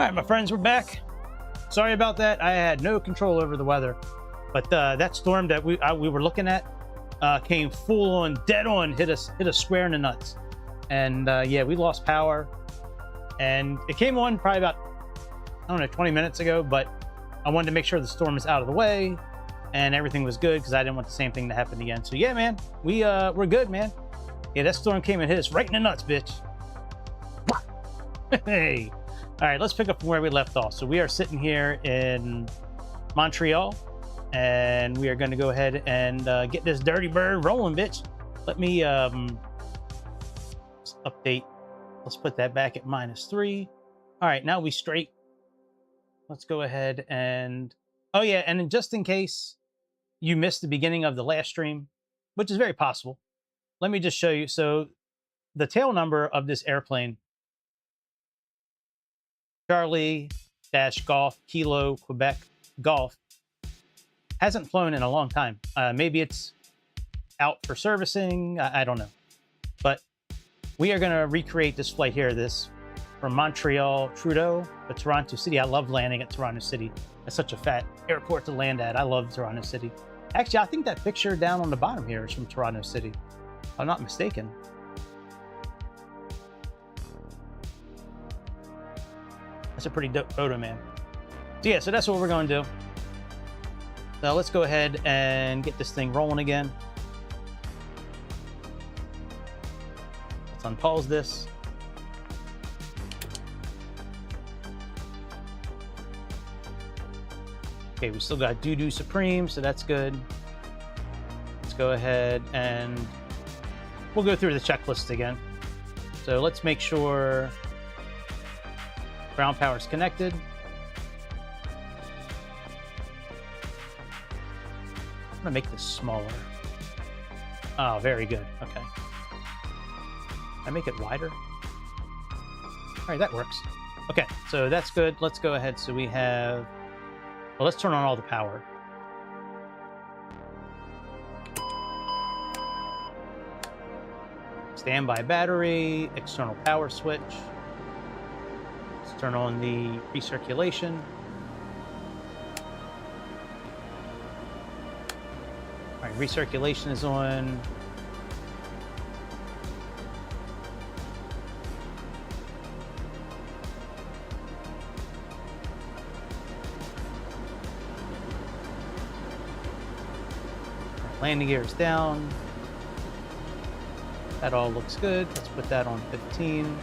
All right, my friends, we're back. Sorry about that. I had no control over the weather, but that storm that we were looking at came full on, dead on, hit us square in the nuts. And yeah, we lost power. And it came on probably about, I don't know, 20 minutes ago, but I wanted to make sure the storm is out of the way and everything was good because I didn't want the same thing to happen again. So yeah, man, we're good, man. Yeah, that storm came and hit us right in the nuts, bitch. Hey. All right, let's pick up from where we left off. So we are sitting here in Montreal, and we are going to go ahead and get this dirty bird rolling, bitch. Let me update. Let's put that back at -3. All right, now we straight. Let's go ahead and... Oh, yeah, and just in case you missed the beginning of the last stream, which is very possible, let me just show you. So the tail number of this airplane, Charlie-Golf Kilo Quebec Golf, hasn't flown in a long time. Maybe it's out for servicing. I don't know. But we are going to recreate this flight here. This from Montreal, Trudeau, to Toronto City. I love landing at Toronto City. It's such a fat airport to land at. I love Toronto City. Actually, I think that picture down on the bottom here is from Toronto City, if I'm not mistaken. That's a pretty dope photo, man. So yeah, so that's what we're going to do. So let's go ahead and get this thing rolling again. Let's unpause this. Okay, we still got Doo-Doo Supreme, so that's good. Let's go ahead and we'll go through the checklist again. So let's make sure ground power is connected. I'm gonna make this smaller. Oh, very good. Okay. Can I make it wider? All right, that works. Okay, so that's good. Let's go ahead. So we have, well, let's turn on all the power. Standby battery, external power switch. Let's turn on the recirculation. All right, recirculation is on. Landing gear is down. That all looks good. Let's put that on 15.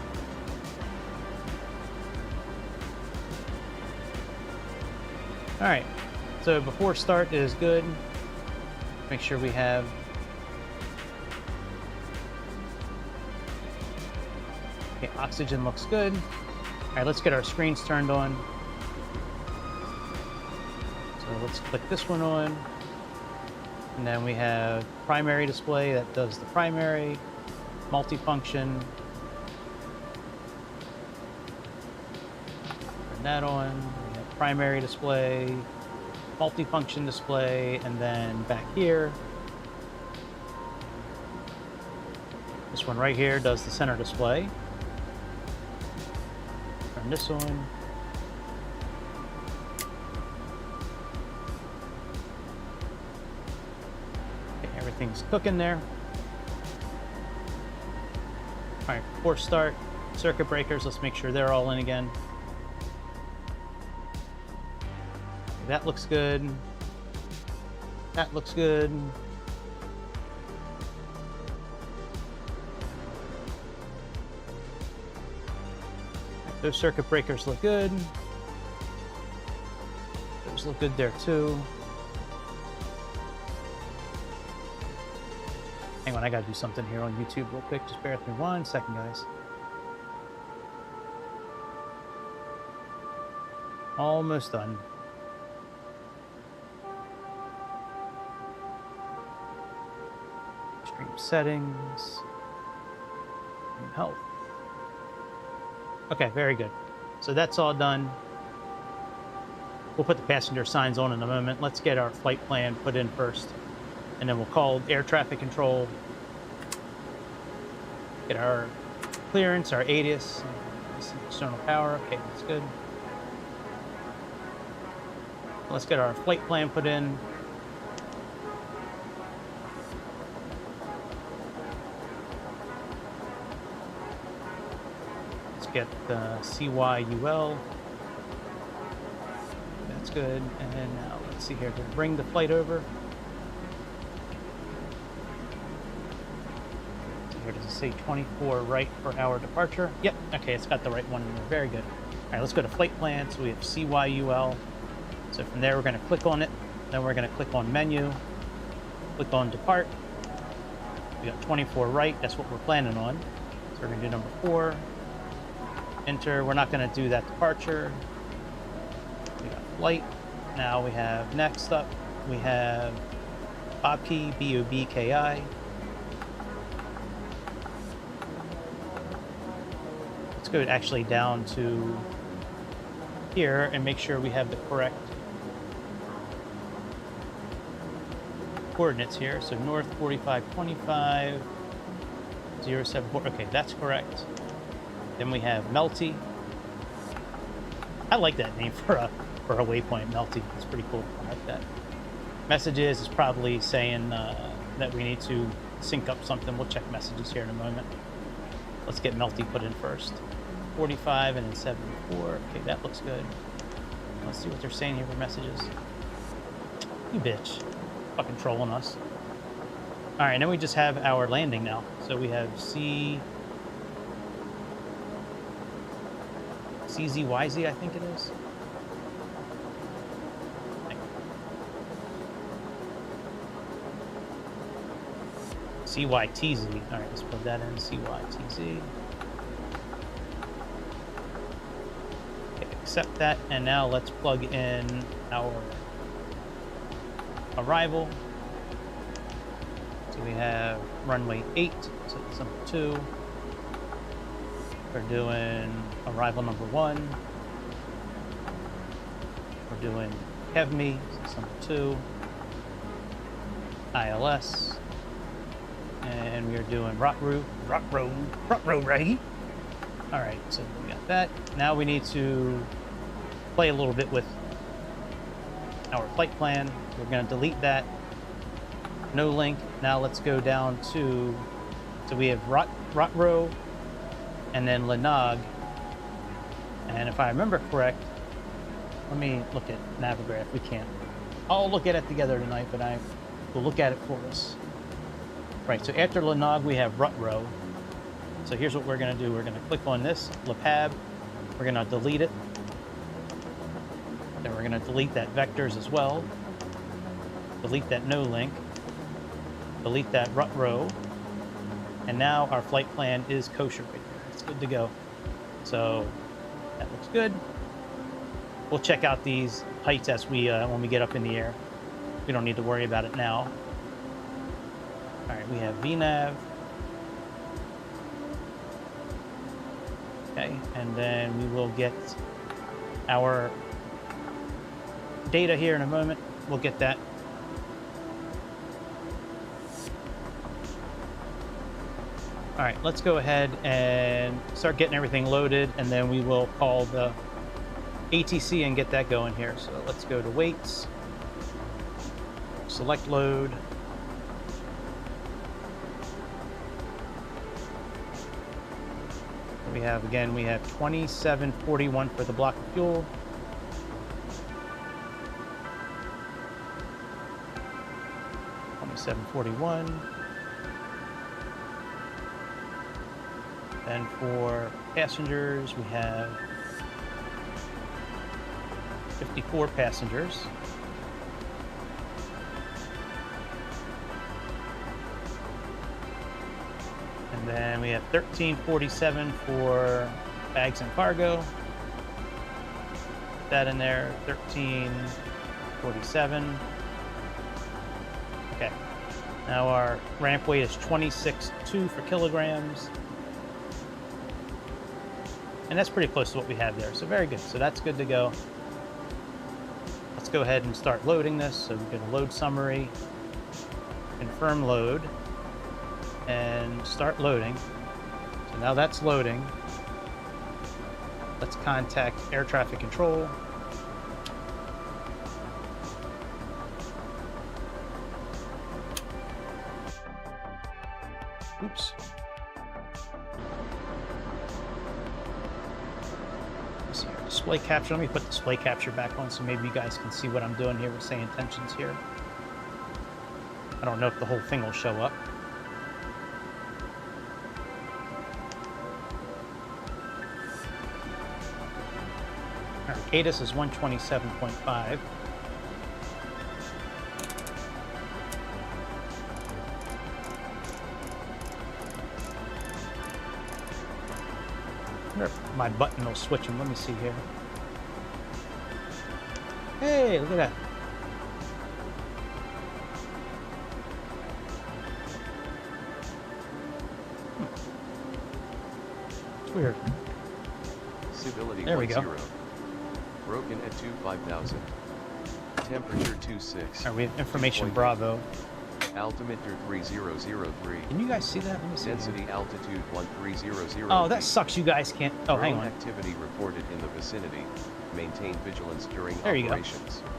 All right, so before start is good. Make sure we have okay, oxygen looks good. All right, let's get our screens turned on. So let's click this one on. And then we have primary display that does the primary, multifunction. Turn that on. We have primary display, multifunction display, and then back here, this one right here does the center display. Turn this on. Okay, everything's cooking there. All right, before start, circuit breakers, let's make sure they're all in again. That looks good. That looks good. Those circuit breakers look good. Those look good there too. Hang on, I gotta do something here on YouTube real quick. Just bear with me 1 second, guys. Almost done. Settings, health. Okay, very good. So that's all done. We'll put the passenger signs on in a moment. Let's get our flight plan put in first, and then we'll call air traffic control. Get our clearance, our ATIS, external power. Okay, that's good. Let's get our flight plan put in. Let's get the CYUL. That's good. And now let's see here. We'll bring the flight over. Here, does it say 24 right for our departure? Yep. Okay, it's got the right one in there. Very good. All right, let's go to flight plan. So we have CYUL. So from there, we're going to click on it. Then we're going to click on menu, click on depart. We got 24 right. That's what we're planning on. So we're going to do number 4. Enter. We're not going to do that departure. We got flight. Now we have next up, we have BOBKI, BOBKI. Let's go actually down to here and make sure we have the correct coordinates here. So north 4525 074. Okay, that's correct. Then we have MELTI. I like that name for a waypoint, MELTI. It's pretty cool. I like that. Messages is probably saying that we need to sync up something. We'll check messages here in a moment. Let's get MELTI put in first. 45 and then 74. Okay, that looks good. Let's see what they're saying here for messages. You bitch. Fucking trolling us. All right, and then we just have our landing now. So we have CZYZ, I think it is. CYTZ. All right, let's put that in. CYTZ. Okay, accept that, and now let's plug in our arrival. So we have runway 8, so it's number 2. We're doing arrival number 1. We're doing KEMVI, so it's number 2. ILS. And we are doing rock road, right? All right, so we got that. Now we need to play a little bit with our flight plan. We're going to delete that. No link. Now let's go down to, so we have Rotro and then Lanag. And if I remember correct, let me look at Navigraph. We can't. I'll look at it together tonight, but I will look at it for us. Right, so after Lanag, we have Rutro. So here's what we're going to do. We're going to click on this, LPAB. We're going to delete it. Then we're going to delete that vectors as well. Delete that no link. Delete that Rutro. And now our flight plan is kosher right there. It's good to go. So that looks good. We'll check out these heights as we when we get up in the air. We don't need to worry about it now. All right, we have VNAV. Okay, and then we will get our data here in a moment. We'll get that. All right, let's go ahead and start getting everything loaded, and then we will call the ATC and get that going here. So let's go to weights, select load. We have, again, we have 2741 for the block of fuel. $27.41. And for passengers, we have 54 passengers. And then we have 1347 for bags and cargo. Put that in there, 1347. Okay. Now our ramp weight is 26.2 for kilograms. And that's pretty close to what we have there. So very good. So that's good to go. Let's go ahead and start loading this. So we're going to load summary, confirm load, and start loading. So now that's loading. Let's contact air traffic control. Oops. Let's see here. Display capture. Let me put display capture back on so maybe you guys can see what I'm doing here with saying tensions here. I don't know if the whole thing will show up. All right, ADIS is 127.5. My button will switch them. Let me see here. Hey, look at that. It's weird. Stability there we 10. go. Broken at 25,000. Temperature 26. All right, we have information Bravo. Altimeter 3003. Can you guys see that? Let me see. Density altitude 1300. Oh, that sucks. You guys can't. Oh, hang on. Activity reported in the vicinity. Maintain vigilance during there you operations. Go.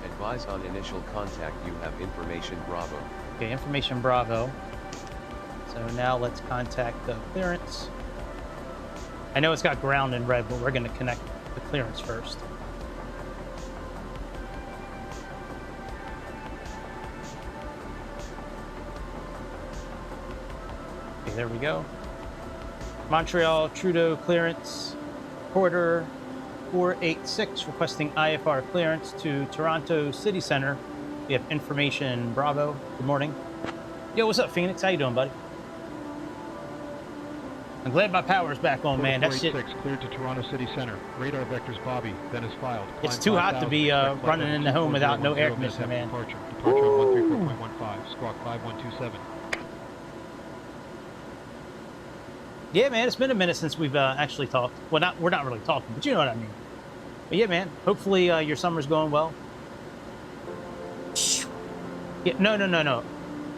Advise on initial contact. You have information Bravo. Okay, information Bravo. So now let's contact the clearance. I know it's got ground in red, but we're going to connect the clearance first. Okay, there we go. Montreal Trudeau clearance. Porter 486 requesting IFR clearance to Toronto City Center. We have information Bravo. Good morning. Yo, what's up, Phoenix? How you doing, buddy? I'm glad my power's back on, man. That shit. Cleared to Toronto City Center. Radar vectors Bobby. Then is filed. It's too hot to be running in the home without no air conditioning, man. Departure on 134.15. Squawk 5127. Yeah, man. It's been a minute since we've actually talked. Well, we're not really talking, but you know what I mean. But yeah, man. Hopefully your summer's going well. Yeah, no.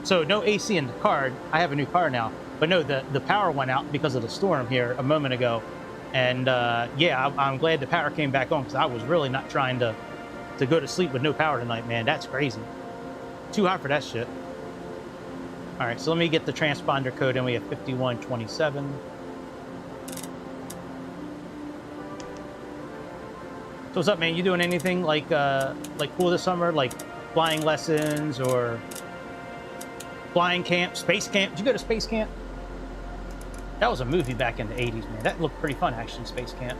So no AC in the car. I have a new car now. But no, the power went out because of the storm here a moment ago. And yeah, I'm glad the power came back on because I was really not trying to go to sleep with no power tonight, man. That's crazy. Too hot for that shit. All right, so let me get the transponder code and we have 5127. So what's up, man? You doing anything like cool this summer? Like flying lessons or flying camp, space camp? Did you go to space camp? That was a movie back in the 80s, man. That looked pretty fun, actually, Space Camp.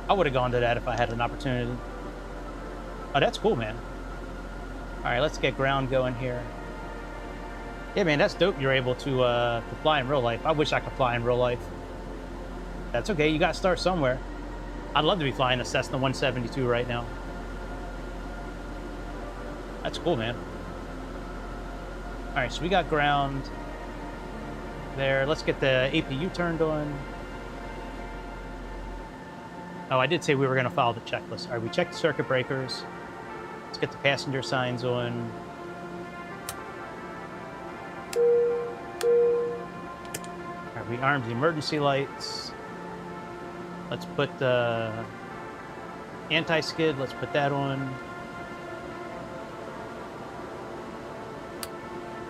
I would have gone to that if I had an opportunity. Oh, that's cool, man. All right, let's get ground going here. Yeah, man, that's dope. You're able to fly in real life. I wish I could fly in real life. That's okay. You got to start somewhere. I'd love to be flying a Cessna 172 right now. That's cool, man. All right, so we got ground there. Let's get the APU turned on. Oh, I did say we were going to follow the checklist. All right, we checked the circuit breakers. Let's get the passenger signs on. All right, we armed the emergency lights. Let's put the anti-skid. Let's put that on.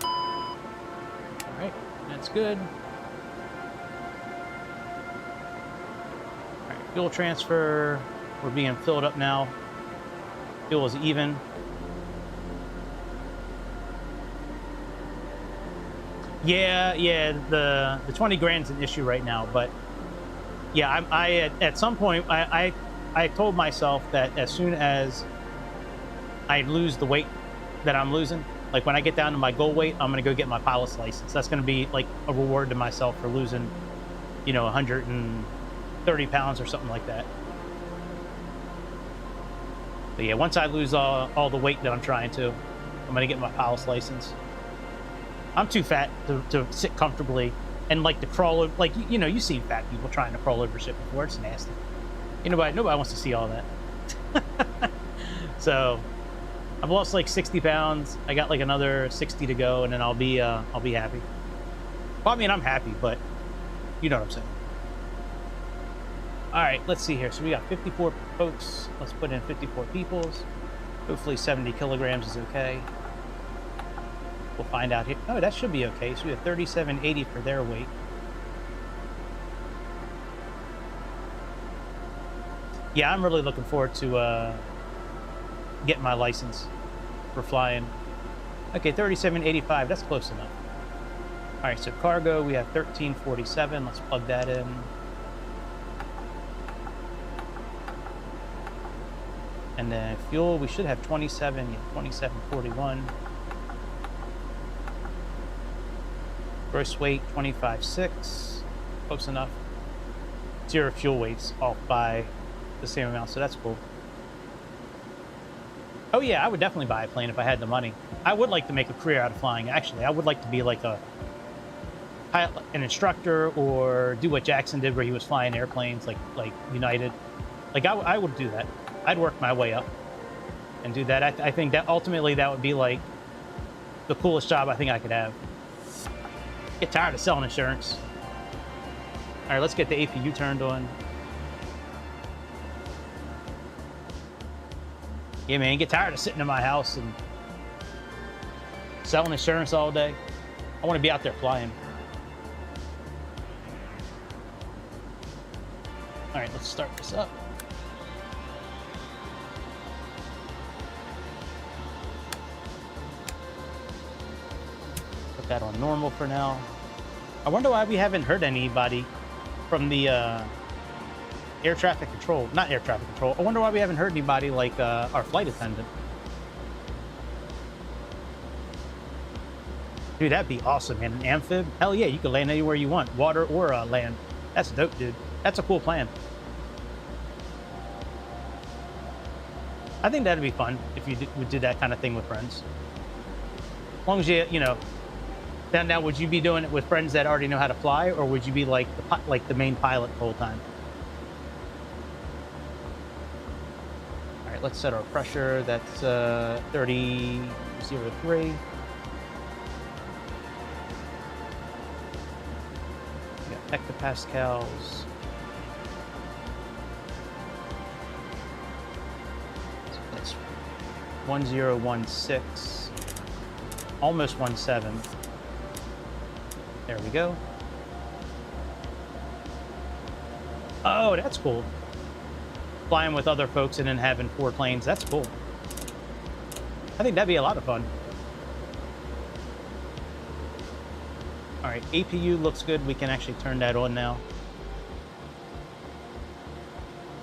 All right, that's good. All right, fuel transfer. We're being filled up now. Fuel is even. Yeah, the 20 grand's an issue right now, but yeah, I at some point I told myself that as soon as I lose the weight that I'm losing, like when I get down to my goal weight, I'm gonna go get my pilot's license. That's gonna be like a reward to myself for losing, 130 pounds or something like that. But yeah, once I lose all the weight that I'm trying to, I'm gonna get my pilot's license. I'm too fat to sit comfortably and like to crawl over, like, you see fat people trying to crawl over shit before. It's nasty. Nobody wants to see all that. So I've lost like 60 pounds. I got like another 60 to go, and then I'll be happy. Well, I mean, I'm happy, but you know what I'm saying. All right, let's see here. So we got 54 folks. Let's put in 54 peoples. Hopefully 70 kilograms is okay. We'll find out here. Oh, that should be okay. So we have 3780 for their weight. Yeah, I'm really looking forward to getting my license for flying. Okay, 3785. That's close enough. All right, so cargo, we have 1347. Let's plug that in. And then fuel, we should have 2741. Gross weight, 25.6. Close enough. Zero fuel weights off by the same amount, so that's cool. Oh yeah, I would definitely buy a plane if I had the money. I would like to make a career out of flying, actually. I would like to be like an instructor, or do what Jackson did where he was flying airplanes like United. Like I would do that. I'd work my way up and do that. I think that ultimately that would be like the coolest job I think I could have. Get tired of selling insurance. All right, let's get the APU turned on. Yeah, man, get tired of sitting in my house and selling insurance all day. I want to be out there flying. All right, let's start this up. Put that on normal for now. I wonder why we haven't heard anybody from the air traffic control. Not air traffic control. I wonder why we haven't heard anybody like our flight attendant. Dude, that'd be awesome, man. An amphib? Hell yeah, you can land anywhere you want. Water or land. That's dope, dude. That's a cool plan. I think that'd be fun if you would do that kind of thing with friends. As long as you know. Now, would you be doing it with friends that already know how to fly, or would you be like the main pilot the whole time? All right, let's set our pressure. That's 30.03. We got hectopascals. So that's 1016, almost 17. There we go. Oh, that's cool. Flying with other folks and then having 4 planes. That's cool. I think that'd be a lot of fun. All right, APU looks good. We can actually turn that on now.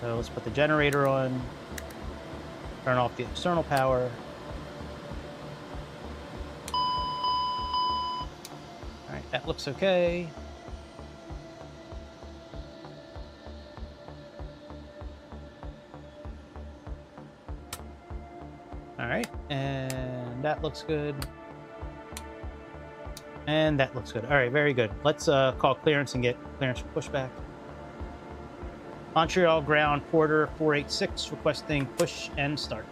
So let's put the generator on. Turn off the external power. That looks okay. All right, and that looks good. And that looks good. All right, very good. Let's call clearance and get clearance for pushback. Montreal ground, Porter 486, requesting push and start.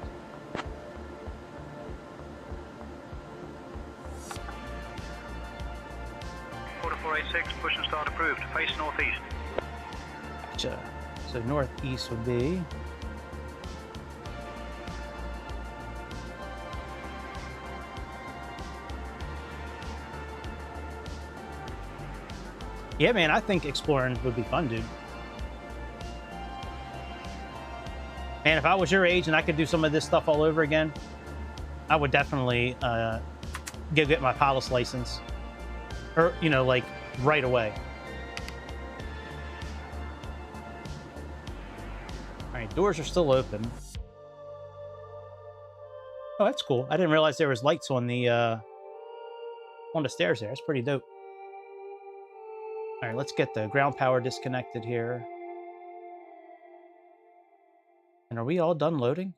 Push and start approved. Face northeast. Gotcha. So northeast would be. Yeah, man, I think exploring would be fun, dude. Man, if I was your age and I could do some of this stuff all over again, I would definitely get my pilot's license. Or, you know, like, right away. All right, doors are still open. Oh, that's cool. I didn't realize there was lights on the stairs there. That's pretty dope. All right, let's get the ground power disconnected here. And are we all done loading?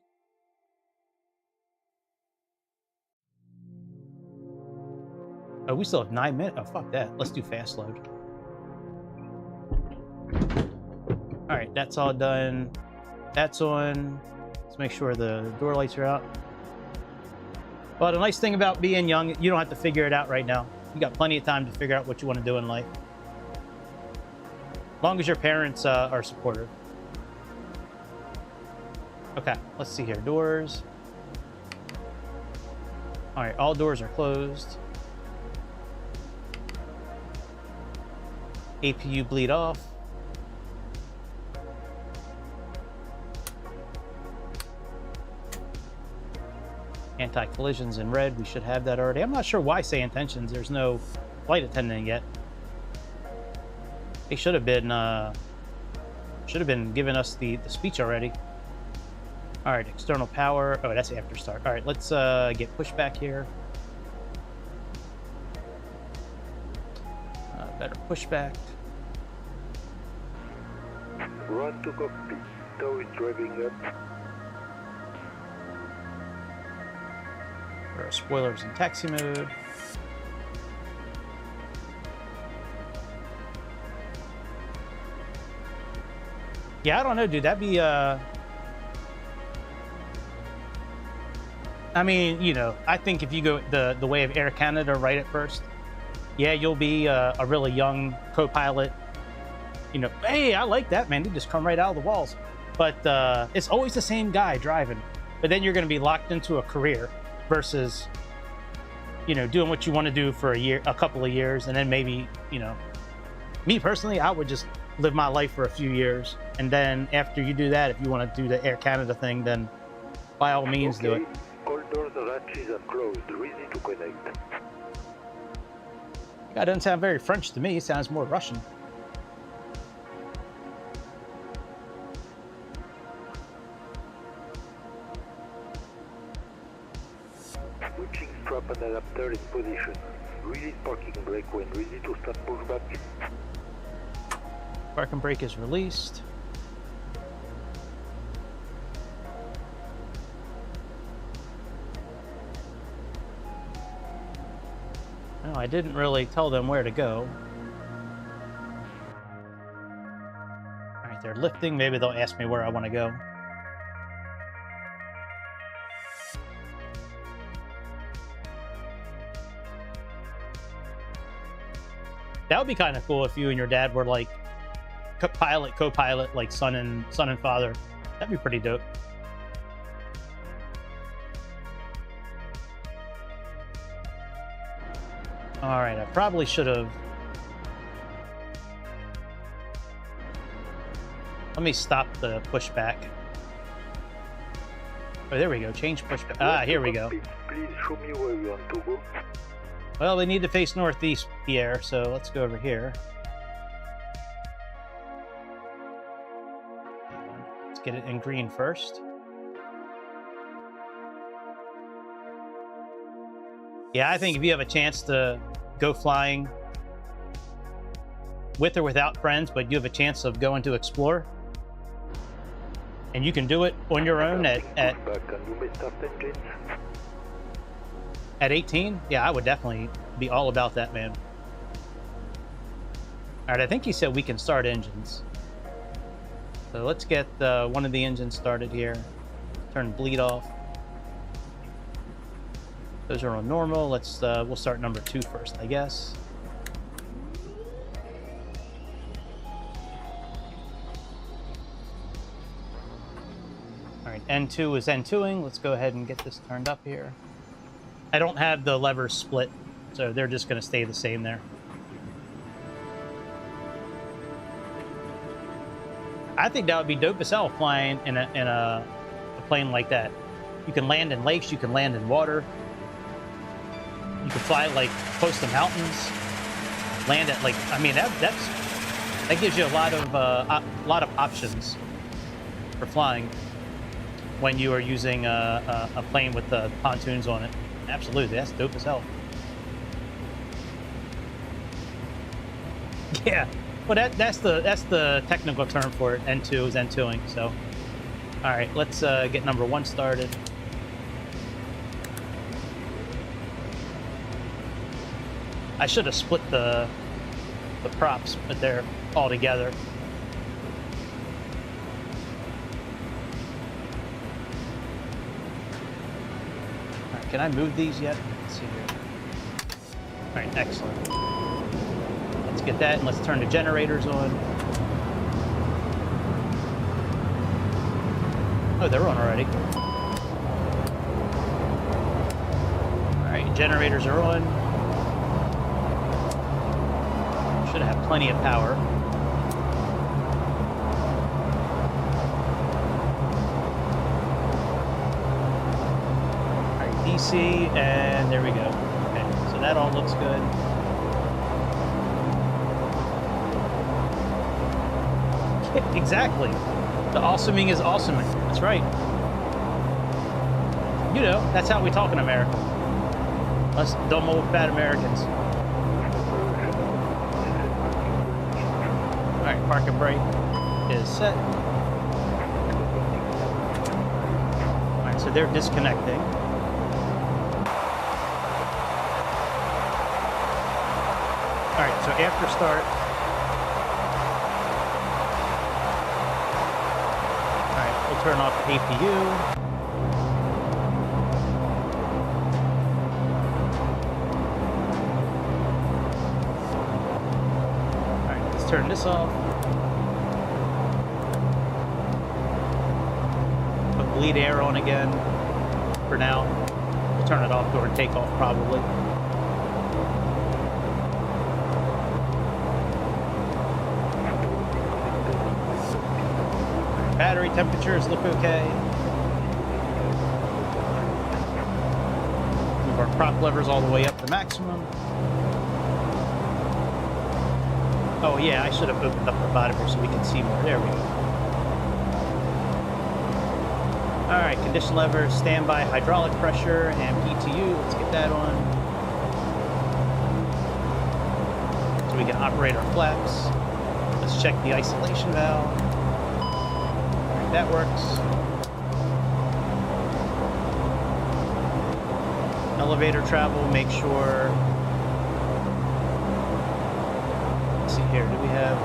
Oh, we still have 9 minutes. Oh, fuck that. Let's do fast load. All right, that's all done. That's on. Let's make sure the door lights are out. Well, the nice thing about being young, you don't have to figure it out right now. You got plenty of time to figure out what you want to do in life. As long as your parents are supportive. Okay, let's see here. Doors. All right, all doors are closed. APU bleed off. Anti-collisions in red. We should have that already. I'm not sure why say intentions. There's no flight attendant yet. They should have been giving us the speech already. All right, external power. Oh, that's after start. All right, let's get pushback here. Better pushback. Run to cockpit. Tow is driving up. Our spoilers in taxi mode. Yeah, I don't know, dude. That'd be I mean, you know, I think if you go the way of Air Canada right at first, yeah, you'll be a really young co-pilot. You know, hey, I like that, man. You just come right out of the walls. But it's always the same guy driving. But then you're going to be locked into a career versus, you know, doing what you want to do for a couple of years, and then maybe, you know, me personally, I would just live my life for a few years, and then after you do that, if you want to do the Air Canada thing, then by all means do it. All doors and hatches are closed. Ready to connect. That doesn't sound very French to me. It sounds more Russian. Switching strap and adapter in position. Release parking brake when ready to start pushback. Parking brake is released. No, I didn't really tell them where to go. All right, they're lifting. Maybe they'll ask me where I want to go. That would be kind of cool if you and your dad were like pilot, co-pilot, like son and father. That'd be pretty dope. All right, I probably should have. Let me stop the pushback. Oh, there we go. Change pushback. Ah, here we go. Please show me where you want to go. Well, they need to face northeast, Pierre, so let's go over here. Let's get it in green first. Yeah, I think if you have a chance to go flying with or without friends, but you have a chance of going to explore, and you can do it on your own at 18, yeah, I would definitely be all about that, man. All right, I think he said we can start engines. So let's get one of the engines started here. Turn bleed off. Those are on normal. Let's we'll start number 2 first, I guess. All right, N2 is N2ing. Let's go ahead and get this turned up here. I don't have the levers split, so they're just going to stay the same there. I think that would be dope as hell flying in a plane like that. You can land in lakes, you can land in water. You can fly like close to mountains. Land at like, I mean, that gives you a lot of options for flying when you are using a plane with the pontoons on it. Absolutely, that's dope as hell. Yeah, well that's the technical term for it. N2 is N2ing. So, all right, let's get number 1 started. I should have split the props, but they're all together. All right, can I move these yet? Let's see here. All right, excellent. Let's get that, and let's turn the generators on. Oh, they're on already. All right, generators are on. Should have plenty of power. Alright, DC, and there we go. Okay, so that all looks good. Exactly. The awesoming is awesoming. That's right. You know, that's how we talk in America. Us dumb old fat Americans. Alright, park and brake is set. Alright, so they're disconnecting. Alright, so after start. Alright, we'll turn off the APU. Turn this off. Put bleed air on again for now. We'll turn it off during takeoff probably. Battery temperatures look okay. Move our prop levers all the way up to maximum. Oh yeah, I should have opened up the bottom here so we can see more. There we go. Alright, condition levers, standby hydraulic pressure, and PTU. Let's get that on. So we can operate our flaps. Let's check the isolation valve. Alright, that works. Elevator travel, make sure... Here, do we have,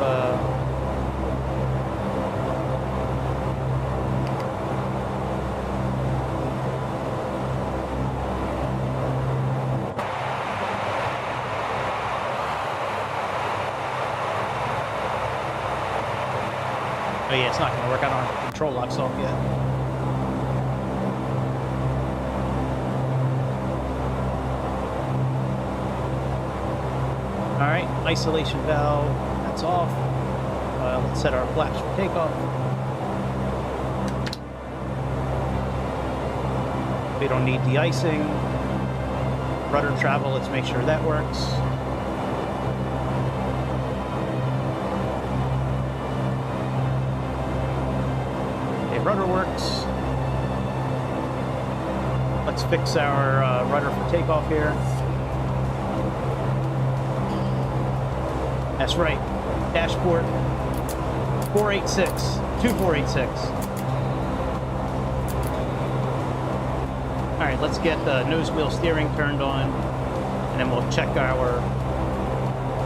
Oh yeah, it's not going to work. I don't have the control locks off yet. Alright, isolation valve, that's off. Let's set our flaps for takeoff. We don't need de-icing. Rudder travel, let's make sure that works. Okay, rudder works. Let's fix our rudder for takeoff here. That's right, dashboard 2486. All right, let's get the nose wheel steering turned on, and then we'll check our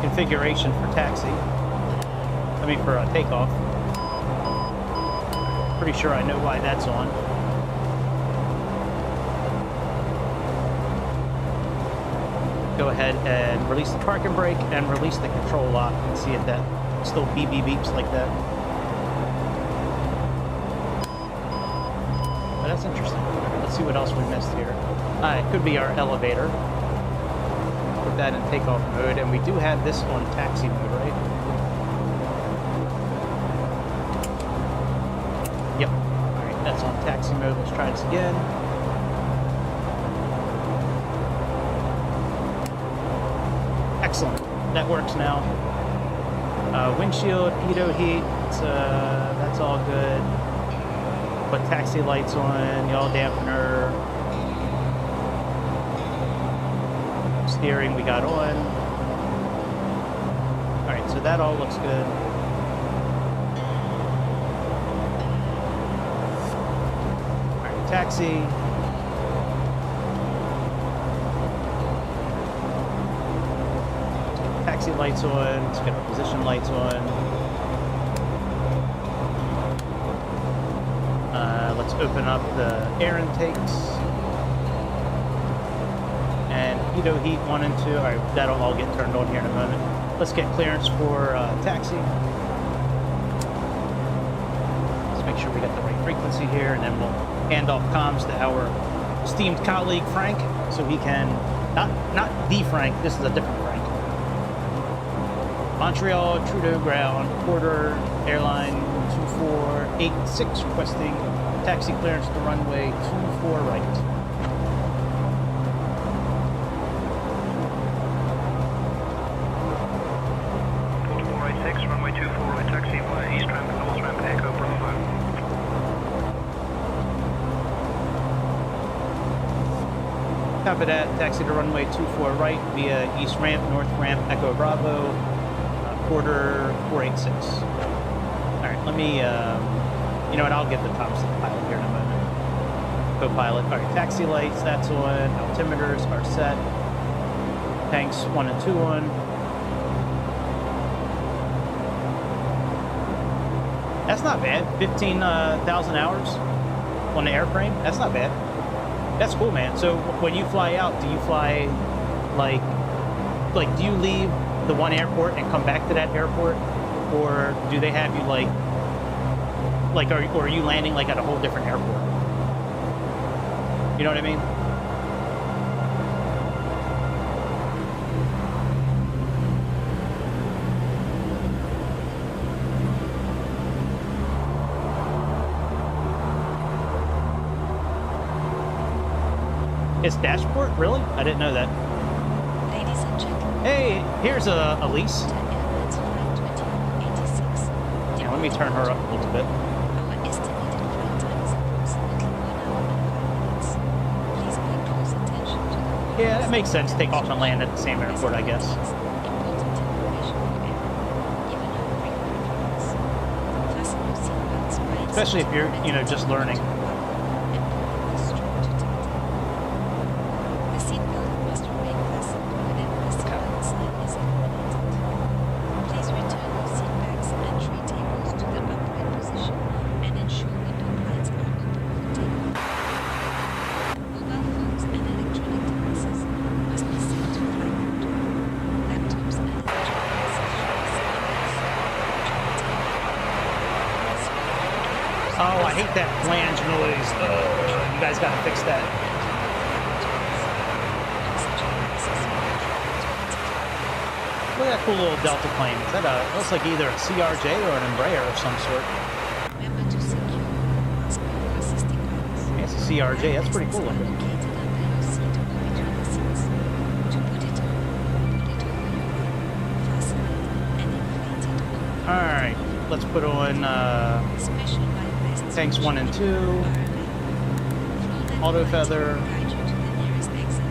configuration for taxi. I mean, for takeoff. Pretty sure I know why that's on. Go ahead and release the parking brake and release the control lock. You can see it, that still beep beep beeps like that. But that's interesting. Let's see what else we missed here. It could be our elevator. Put that in takeoff mode, and we do have this on taxi mode, right? Yep. All right, that's on taxi mode. Let's try this again. Excellent. That works now. Windshield, pitot heat, that's all good. Put taxi lights on, yaw dampener. Steering we got on. Alright, so that all looks good. Alright, taxi. Taxi lights on, let's get our position lights on. Let's open up the air intakes. And pitot heat 1 and 2. Alright, that'll all get turned on here in a moment. Let's get clearance for taxi. Let's make sure we got the right frequency here, and then we'll hand off comms to our esteemed colleague Frank, so he can, not the Frank, this is a different Frank. Montreal, Trudeau ground, quarter, airline 2486, requesting taxi clearance to runway 24 right. Runway 24 right, taxi via east ramp, north ramp, Echo Bravo. Copy that, taxi to runway 24 right via east ramp, north ramp, Echo Bravo, quarter 486. Alright, let me, you know what, I'll get the tops of the pilot here in a moment. Co-pilot, alright, taxi lights, that's on, altimeters are set, tanks 1 and 2 on. That's not bad. 15,000 hours on the airframe. That's not bad. That's cool, man. So when you fly out, do you fly like do you leave the one airport and come back to that airport, or do they have you like or are you landing like at a whole different airport? You know what I mean? It's dashboard? Really? I didn't know that. Ladies and gentlemen. Hey, here's Elise. Airlines flight 2086. Yeah, let me turn her up a little bit. Our estimated flight time is approximately 1 hour and 5 minutes. Please pay close attention to the Yeah, that makes sense. Take off and land at the same airport, I guess. important information for everyone, even our frequent flyers. Fasten your seatbelts by Especially if you're, you know, just learning. Oh, I hate that flange noise. You guys gotta fix that. Look at that cool little Delta plane. Is that looks like either a CRJ or an Embraer of some sort. Remember to secure your mask before assisting others. Yeah, it's a CRJ. That's pretty cool looking. Located under your seat or between the seats. To put it on, put it over your arm, fasten it, and inflate it over. Alright, let's put on Special life vests tanks 1 and 2. are available. Auto feather. Guide you to the nearest exit,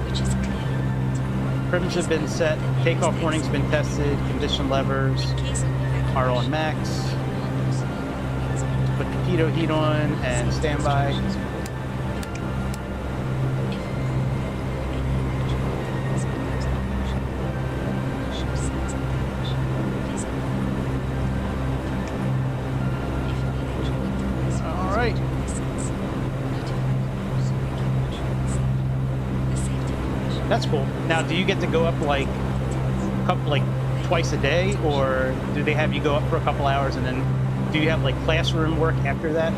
which is clear. Trims have been set. Takeoff warning's been tested. Condition levers In case of evacuation, are on max. all personnel belongings will Put torpedo heat on and standby. Alright. That's cool. Now, do you get to go up like twice a day, or do they have you go up for a couple hours and then do you have like classroom work after that?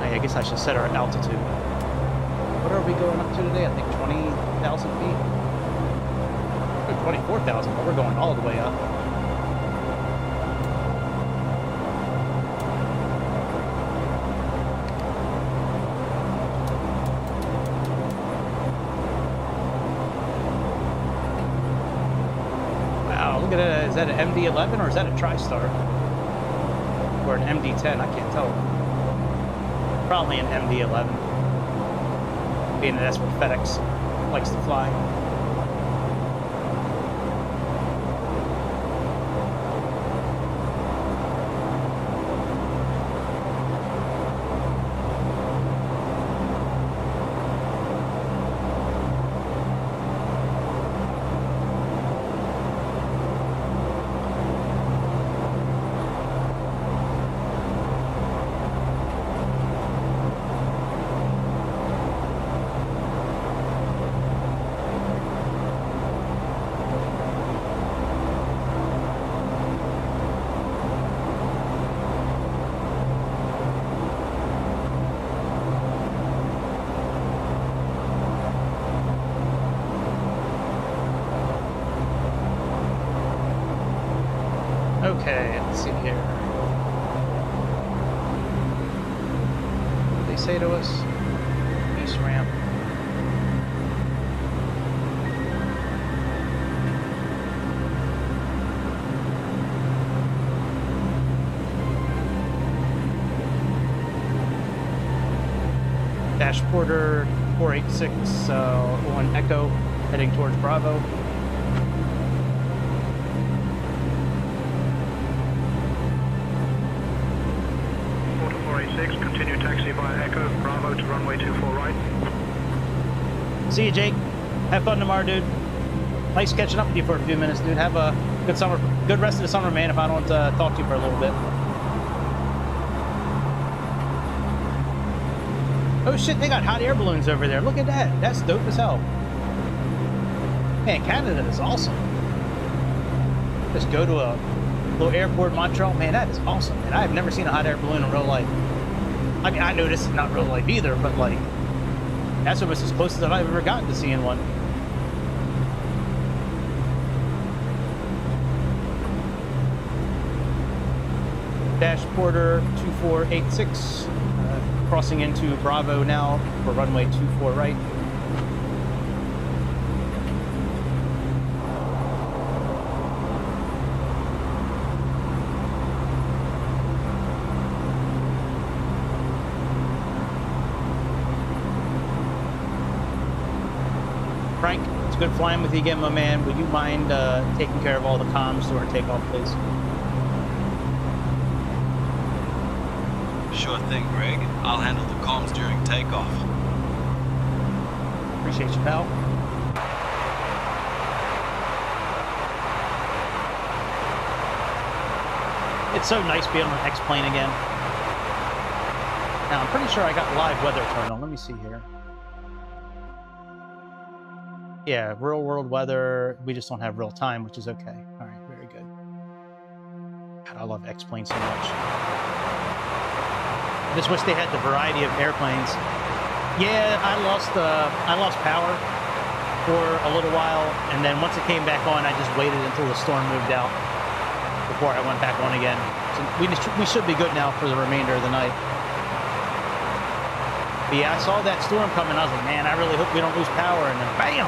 I guess I should set our altitude. What are we going up to today? I think 20,000 feet? 24,000, but we're going all the way up. Wow, look at that. Is that an MD-11 or is that a TriStar? Or an MD-10? I can't tell. Probably an MD-11, being that that's what FedEx likes to fly. Okay, let's see here. What did they say to us? East ramp. Dash Porter 486 on Echo, heading towards Bravo. Porter 486, continue taxi via Echo, Bravo to runway 24 right. See you, Jake. Have fun tomorrow, dude. Nice catching up with you for a few minutes, dude. Have a good summer, good rest of the summer, man, if I don't talk to you for a little bit. Oh shit, they got hot air balloons over there. Look at that. That's dope as hell. Man, Canada is awesome. Just go to a little airport in Montreal. Man, that is awesome. And I've never seen a hot air balloon in real life. I mean, I know this is not real life either, but like, that's almost as close as I've ever gotten to seeing one. Dash Porter 2486. Crossing into Bravo now for runway 24 right. Frank, it's good flying with you again, my man. Would you mind taking care of all the comms during takeoff, please? Sure thing, Greg. I'll handle the comms during takeoff. Appreciate you, pal. It's so nice being on an X-plane again. Now, I'm pretty sure I got live weather turned on. Let me see here. Yeah, real world weather. We just don't have real time, which is okay. All right, very good. God, I love X-plane so much. I just wish they had the variety of airplanes. Yeah, I lost power for a little while, and then once it came back on, I just waited until the storm moved out before I went back on again. So we should be good now for the remainder of the night. But yeah, I saw that storm coming. I was like, man, I really hope we don't lose power. And then bam!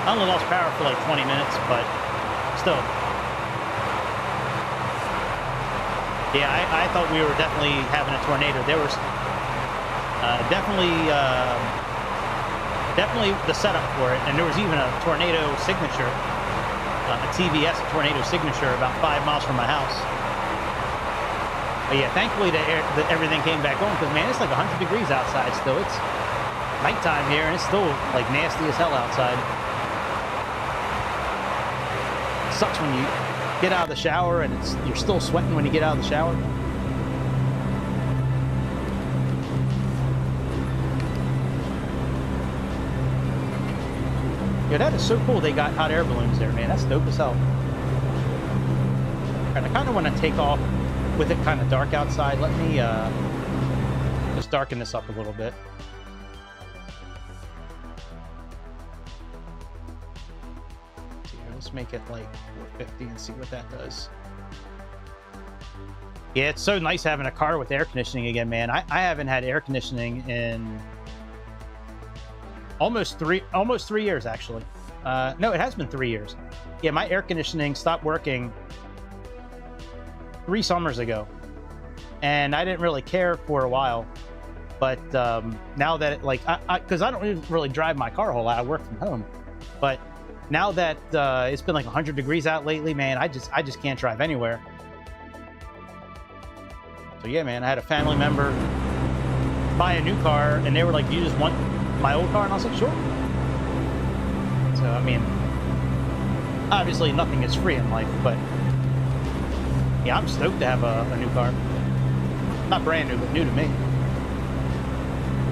I only lost power for like 20 minutes, but still. Yeah, I thought we were definitely having a tornado. There was definitely the setup for it, and there was even a tornado signature, a TVS tornado signature about 5 miles from my house. But yeah, thankfully everything came back on, because man, it's like 100 degrees outside still. It's nighttime here, and it's still like nasty as hell outside. It sucks when you get out of the shower and you're still sweating when you get out of the shower. Yeah, that is so cool they got hot air balloons there, man. That's dope as hell. And I kind of want to take off with it kind of dark outside. Let me just darken this up a little bit. Let's make it like 450 and see what that does. Yeah, it's so nice having a car with air conditioning again, man. I haven't had air conditioning in almost three years, actually. No, it has been 3 years. Yeah, my air conditioning stopped working 3 summers ago, and I didn't really care for a while. But now that because I don't really drive my car a whole lot, I work from home. But now that it's been like 100 degrees out lately, man, I just can't drive anywhere. So yeah, man, I had a family member buy a new car, and they were like, "You just want my old car?" And I was like, "Sure." So I mean, obviously nothing is free in life, but yeah, I'm stoked to have a new car. Not brand new, but new to me.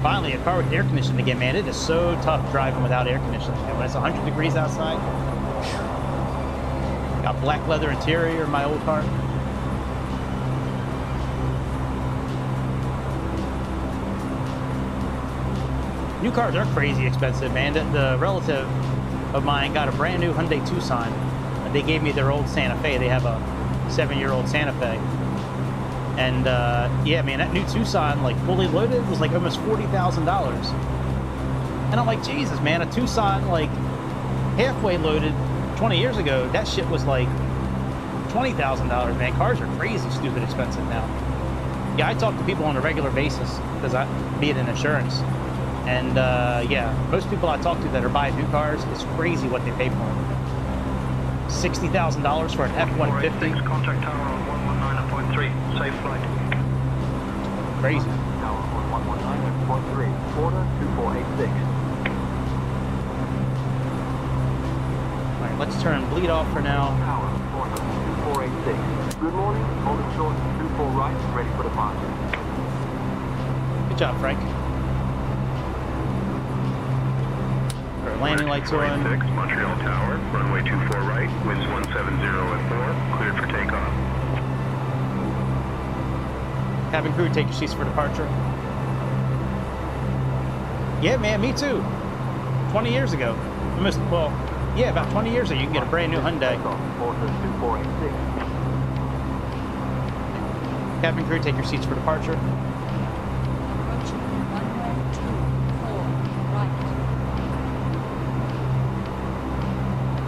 Finally, a car with air conditioning again, man. It is so tough driving without air conditioning. When it's 100 degrees outside. Got black leather interior in my old car. New cars are crazy expensive, man. The relative of mine got a brand new Hyundai Tucson, a they gave me their old Santa Fe. They have a 7-year-old Santa Fe. And yeah, man, that new Tucson, like fully loaded, was like almost $40,000. And I'm like, Jesus, man, a Tucson, like halfway loaded 20 years ago, that shit was like $20,000, man. Cars are crazy, stupid expensive now. Yeah, I talk to people on a regular basis because I be it in insurance. And yeah, most people I talk to that are buying new cars, it's crazy what they pay for them. $60,000 for an F-150. Contact tower on 119.3. Safe flight. Crazy. Tower on 119.3. Order 2486. All right, let's turn bleed off for now. Tower, order 2486. Good morning, hold it short, 24 right, ready for departure. Good job, Frank. Our landing lights on. Montreal Tower, runway 24 right, winds 170 at 4, cleared for takeoff. Cabin crew, take your seats for departure. Yeah, man, me too. 20 years ago. Almost, well, yeah, about 20 years ago, you can get a brand new Hyundai. Order 2486. Cabin crew, take your seats for departure. Approaching runway 24 right.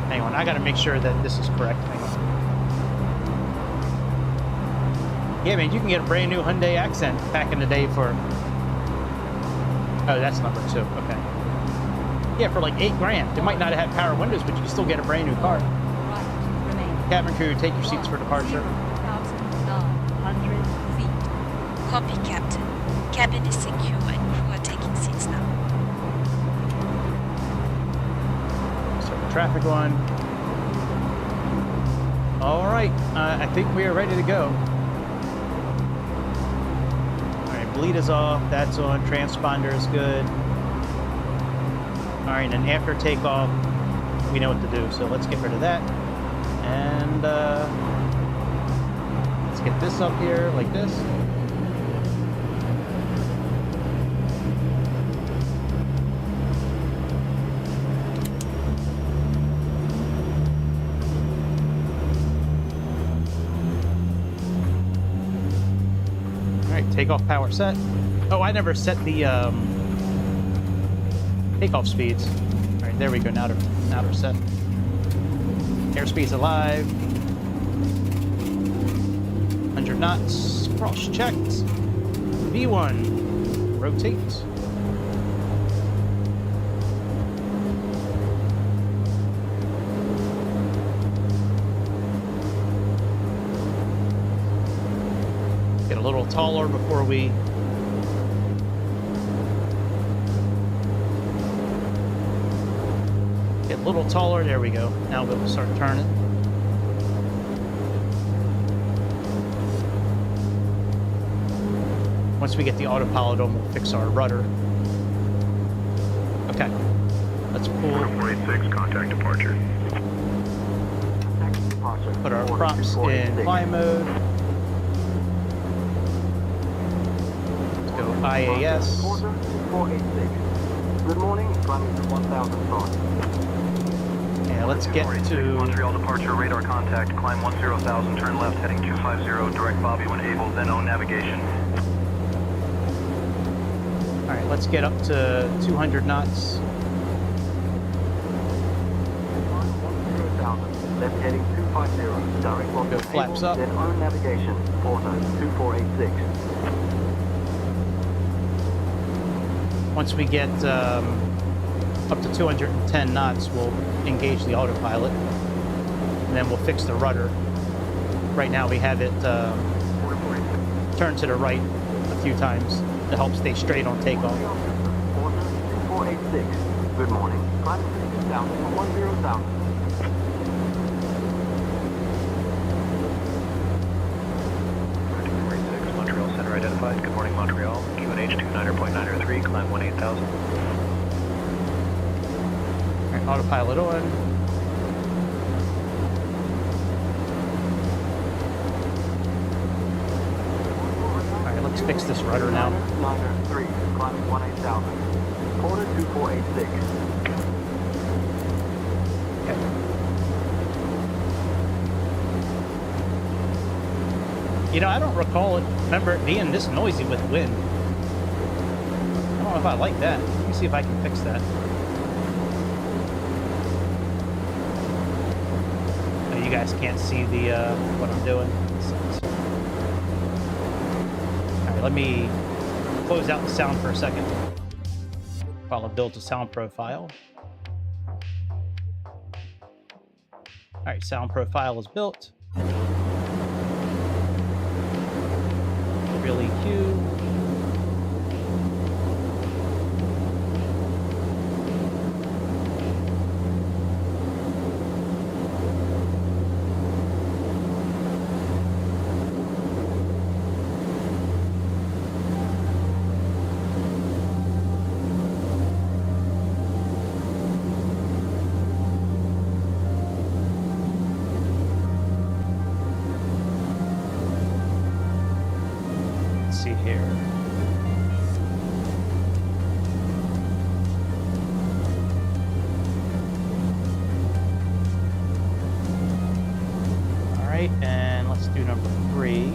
Hang on, I gotta make sure that this is correct. Hang on. Yeah, man, you can get a brand new Hyundai Accent back in the day for... Oh, that's number 2, okay. Yeah, for like $8,000. It might not have had power windows, but you can still get a brand new car. Right. Remain. Cabin crew, take your seats for departure. 0,900 feet. Copy, Captain. Cabin is secure and crew are taking seats now. Start the traffic on. All right, I think we are ready to go. All right, bleed is off. That's on. Transponder is good. All right, and after takeoff, we know what to do. So let's get rid of that. And let's get this up here like this. All right, takeoff power set. Oh, I never set the takeoff speeds. All right, there we go. Now they're set. Airspeed's alive. 100 knots. Cross checked. V1. Rotate. Get a little taller before we get a little taller. There we go. Now we'll start turning. Once we get the autopilot on, we'll fix our rudder. Okay. Let's pull. 486, contact departure. Put our props in fly mode. Let's go IAS. Order 2486. Good morning, climbing to 1,000 feet. Yeah, let's get to... Montreal departure, radar contact, climb 10,000, turn left, heading 250, direct Bobby when able, then on navigation. All right, let's get up to 200 knots. 10,000, left heading 250, direct Bobby Go when flaps able, up. then on navigation, order 2486. Once we get up to 210 knots, we'll engage the autopilot, and then we'll fix the rudder. Right now we have it turned to the right a few times to help stay straight on takeoff. Order 2486. Good morning. Climb 2,000 for 10,000. Montreal Center identified. Good morning, Montreal. QNH 29.903, climb 18,000. All right, autopilot on. All right, let's fix this rudder now. 903, climbing 18,000. Order 2486. Okay. You know, I don't recall it. Remember it being this noisy with wind. I don't know if I like that. Let me see if I can fix that. Oh, you guys can't see the what I'm doing. All right, let me close out the sound for a second while I build a sound profile. All right, sound profile is built. Real EQ. See here. All right, and let's do number 3.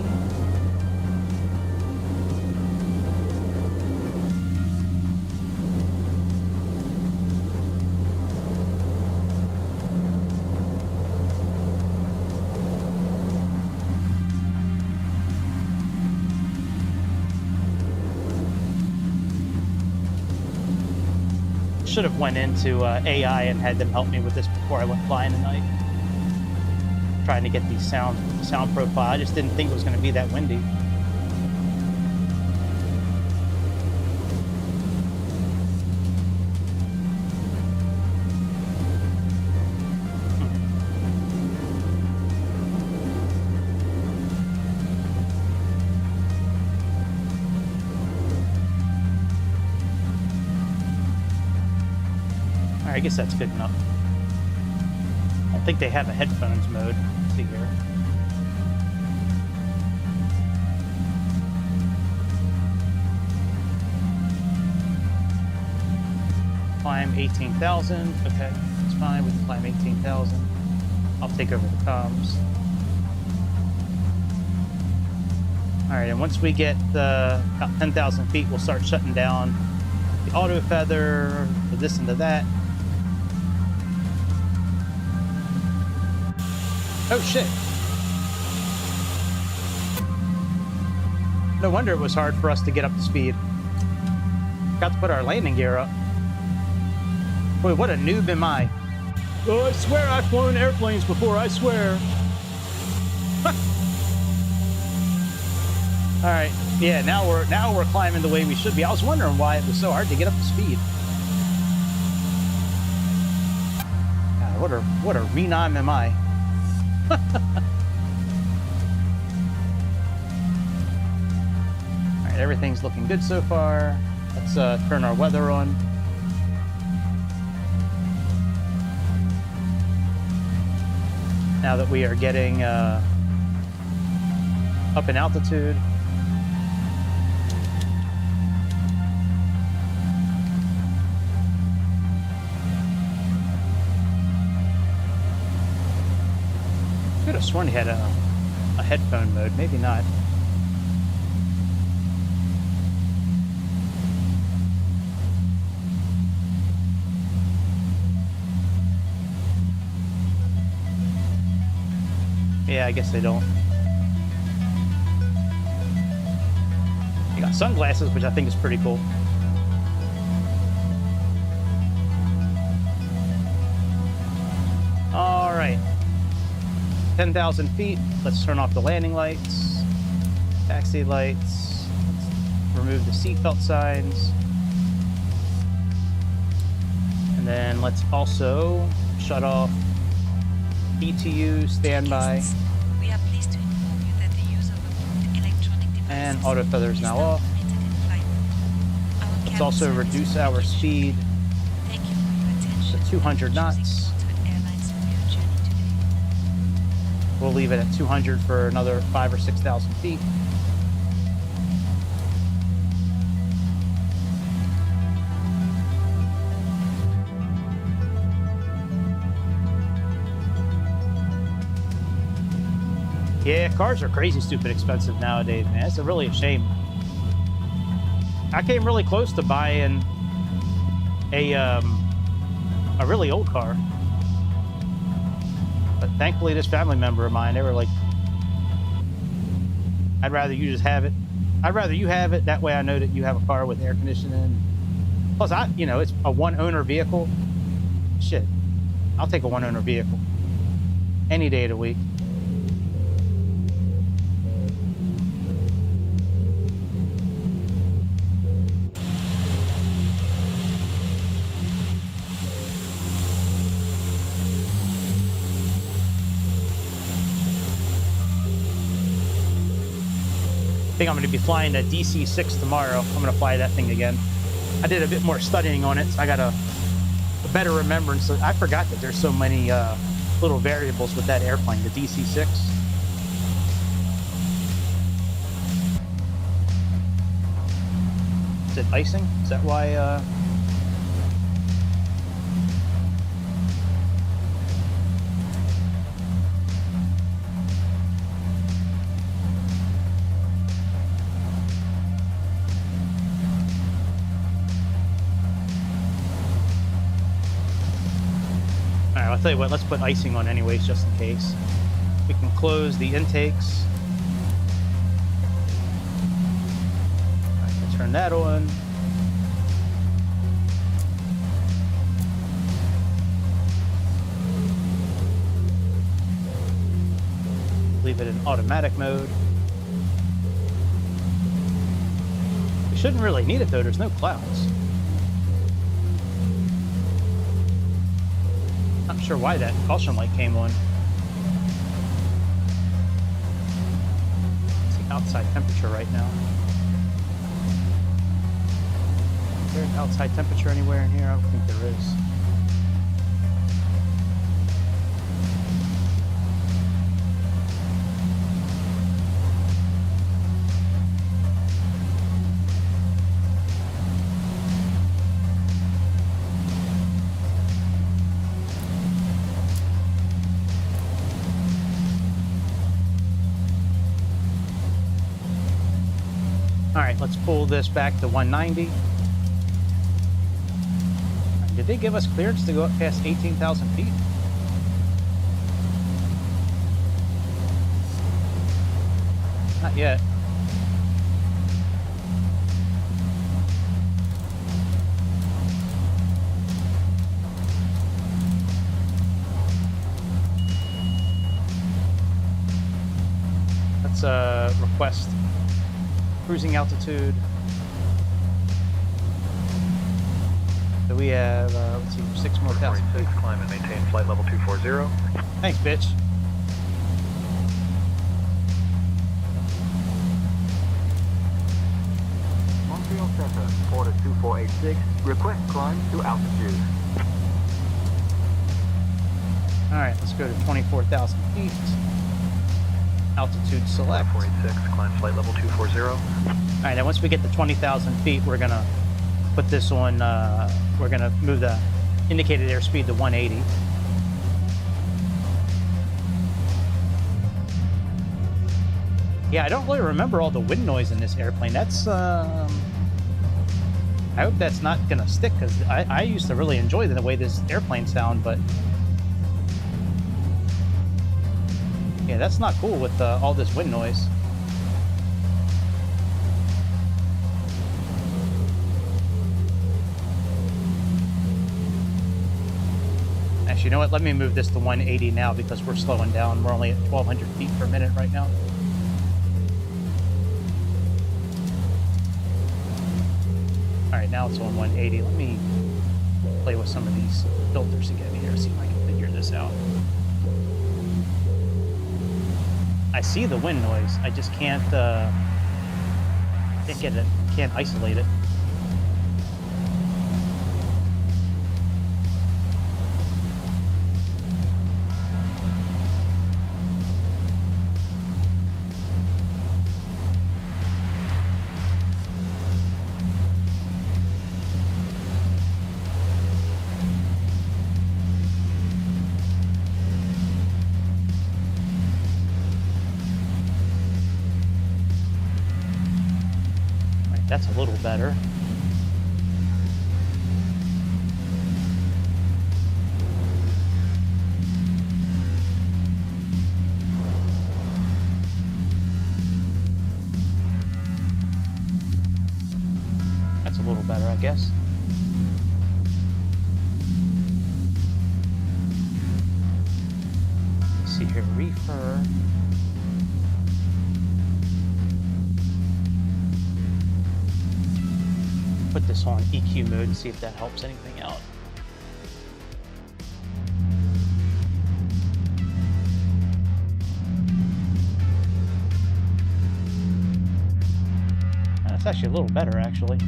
Should have went into AI and had them help me with this before I went flying tonight. Trying to get these sound profile. I just didn't think it was going to be that windy. I guess that's good enough. I don't think they have a headphones mode. Let's see here. Climb 18,000. Okay, that's fine. We can climb 18,000. I'll take over the comms. All right, and once we get about 10,000 feet, we'll start shutting down the auto feather, the this and the that. Oh shit. No wonder it was hard for us to get up to speed. Got to put our landing gear up. Boy, what a noob am I. Oh, I swear I've flown airplanes before, I swear. Alright, yeah, now we're climbing the way we should be. I was wondering why it was so hard to get up to speed. God, what a renom am I. All right, everything's looking good so far. Let's turn our weather on. Now that we are getting up in altitude. I could have sworn he had a headphone mode, maybe not. Yeah, I guess they don't. You got sunglasses, which I think is pretty cool. All right. 10,000 feet. Let's turn off the landing lights, taxi lights. Let's remove the seatbelt signs. And then let's also shut off ETU, standby. We are pleased to inform you that the use of approved electronic devices And auto feather is now off. permitted in flight. Our Let's also reduce our speed Thank you for your attention. to 200 knots. Airlines on your journey today. We'll leave it at 200 for another 5,000 or 6,000 feet. Yeah, cars are crazy stupid expensive nowadays, man. It's really a shame. I came really close to buying a really old car. But thankfully, this family member of mine, they were like, I'd rather you just have it. I'd rather you have it. That way I know that you have a car with air conditioning. Plus, you know, it's a one-owner vehicle. Shit. I'll take a one-owner vehicle any day of the week. I think I'm going to be flying the DC-6 tomorrow. I'm going to fly that thing again. I did a bit more studying on it, so I got a better remembrance. I forgot that there's so many little variables with that airplane, the DC-6. Is it icing? Is that why... I'll tell you what, let's put icing on anyways, just in case. We can close the intakes. I can turn that on. Leave it in automatic mode. We shouldn't really need it though, there's no clouds. Not sure why that caution light came on. It's the outside temperature right now. Is there an outside temperature anywhere in here? I don't think there is. Alright, let's pull this back to 190. Did they give us clearance to go up past 18,000 feet? Not yet. Let's request cruising altitude. So we have, let's see, 6 more thousand feet. Climb and maintain flight level 240. Thanks, bitch. Montreal Center, order 2486, request climb to altitude. Alright, let's go to 24,000 feet. Altitude select. 486, climb flight level 240. Alright, now once we get to 20,000 feet, we're gonna put this on, we're gonna move the indicated airspeed to 180. Yeah, I don't really remember all the wind noise in this airplane. That's, I hope that's not gonna stick, because I used to really enjoy the way this airplane sound, but yeah, that's not cool with all this wind noise. Actually, you know what? Let me move this to 180 now because we're slowing down. We're only at 1,200 feet per minute right now. All right, now it's on 180. Let me play with some of these filters again here, see if I can figure this out. I see the wind noise. I just can't get it. Can't isolate it. That's a little better. That's a little better, I guess. Let's see here, reefer. Put this on EQ mode and see if that helps anything out. That's actually a little better, actually.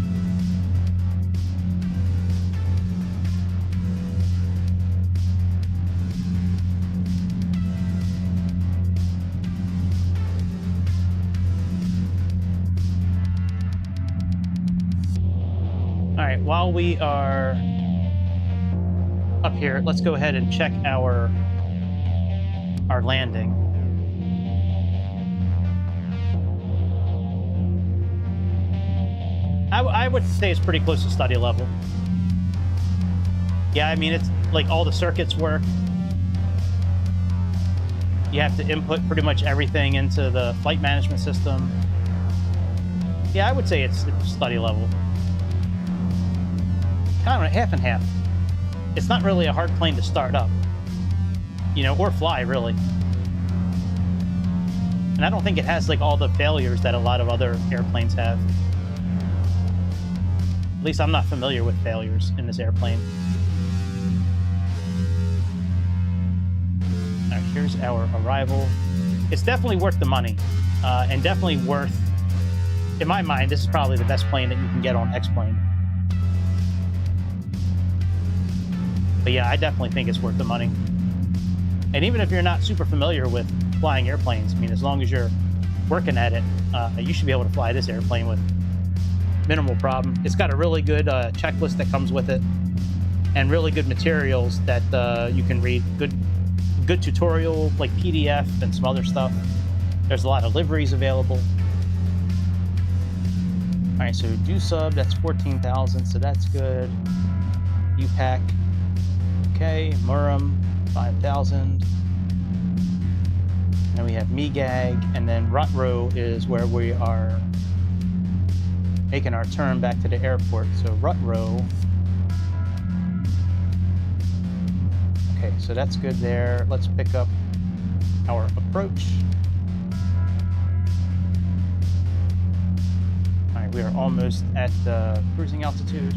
Alright, while we are up here, let's go ahead and check our landing. I would say it's pretty close to study level. Yeah, I mean, it's like all the circuits work. You have to input pretty much everything into the flight management system. Yeah, I would say it's study level. Kind of half and half. It's not really a hard plane to start up, you know, or fly, really. And I don't think it has like all the failures that a lot of other airplanes have. At least I'm not familiar with failures in this airplane. All right, here's our arrival. It's definitely worth the money, and definitely worth, in my mind, this is probably the best plane that you can get on X-Plane. But yeah, I definitely think it's worth the money. And even if you're not super familiar with flying airplanes, I mean, as long as you're working at it, you should be able to fly this airplane with minimal problem. It's got a really good checklist that comes with it, and really good materials that you can read. Good tutorial, like PDF and some other stuff. There's a lot of liveries available. All right, so do sub, that's 14,000, so that's good. UPAC, okay. Murum, 5,000. Then we have MEGAG, and then Rutro is where we are making our turn back to the airport. So Rutro. Okay, so that's good there. Let's pick up our approach. All right, we are almost at cruising altitude.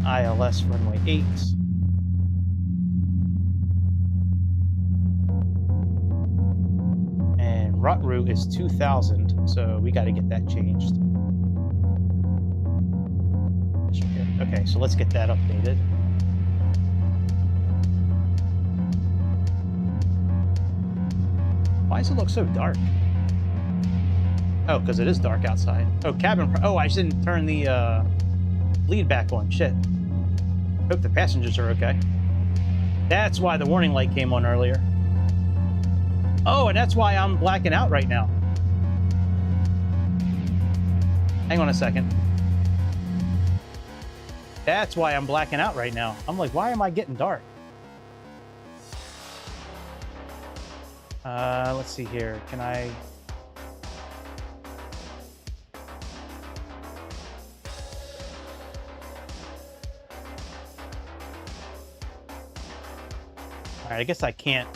ILS runway 8. And Rutro is 2,000, so we got to get that changed. Okay, so let's get that updated. Why does it look so dark? Oh, because it is dark outside. Oh, cabin. Oh, I didn't turn the lead back on. Shit. Hope the passengers are okay. That's why the warning light came on earlier. Oh, and that's why I'm blacking out right now. Hang on a second. That's why I'm blacking out right now. I'm like, why am I getting dark? Let's see here. Can I... All right, I guess I can't.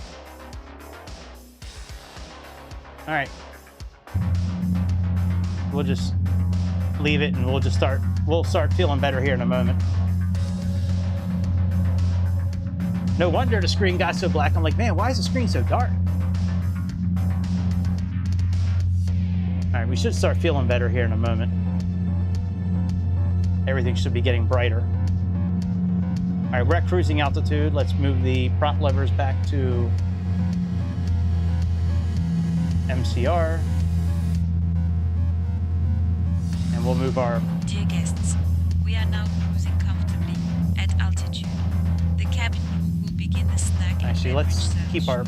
All right. We'll just leave it and we'll start feeling better here in a moment. No wonder the screen got so black. I'm like, man, why is the screen so dark? All right, we should start feeling better here in a moment. Everything should be getting brighter. All right, we're at cruising altitude. Let's move the prop levers back to MCR. And we'll move our... Dear guests, we are now cruising comfortably at altitude. The cabin crew will begin the snack. Actually, let's keep our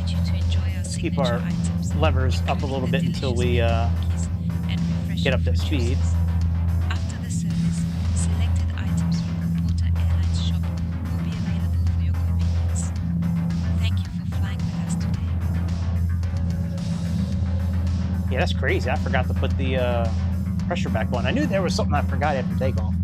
invite you to enjoy our Keep signature our items, levers up a little bit including until the we delicious and refreshing get up to fruit speed. juices. After the service, selected items from the Porter Airlines shop will be available for your convenience. Thank you for flying with us today. Yeah, that's crazy. I forgot to put the pressure back on. I knew there was something I forgot after takeoff.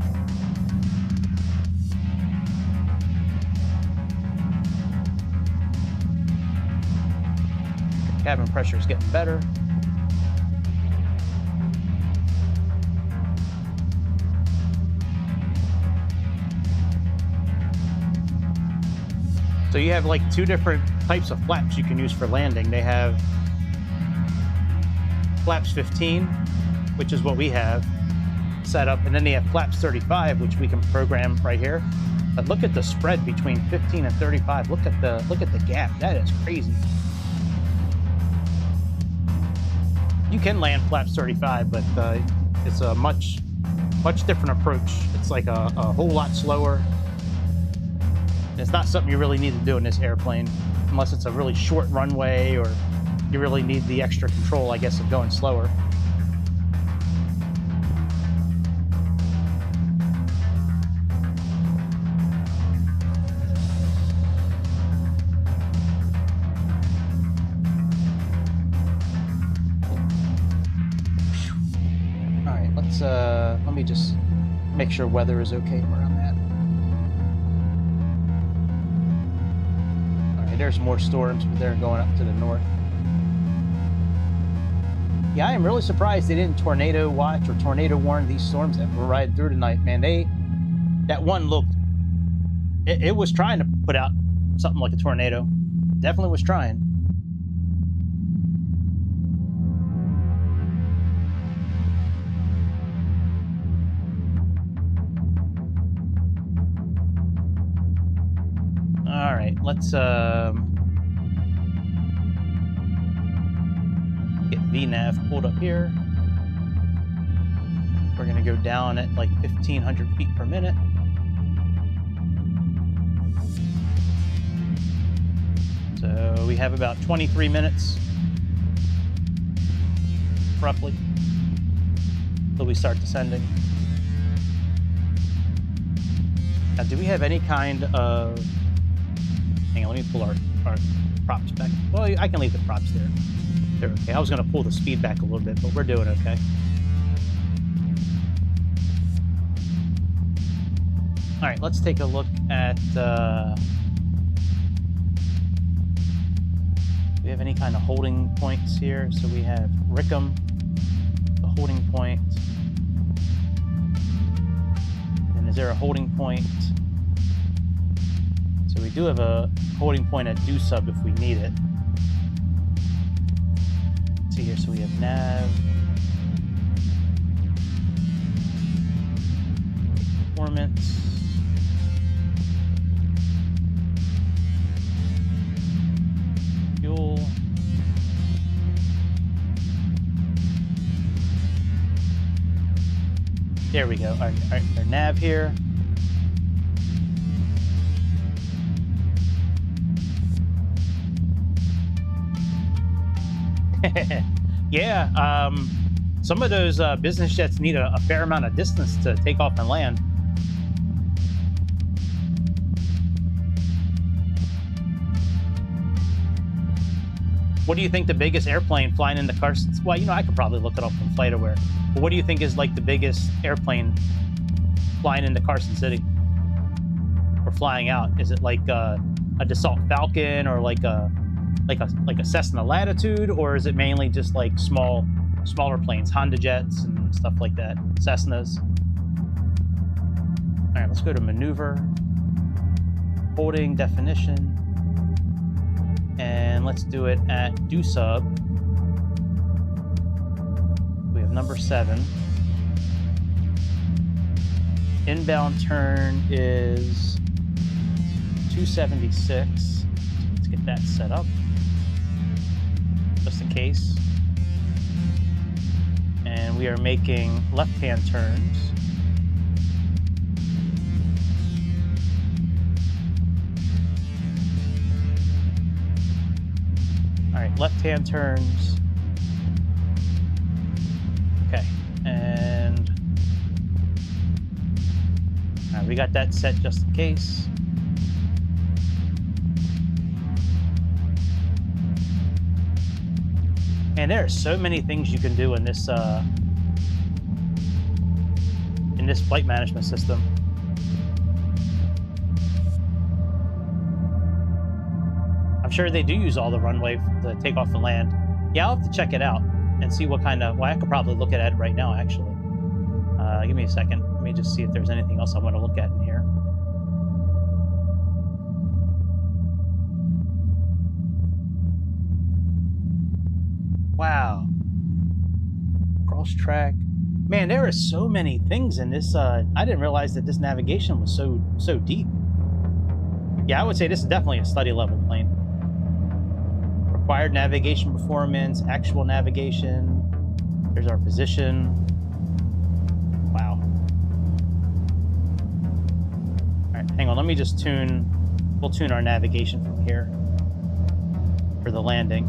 Cabin pressure is getting better. So you have like two different types of flaps you can use for landing. They have flaps 15, which is what we have set up, and then they have flaps 35, which we can program right here. But look at the spread between 15 and 35. Look at the gap. That is crazy. You can land flaps 35, but it's a much different approach. It's like a whole lot slower. And it's not something you really need to do in this airplane, unless it's a really short runway or you really need the extra control, I guess, of going slower. All right, let me just make sure weather is okay where I'm at. All right, there's more storms, but they're going up to the north. Yeah, I am really surprised they didn't tornado watch or tornado warn these storms that we're riding through tonight, man. That one looked, it was trying to put out something like a tornado. Definitely was trying. All right, let's get VNav pulled up here. We're gonna go down at like 1,500 feet per minute. So we have about 23 minutes, roughly, till we start descending. Now, do we have any kind of... Hang on, let me pull our props back. Well, I can leave the props there. They're okay. I was going to pull the speed back a little bit, but we're doing okay. All right, let's take a look at... do we have any kind of holding points here? So we have Rickham, the holding point. And is there a holding point? So we do have a holding point at do sub if we need it. Let's see here, so we have nav, performance, fuel, there we go, our nav here. Yeah, some of those business jets need a fair amount of distance to take off and land. What do you think the biggest airplane flying into Carson? Well, you know, I could probably look it up from Flightaware. But what do you think is like the biggest airplane flying into Carson City or flying out? Is it like a Dassault Falcon or like a Cessna Latitude, or is it mainly just like smaller planes, Honda jets and stuff like that, Cessnas? All right, let's go to maneuver, holding, definition, and let's do it at do sub. We have number 7. Inbound turn is 276. Let's get that set up, just in case. And we are making left-hand turns. left-hand turns. Okay, and all right, we got that set just in case. And there are so many things you can do in this flight management system. I'm sure they do use all the runway to take off and land. Yeah, I'll have to check it out and see what kind of... Well, I could probably look at it right now, actually. Give me a second. Let me just see if there's anything else I want to look at in here. Wow. Cross track. Man, there are so many things in this. I didn't realize that this navigation was so deep. Yeah, I would say this is definitely a study level plane. Required navigation performance, actual navigation. There's our position. Wow. All right, hang on. Let me just tune. We'll tune our navigation from here for the landing.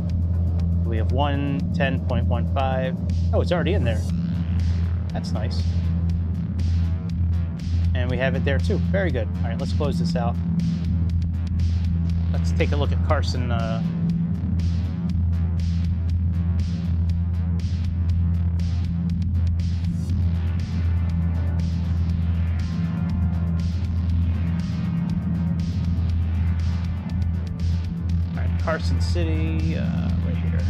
We have 110.15. Oh, it's already in there. That's nice. And we have it there too. Very good. All right, let's close this out. Let's take a look at Carson. All right, Carson City, right here.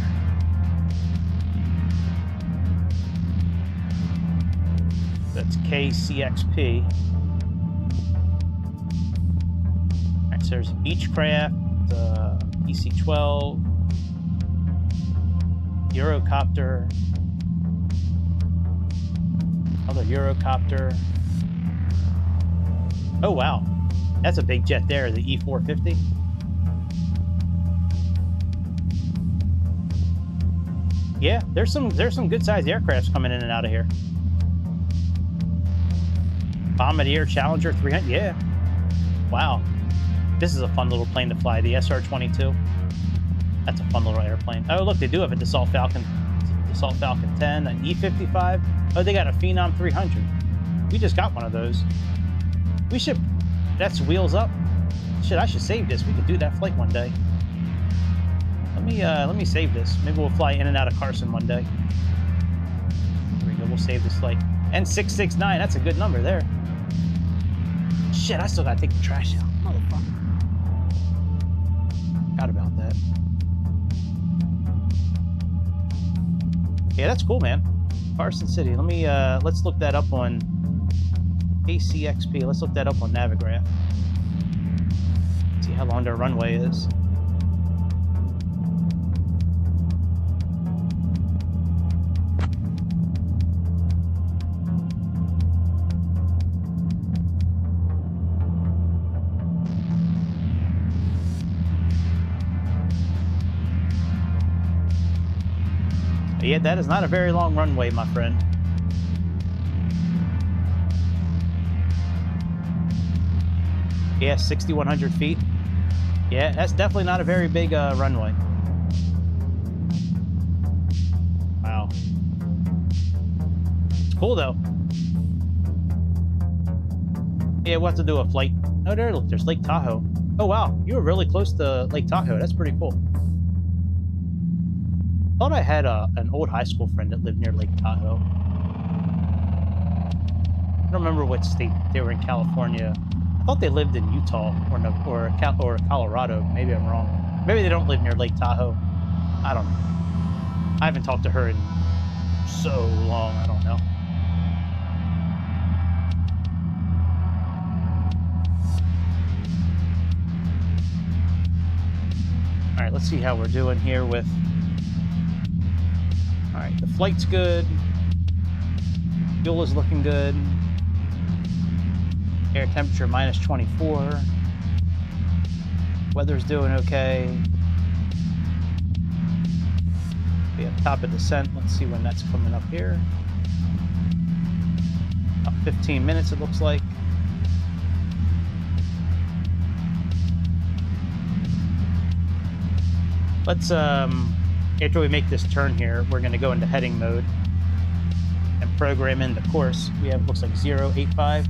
That's KCXP. All right, so there's Beechcraft, PC-12, Eurocopter, other Eurocopter. Oh wow, that's a big jet there, the E-450. Yeah, there's some good sized aircrafts coming in and out of here. Bombardier Challenger 300, yeah. Wow. This is a fun little plane to fly, the SR-22. That's a fun little airplane. Oh, look, they do have a Dassault Falcon 10, an E-55. Oh, they got a Phenom 300. We just got one of those. We should, that's wheels up. Shit, I should save this. We could do that flight one day. Let me save this. Maybe we'll fly in and out of Carson one day. There we go, we'll save this flight. N669, that's a good number there. Shit, I still gotta take the trash out. Motherfucker. Forgot about that. Yeah, that's cool, man. Carson City. Let me, let's look that up on KCXP. Let's look that up on Navigraph. See how long their runway is. Yeah, that is not a very long runway, my friend. Yeah, 6,100 feet. Yeah, that's definitely not a very big runway. Wow. It's cool, though. Yeah, we'll have to do a flight. Oh, there, look, there's Lake Tahoe. Oh, wow. You were really close to Lake Tahoe. That's pretty cool. I thought I had an old high school friend that lived near Lake Tahoe. I don't remember what state they were in. California. I thought they lived in Utah or Colorado. Maybe I'm wrong. Maybe they don't live near Lake Tahoe. I don't know. I haven't talked to her in so long. I don't know. All right, let's see how we're doing here with... All right, the flight's good. Fuel is looking good. Air temperature minus 24. Weather's doing okay. We have top of descent. Let's see when that's coming up here. About 15 minutes, it looks like. Let's After we make this turn here, we're going to go into heading mode and program in the course. We have, looks like 085.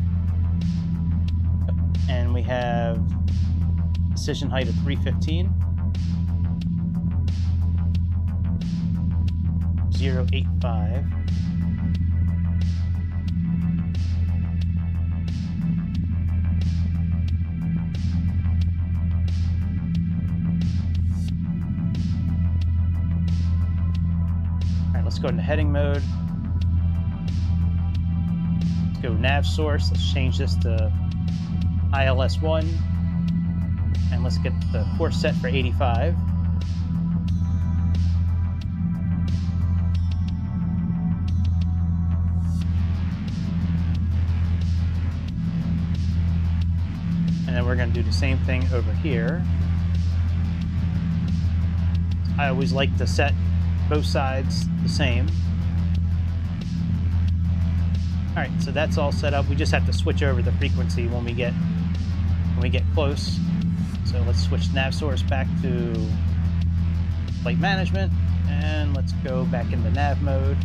And we have decision height of 315. 085. Let's go into heading mode. Let's go nav source. Let's change this to ILS1. And let's get the course set for 85. And then we're going to do the same thing over here. I always like to set both sides the same. All right, so that's all set up. We just have to switch over the frequency when we get close. So let's switch nav source back to flight management, and let's go back into nav mode.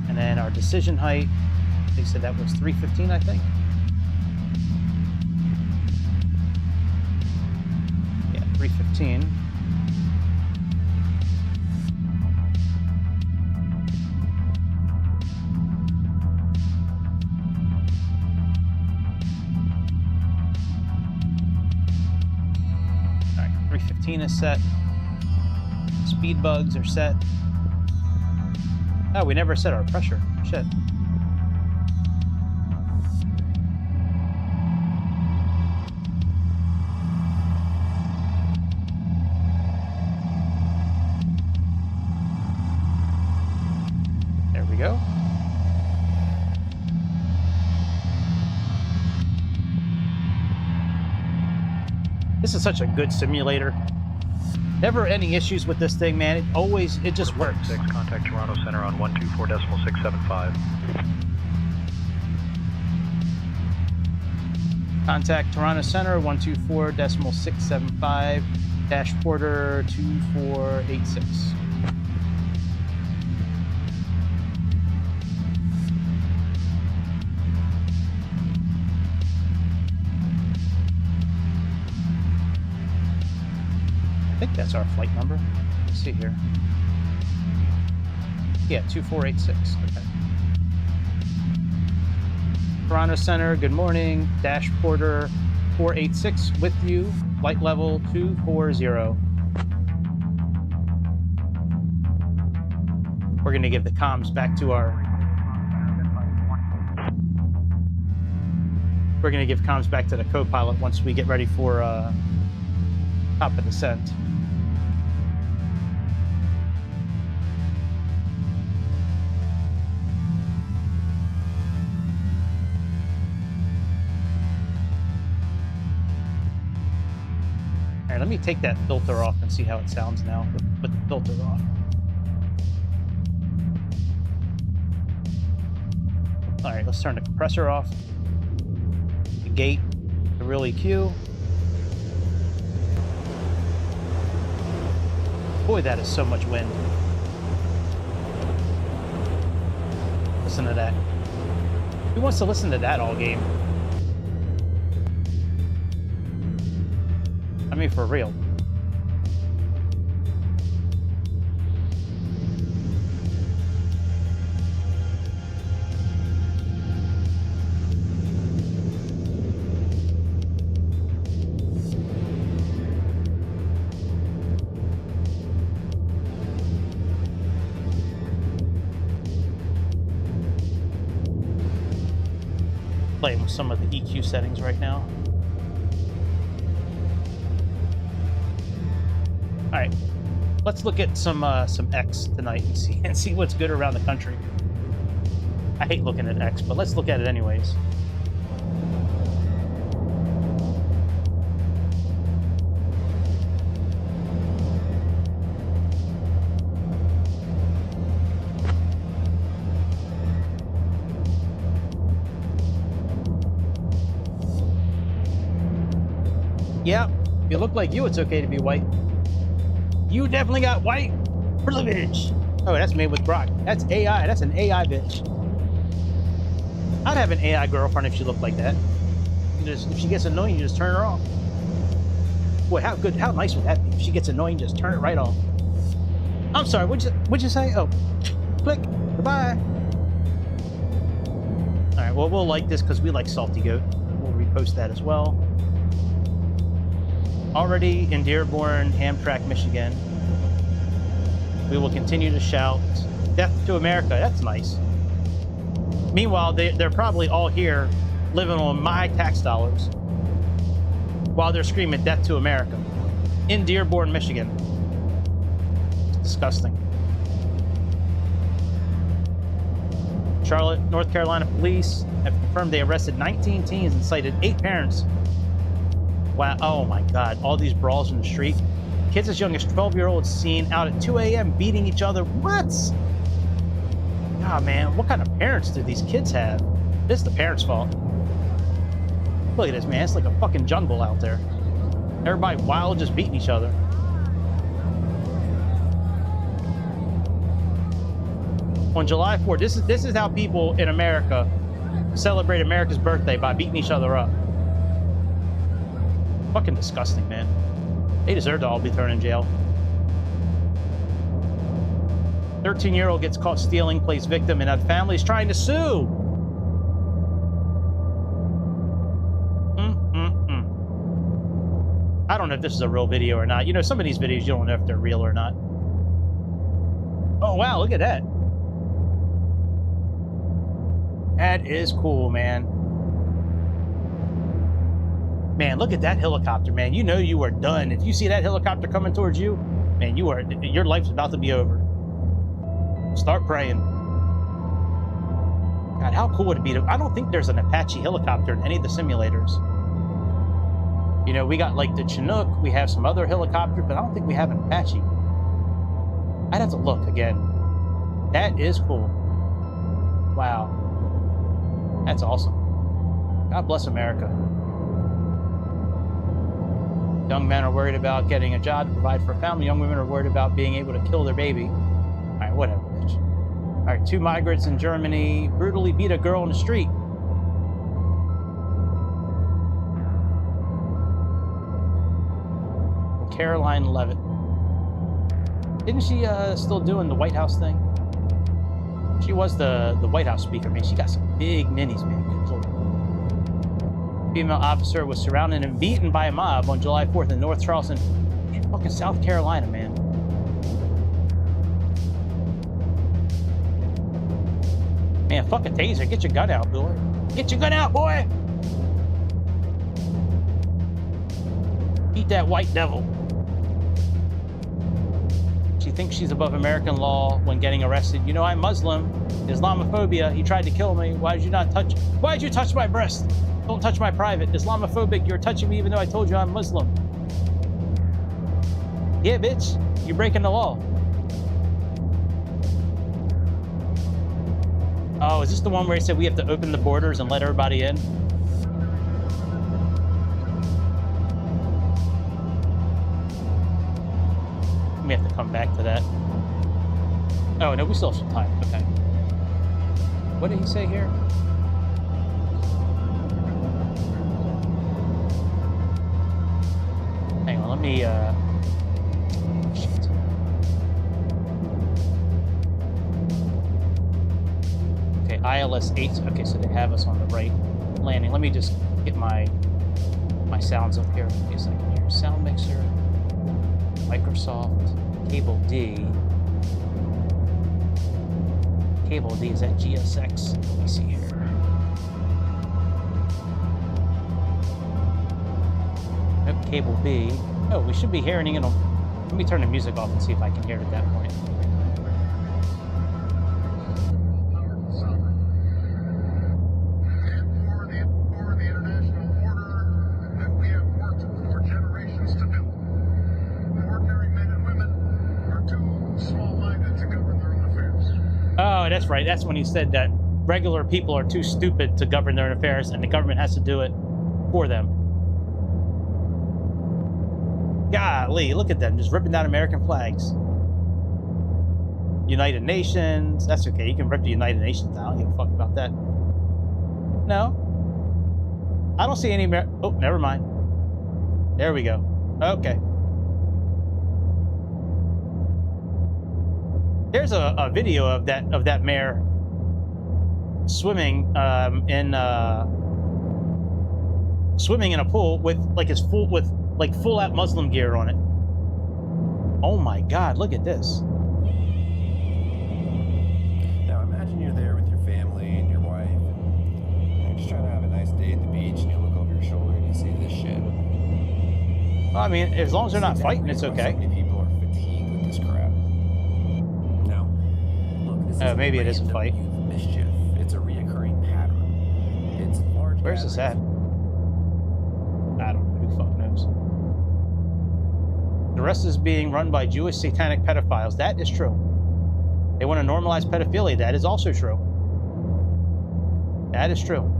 And then our decision height, they said that was 315, I think. Yeah, 315. Is set. Speed bugs are set. Oh, we never set our pressure. Shit. There we go. This is such a good simulator. Never any issues with this thing, man. It just works. 6, contact Toronto Center on 124.675. Contact Toronto Center 124.675, dash porter 2486. I think that's our flight number. Let's see here. Yeah, 2486. Okay. Toronto Center, good morning. Dash porter 486 with you. Flight level 240. We're going to give the comms back to our... We're going to give comms back to the co-pilot once we get ready for top of descent. All right, let me take that filter off and see how it sounds now. Put the filter off. All right, let's turn the compressor off. The gate, the real EQ. Boy, that is so much wind. Listen to that. Who wants to listen to that all game? I mean, for real. Playing with some of the EQ settings right now. All right, let's look at some X tonight and see what's good around the country. I hate looking at X, but let's look at it anyways. Yeah, if you look like you, it's okay to be white. You definitely got white privilege. Oh, that's made with Brock. That's AI. That's an AI bitch. I'd have an AI girlfriend if she looked like that. You just, if she gets annoying, you just turn her off. Boy, how good, how nice would that be? If she gets annoying, just turn it right off. I'm sorry, what'd you say? Oh, click. Goodbye. All right, well, we'll like this because we like Salty Goat. We'll repost that as well. Already in Dearborn, Hamtramck, Michigan. We will continue to shout, "Death to America." That's nice. Meanwhile, they're probably all here living on my tax dollars while they're screaming "Death to America" in Dearborn, Michigan. It's disgusting. Charlotte, North Carolina police have confirmed they arrested 19 teens and cited 8 parents. Wow, oh my God, all these brawls in the street. Kids as young as 12-year-olds seen out at 2 a.m. beating each other. What? God, man, what kind of parents do these kids have? This is the parents' fault. Look at this, man. It's like a fucking jungle out there. Everybody wild, just beating each other. On July 4th, this is how people in America celebrate America's birthday, by beating each other up. Fucking disgusting, man. They deserve to all be thrown in jail. 13-year-old gets caught stealing, plays victim, and a family's trying to sue. I don't know if this is a real video or not. You know, some of these videos, you don't know if they're real or not. Oh, wow, look at that. That is cool, man. Man, look at that helicopter, man. You know you are done. If you see that helicopter coming towards you, man, your life's about to be over. Start praying. God, how cool would it be to... I don't think there's an Apache helicopter in any of the simulators. You know, we got like the Chinook, we have some other helicopters, but I don't think we have an Apache. I'd have to look again. That is cool. Wow. That's awesome. God bless America. Young men are worried about getting a job to provide for a family. Young women are worried about being able to kill their baby. All right, whatever, bitch. All right, 2 migrants in Germany brutally beat a girl in the street. Caroline Levitt. Isn't she still doing the White House thing? She was the White House speaker, man. She got some big ninnies, man. Good lord. Female officer was surrounded and beaten by a mob on July 4th in North Charleston, fucking South Carolina, man. Man, fuck a taser. Get your gun out, boy. Get your gun out, boy! Eat that white devil. She thinks she's above American law when getting arrested. You know, I'm Muslim. Islamophobia. He tried to kill me. Why did you touch my breast? Don't touch my private. Islamophobic. You're touching me even though I told you I'm Muslim. Yeah, bitch. You're breaking the law. Oh, is this the one where he said we have to open the borders and let everybody in? We have to come back to that. Oh, no, we still have some time. Okay. What did he say here? Hang on, let me, shit. Okay, ILS 8. Okay, so they have us on the right landing. Let me just get my sounds up here. Give me a second here. Sound mixer. Microsoft, Cable D. Cable D, is that GSX? Let me see here. Nope, Cable B. Oh, we should be hearing it on... Let me turn the music off and see if I can hear it at that point. Oh, that's right. That's when he said that regular people are too stupid to govern their affairs and the government has to do it for them. Golly, look at them, just ripping down American flags. United Nations. That's okay. You can rip the United Nations down. I don't give a fuck about that. No. I don't see any... Oh, never mind. There we go. Okay. There's a video of that mare swimming in a pool with like full out Muslim gear on it. Oh my God! Look at this. Now imagine you're there with your family and your wife, and you're just trying to have a nice day at the beach, and you look over your shoulder and you see this shit. Well, I mean, as long as they're not fighting, it's okay. So many people are fatigued with this crap. Now, look, this is maybe it is a fight. Mischief. It's a reoccurring pattern. It's large. Where's this at? I don't know. Who the fuck knows? The rest is being run by Jewish satanic pedophiles. That is true. They want to normalize pedophilia. That is also true. That is true.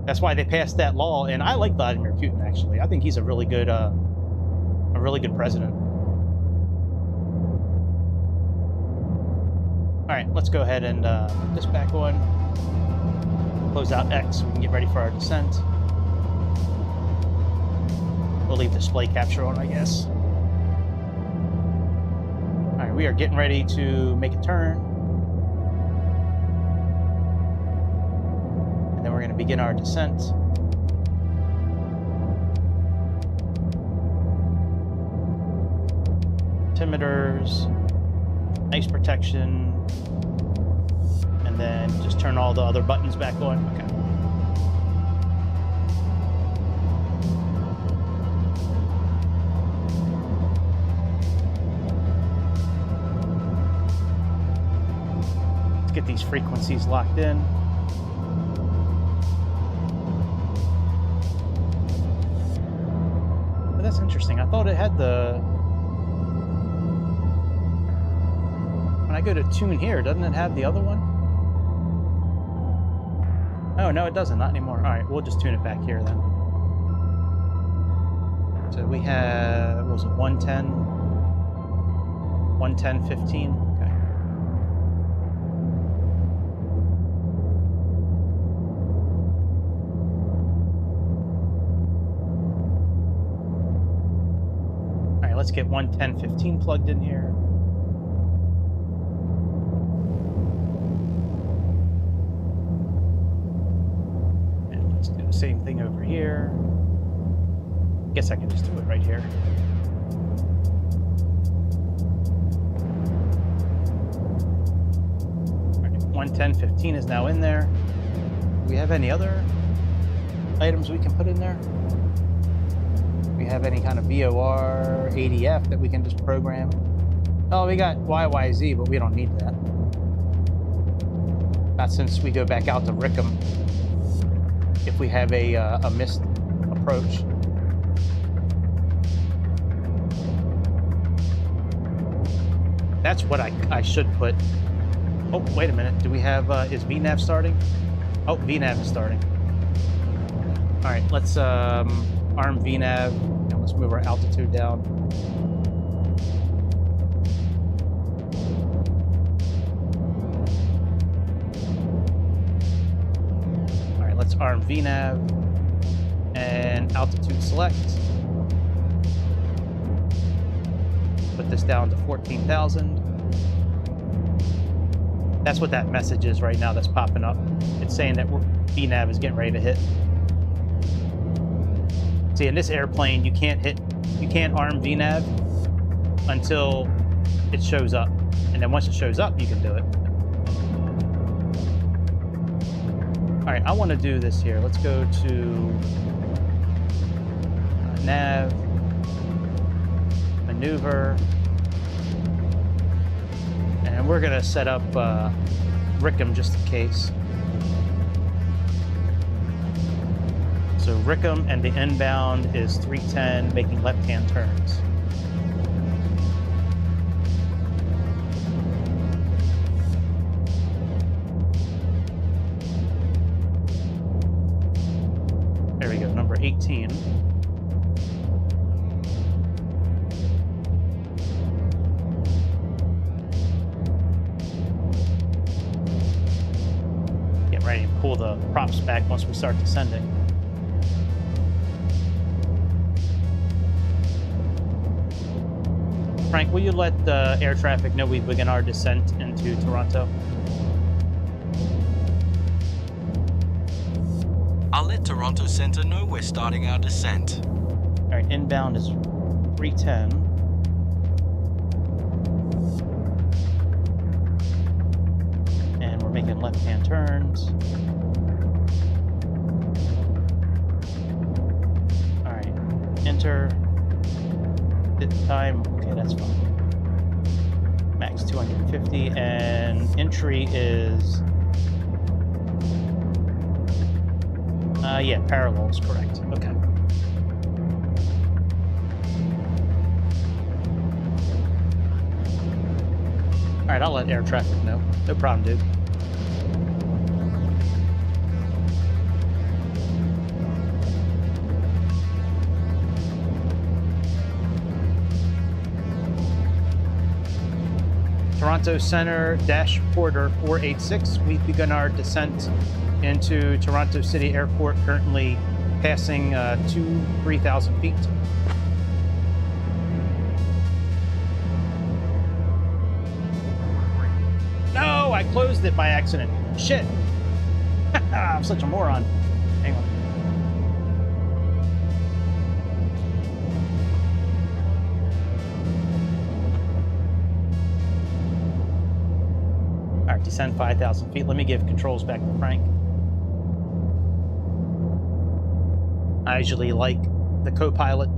That's why they passed that law. And I like Vladimir Putin, actually. I think he's a really good president. All right, let's go ahead and put this back on. Close out X so we can get ready for our descent. We'll leave display capture on, I guess. All right, we are getting ready to make a turn. And then we're going to begin our descent. Altimeters, ice protection, and then just turn all the other buttons back on. Okay. Let's get these frequencies locked in. But that's interesting. I thought it had the... When I go to tune here, doesn't it have the other one? Oh, no, it doesn't. Not anymore. All right, we'll just tune it back here then. So we have, what was it, 110? 110.15? Okay. All right, let's get 110.15 plugged in here. Same thing over here. Guess I can just do it right here. All right, 110.15 is now in there. Do we have any other items we can put in there? Do we have any kind of VOR, ADF that we can just program? Oh, we got YYZ, but we don't need that. Not since we go back out to Rickham. If we have a missed approach. That's what I should put. Oh, wait a minute. Do we have, is VNAV starting? Oh, VNAV is starting. All right, let's arm VNAV, and let's move our altitude down. Let's arm VNAV and altitude select. Put this down to 14,000. That's what that message is right now that's popping up. It's saying that VNAV is getting ready to hit. See, in this airplane, you can't arm VNAV until it shows up. And then once it shows up, you can do it. All right, I want to do this here. Let's go to nav, maneuver, and we're going to set up Rickham just in case. So Rickham and the inbound is 310, making left-hand turns. There we go, number 18. ready to pull the props back once we start descending. Frank, will you let the air traffic know we begin our descent into Toronto? I'll let Toronto Center know we're starting our descent. All right, inbound is 310. And we're making left-hand turns. All right, enter. Time, okay, that's fine. Max 250, and entry is yeah, parallel is correct. Okay. All right, I'll let air traffic know. No problem, dude. Toronto Center dash Porter 486. We've begun our descent into Toronto City Airport, currently passing 3,000 feet. No, I closed it by accident. Shit. I'm such a moron. Hang on. All right, descend 5,000 feet. Let me give controls back to Frank. I usually like the co-pilot.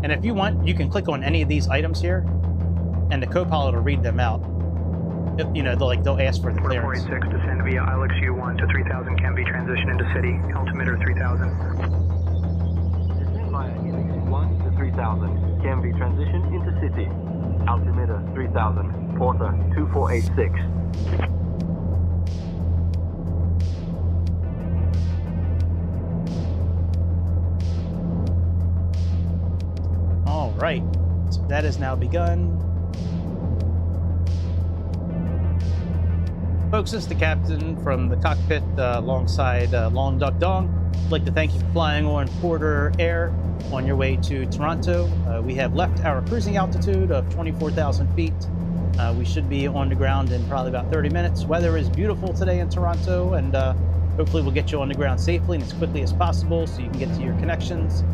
And if you want, you can click on any of these items here, and the co-pilot will read them out. You know, they'll ask for the clearance. 486, descend via ILX U1 to 3000, KEMVI, transition into city, altimeter 3000. Descend via ILX U1 to 3000, KEMVI, transition into city, altimeter 3000, Porter 2486. All right, so that has now begun. Folks, this is the captain from the cockpit alongside Long Duck Dong. I'd like to thank you for flying on Porter Air on your way to Toronto. We have left our cruising altitude of 24,000 feet. We should be on the ground in probably about 30 minutes. Weather is beautiful today in Toronto, and hopefully we'll get you on the ground safely and as quickly as possible so you can get to your connections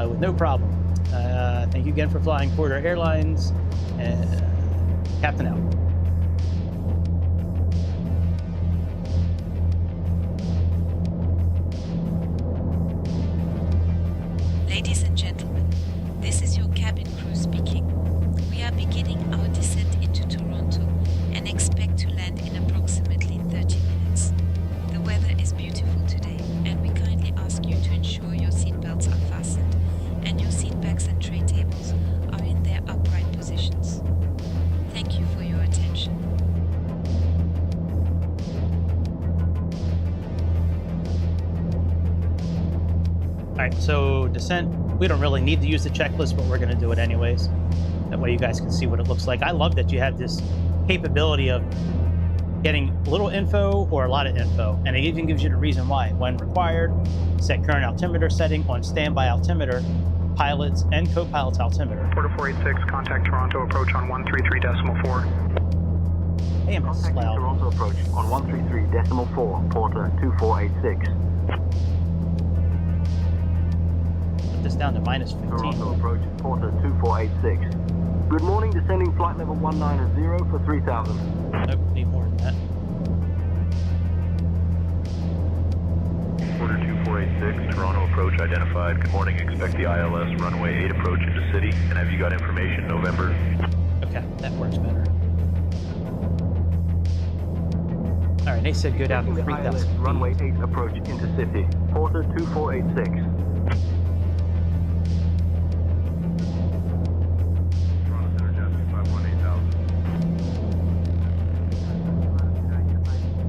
with no problem. Thank you again for flying Porter Airlines. Captain out. Ladies and gentlemen, this is your cabin crew speaking. We are beginning our descent into Toronto and expect to land in approximately 30 minutes. The weather is beautiful today, and we kindly ask you to ensure your seatbelts are fastened and your seat backs and tray tables are in their upright positions. Thank you for your attention. All right, so descent, we don't really need to use the checklist, but we're going to do it anyways. That way you guys can see what it looks like. I love that you have this capability of getting a little info or a lot of info, and it even gives you the reason why. When required, set current altimeter setting on standby altimeter, pilots and co-pilots altimeter. Porter 486, contact Toronto approach on 133.4. Damn, it's Contacting loud. Toronto approach on 133.4, Porter 2486. Put this down to minus 15. Toronto approach, Porter 2486. Good morning, descending flight level 190 for 3000. Nope, need more than that. Porter 2486, Toronto approach identified. Good morning, expect the ILS runway 8 approach into city. And have you got information, November? Okay, that works better. All right, they said go down to The 3,000 ILS feet. runway 8 approach into city, Porter 2486.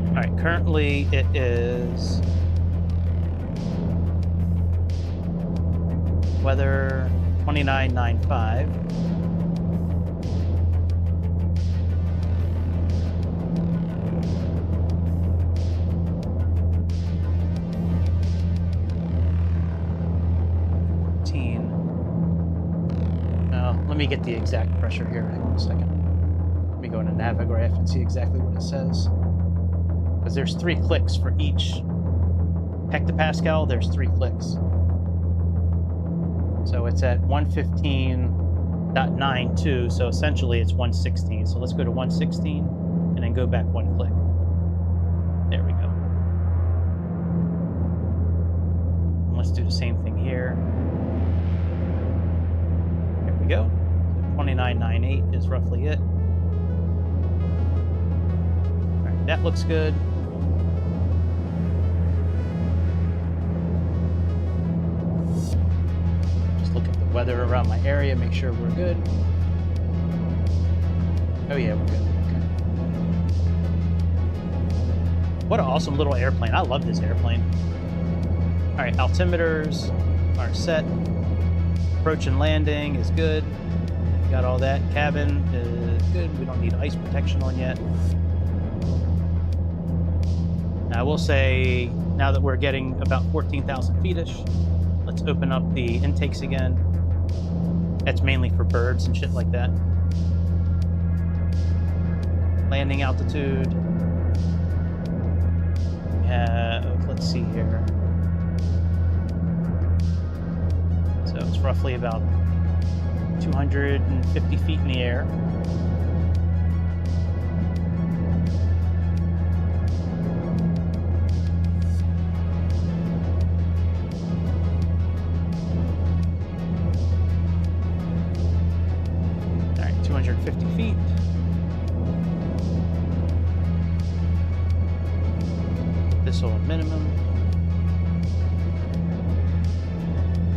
All right, currently it is weather 2995. me get the exact pressure here. Hang on a second. Let me go into Navigraph and see exactly what it says. Because there's 3 clicks for each hectopascal. There's 3 clicks. So it's at 115.92. So essentially it's 116. So let's go to 116 and then go back 1 click. There we go. And let's do the same thing here. There we go. 29.98 is roughly it. All right, that looks good. Just look at the weather around my area, make sure we're good. Oh yeah, we're good. Okay. What an awesome little airplane. I love this airplane. All right, altimeters are set. Approach and landing is good. Got all that. Cabin is good. We don't need ice protection on yet. Now, I will say, now that we're getting about 14,000 feet-ish, let's open up the intakes again. That's mainly for birds and shit like that. Landing altitude. We have, let's see here. So it's roughly about 250 feet in the air. All right, 250 feet. This on minimum.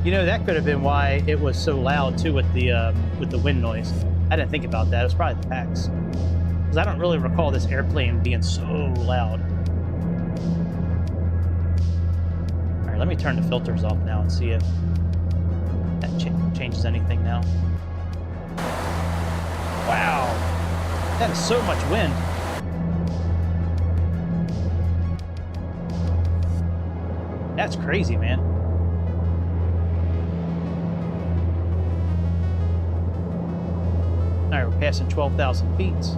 You know, that could have been why it was so loud too with the wind noise. I didn't think about that. It was probably the packs, because I don't really recall this airplane being so loud. All right, let me turn the filters off now and see if that changes anything now. Wow, that is so much wind. That's crazy, man. All right, we're passing 12,000 feet.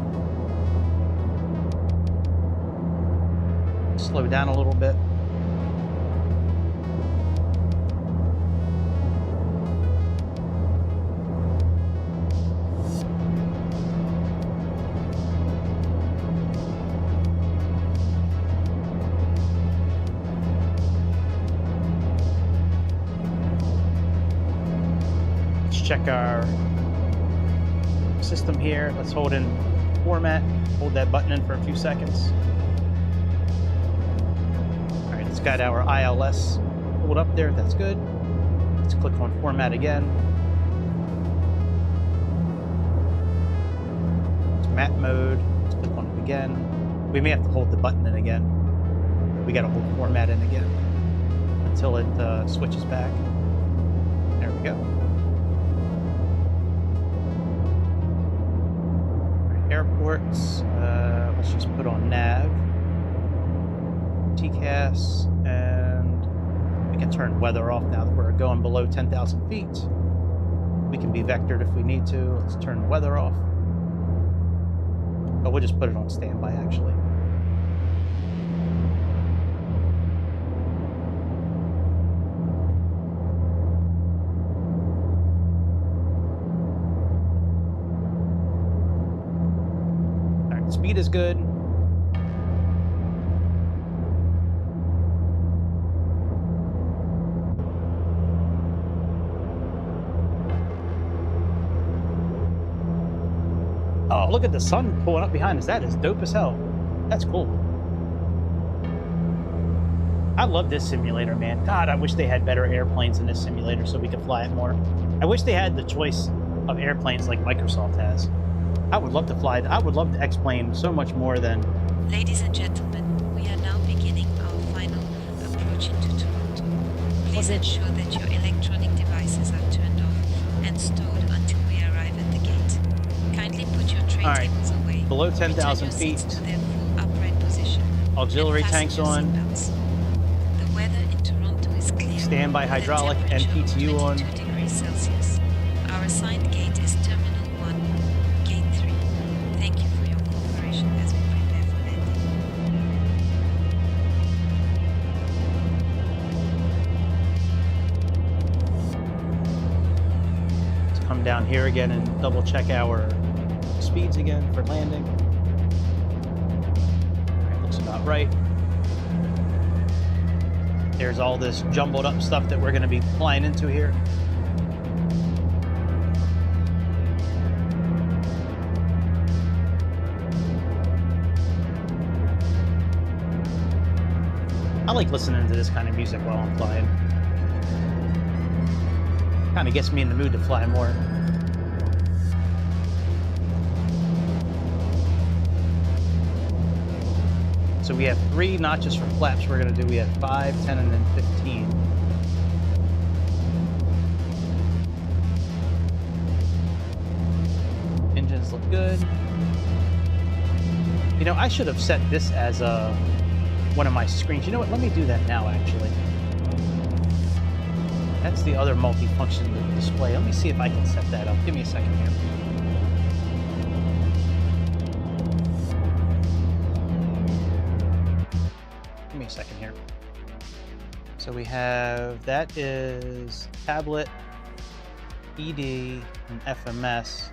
Slow down a little bit. Let's check our system here. Let's hold in format, hold that button in for a few seconds. All right, it's got our ILS pulled up there. That's good. Let's click on format again. It's map mode. Let's click on it again. We may have to hold the button in again. We got to hold format in again until it switches back. There we go. Airports, let's just put on nav, TCAS, and we can turn weather off now that we're going below 10,000 feet. We can be vectored if we need to. Let's turn weather off. Oh, we'll just put it on standby actually. Speed is good. Oh, look at the sun pulling up behind us. That is dope as hell. That's cool. I love this simulator, man. God, I wish they had better airplanes in this simulator so we could fly it more. I wish they had the choice of airplanes like Microsoft has. I would love to fly. I would love to X-plane so much more than... Ladies and gentlemen, we are now beginning our final approach into Toronto. Please ensure that your electronic devices are turned off and stowed until we arrive at the gate. Kindly put your tray tables away. Below 10,000 feet. To their full upright position. Auxiliary tanks on. The weather in Toronto is clear. Standby hydraulic and PTU on. 22 degrees Celsius. Our assigned gate is terminal come down here again and double check our speeds again for landing. Alright, looks about right. There's all this jumbled up stuff that we're going to be flying into here. I like listening to this kind of music while I'm flying. Kind of gets me in the mood to fly more. So we have 3 notches for flaps we're going to do. We have 5, 10, and then 15. Engines look good. You know, I should have set this as one of my screens. You know what? Let me do that now, actually. That's the other multi-function display. Let me see if I can set that up. Give me a second here. Give me a second here. So we have, that is tablet, ED, and FMS.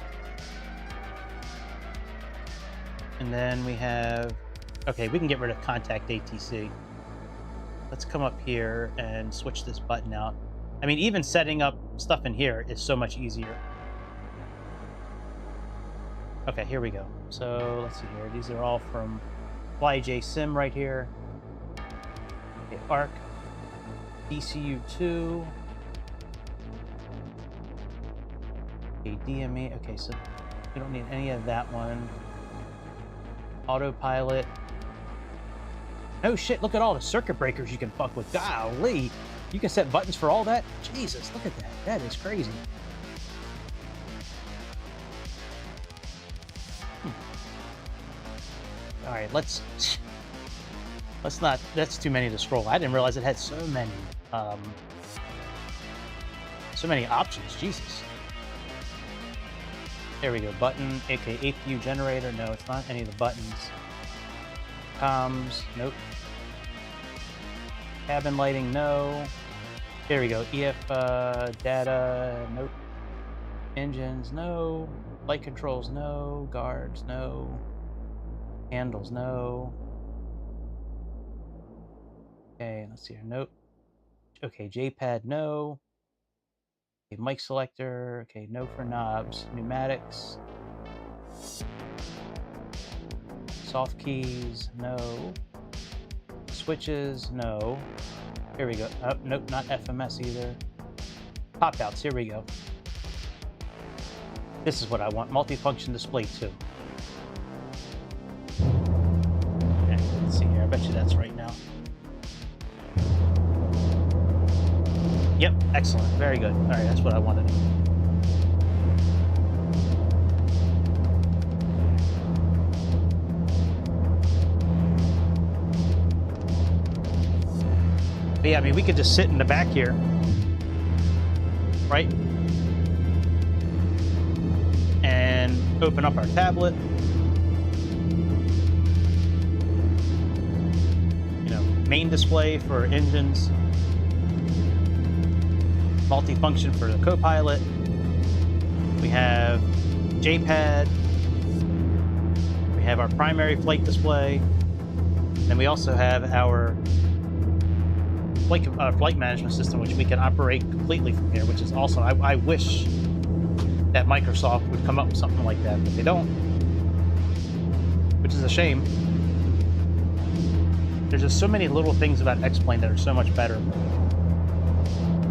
And then we have, okay, we can get rid of contact ATC. Let's come up here and switch this button out. I mean, even setting up stuff in here is so much easier. Okay, here we go. So let's see here. These are all from FlyJ Sim right here. Okay, ARC, DCU2. Okay, DME. Okay, so we don't need any of that one. Autopilot. Oh shit, look at all the circuit breakers you can fuck with. Golly. You can set buttons for all that? Jesus, look at that. That is crazy. All right, let's not, that's too many to scroll. I didn't realize it had so many options. Jesus. There we go. Button, aka APU generator. No, it's not any of the buttons. Comms, nope. Cabin lighting, no. There we go. EF data, nope. Engines, no. Light controls, no. Guards, no. Handles, no. Okay, let's see here. Nope. Okay, J-pad, no. Okay, mic selector. Okay, no for knobs. Pneumatics. Soft keys, no. Switches, no. Here we go. Oh, nope, not FMS either. Pop-outs, here we go. This is what I want. Multifunction display 2. Okay, let's see here. I bet you that's right now. Yep, excellent. Very good. All right, that's what I wanted. But yeah, I mean, we could just sit in the back here, right? And open up our tablet. You know, main display for engines. Multi-function for the co-pilot. We have J-pad. We have our primary flight display. Then we also have our flight management system, which we can operate completely from here, which is also, I wish that Microsoft would come up with something like that, but they don't, which is a shame. There's just so many little things about X-Plane that are so much better.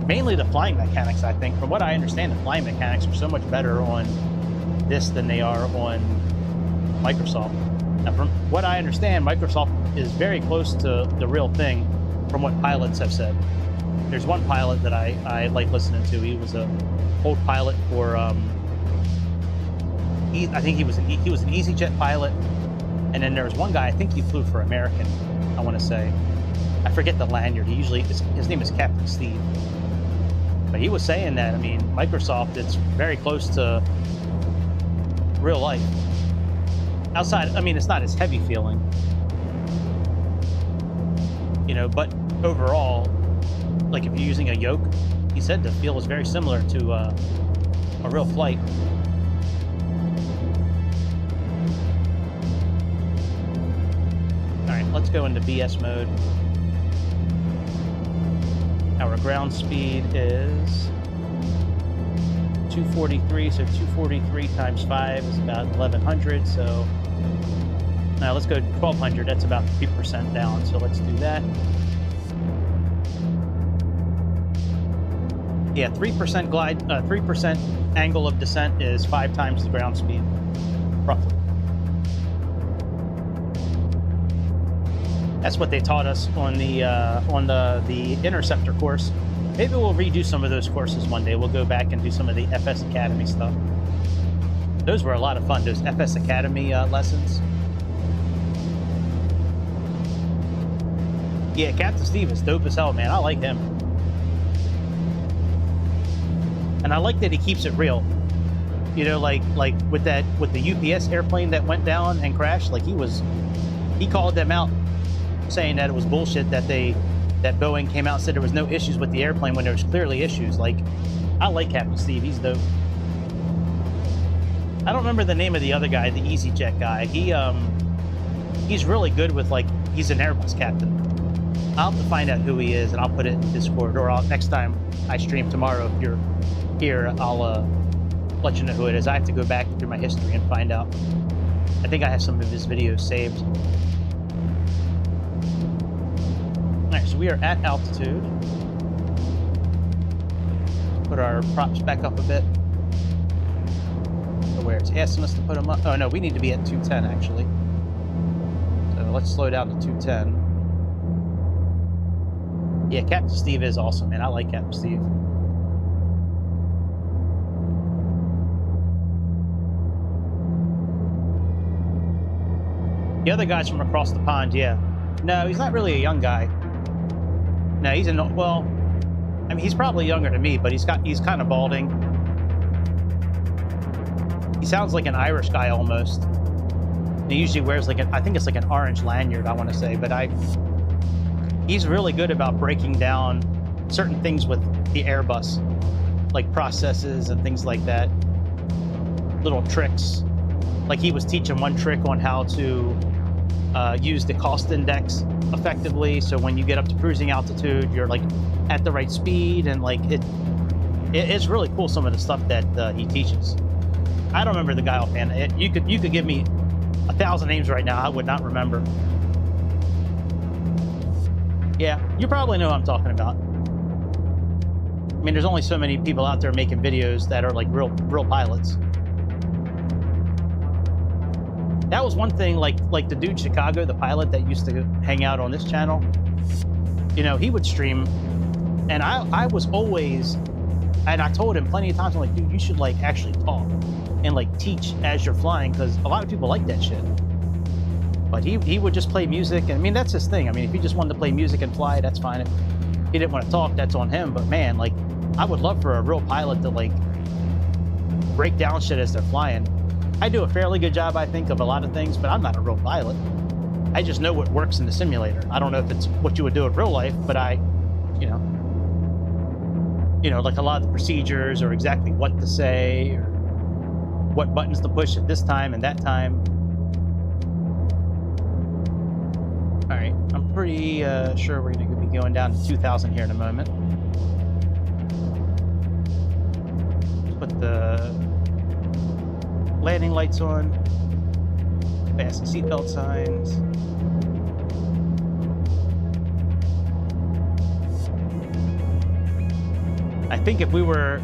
Mainly the flying mechanics, I think. From what I understand, the flying mechanics are so much better on this than they are on Microsoft. Now, from what I understand, Microsoft is very close to the real thing from what pilots have said. There's one pilot that I like listening to. He was a old pilot for, I think he was an EasyJet pilot. And then there was one guy, I think he flew for American, I want to say. I forget the lanyard. His name is Captain Steve. But he was saying that, I mean, Microsoft, it's very close to real life. Outside, I mean, it's not as heavy feeling. You know, but overall, like if you're using a yoke, he said the feel is very similar to a real flight. All right, let's go into BS mode. Our ground speed is 243, so 243 times 5 is about 1100. So now let's go 1200. That's about 3% down. So let's do that. Yeah, 3% glide, 3% angle of descent is 5 times the ground speed, roughly. That's what they taught us on the interceptor course. Maybe we'll redo some of those courses one day. We'll go back and do some of the FS Academy stuff. Those were a lot of fun, those FS Academy lessons. Yeah, Captain Steve is dope as hell, man. I like him. And I like that he keeps it real. You know, like with the UPS airplane that went down and crashed, like he called them out, saying that it was bullshit that Boeing came out and said there was no issues with the airplane when there was clearly issues. Like, I like Captain Steve. He's dope. I don't remember the name of the other guy, the EasyJet guy. He's really good with, like, he's an Airbus captain. I'll have to find out who he is, and I'll put it in Discord, or next time I stream tomorrow, if you're here, I'll let you know who it is. I have to go back through my history and find out. I think I have some of his videos saved. Alright, so we are at altitude. Put our props back up a bit. So where it's asking us to put them up. Oh no, we need to be at 210 actually. So let's slow down to 210. Yeah, Captain Steve is awesome, man. I like Captain Steve. The other guy's from across the pond, yeah. No, he's not really a young guy. No, he's well, I mean, he's probably younger than me, but he's kind of balding. He sounds like an Irish guy almost. And he usually wears like I think it's like an orange lanyard, I want to say, but he's really good about breaking down certain things with the Airbus, like processes and things like that. Little tricks. Like he was teaching one trick on how to use the cost index effectively, so when you get up to cruising altitude, you're like at the right speed, and like it's really cool, some of the stuff that he teaches. I don't remember the guy offhand. You could give me 1,000 names right now, I would not remember. Yeah, you probably know who I'm talking about. I mean, there's only so many people out there making videos that are like real pilots. That was one thing, like the dude Chicago, the pilot that used to hang out on this channel. You know, he would stream, and I was always, and I told him plenty of times, I'm like, dude, you should like actually talk and like teach as you're flying, because a lot of people like that shit. But he would just play music, and I mean, that's his thing. I mean, if he just wanted to play music and fly, that's fine. If he didn't want to talk, that's on him. But man, like, I would love for a real pilot to like break down shit as they're flying. I do a fairly good job, I think, of a lot of things, but I'm not a real pilot. I just know what works in the simulator. I don't know if it's what you would do in real life, but you know, like a lot of the procedures, or exactly what to say, or what buttons to push at this time and that time. All right, I'm pretty sure we're going to be going down to 2,000 here in a moment. Put the landing lights on, fasten seatbelt signs. I think if we were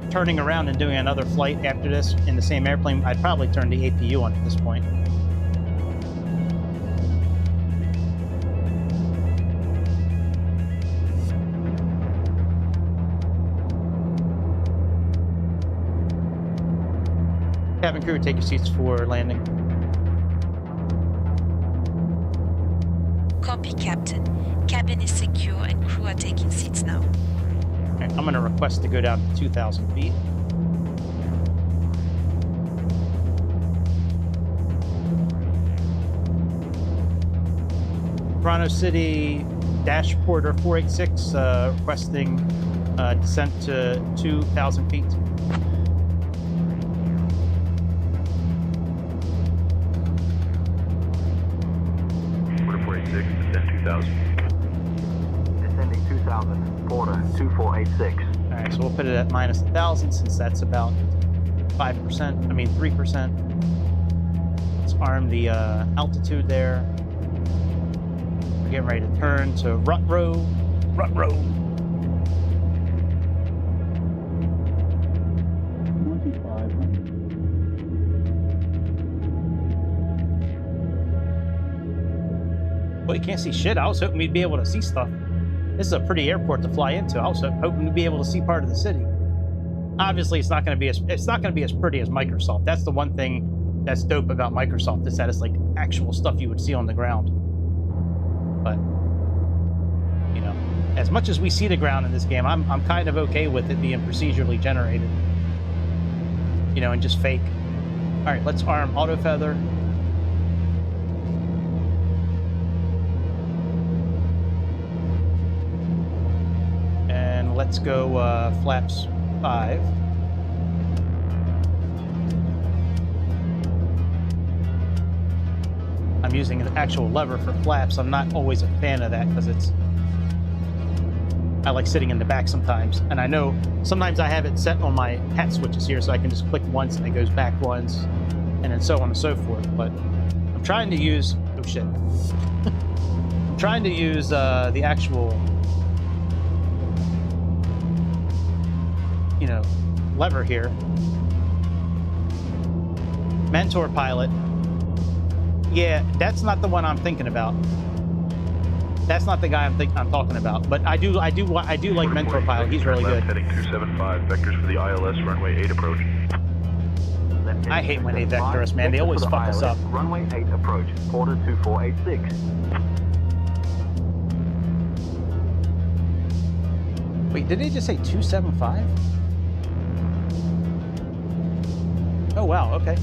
turning around and doing another flight after this in the same airplane, I'd probably turn the APU on at this point. Cabin crew, take your seats for landing. Copy, Captain. Cabin is secure and crew are taking seats now. Right, I'm going to request to go down to 2,000 feet. Toronto City, Dash Porter 486, requesting descent to 2,000 feet. 3000. Descending 2000, Porter 2486. All right, so we'll put it at minus 1,000 since that's about 5%. I mean 3%. Let's arm the altitude there. We're getting ready to turn to rut row. Rut row. 25. Well, you can't see shit. I was hoping we'd be able to see stuff. This is a pretty airport to fly into. I was hoping we'd be able to see part of the city. Obviously, it's not going to be as pretty as Microsoft. That's the one thing that's dope about Microsoft, is that it's like actual stuff you would see on the ground. But you know, as much as we see the ground in this game, I'm kind of okay with it being procedurally generated. You know, and just fake. All right, let's arm auto feather. And let's go flaps 5. I'm using an actual lever for flaps. I'm not always a fan of that because I like sitting in the back sometimes. And I know sometimes I have it set on my hat switches here so I can just click once and it goes back once, and then so on and so forth. But I'm trying to use, oh shit. I'm trying to use the actual, you know, lever here. Mentor pilot. Yeah, that's not the one I'm thinking about. That's not the guy I'm talking about. But I do like Mentor Pilot. He's really good. Heading 275, vectors for the ILS runway 8 approach. I hate when they vector us, man. They always fuck us up. Runway 8 approach, Porter 2486. Wait, did they just say 275? Oh wow, okay.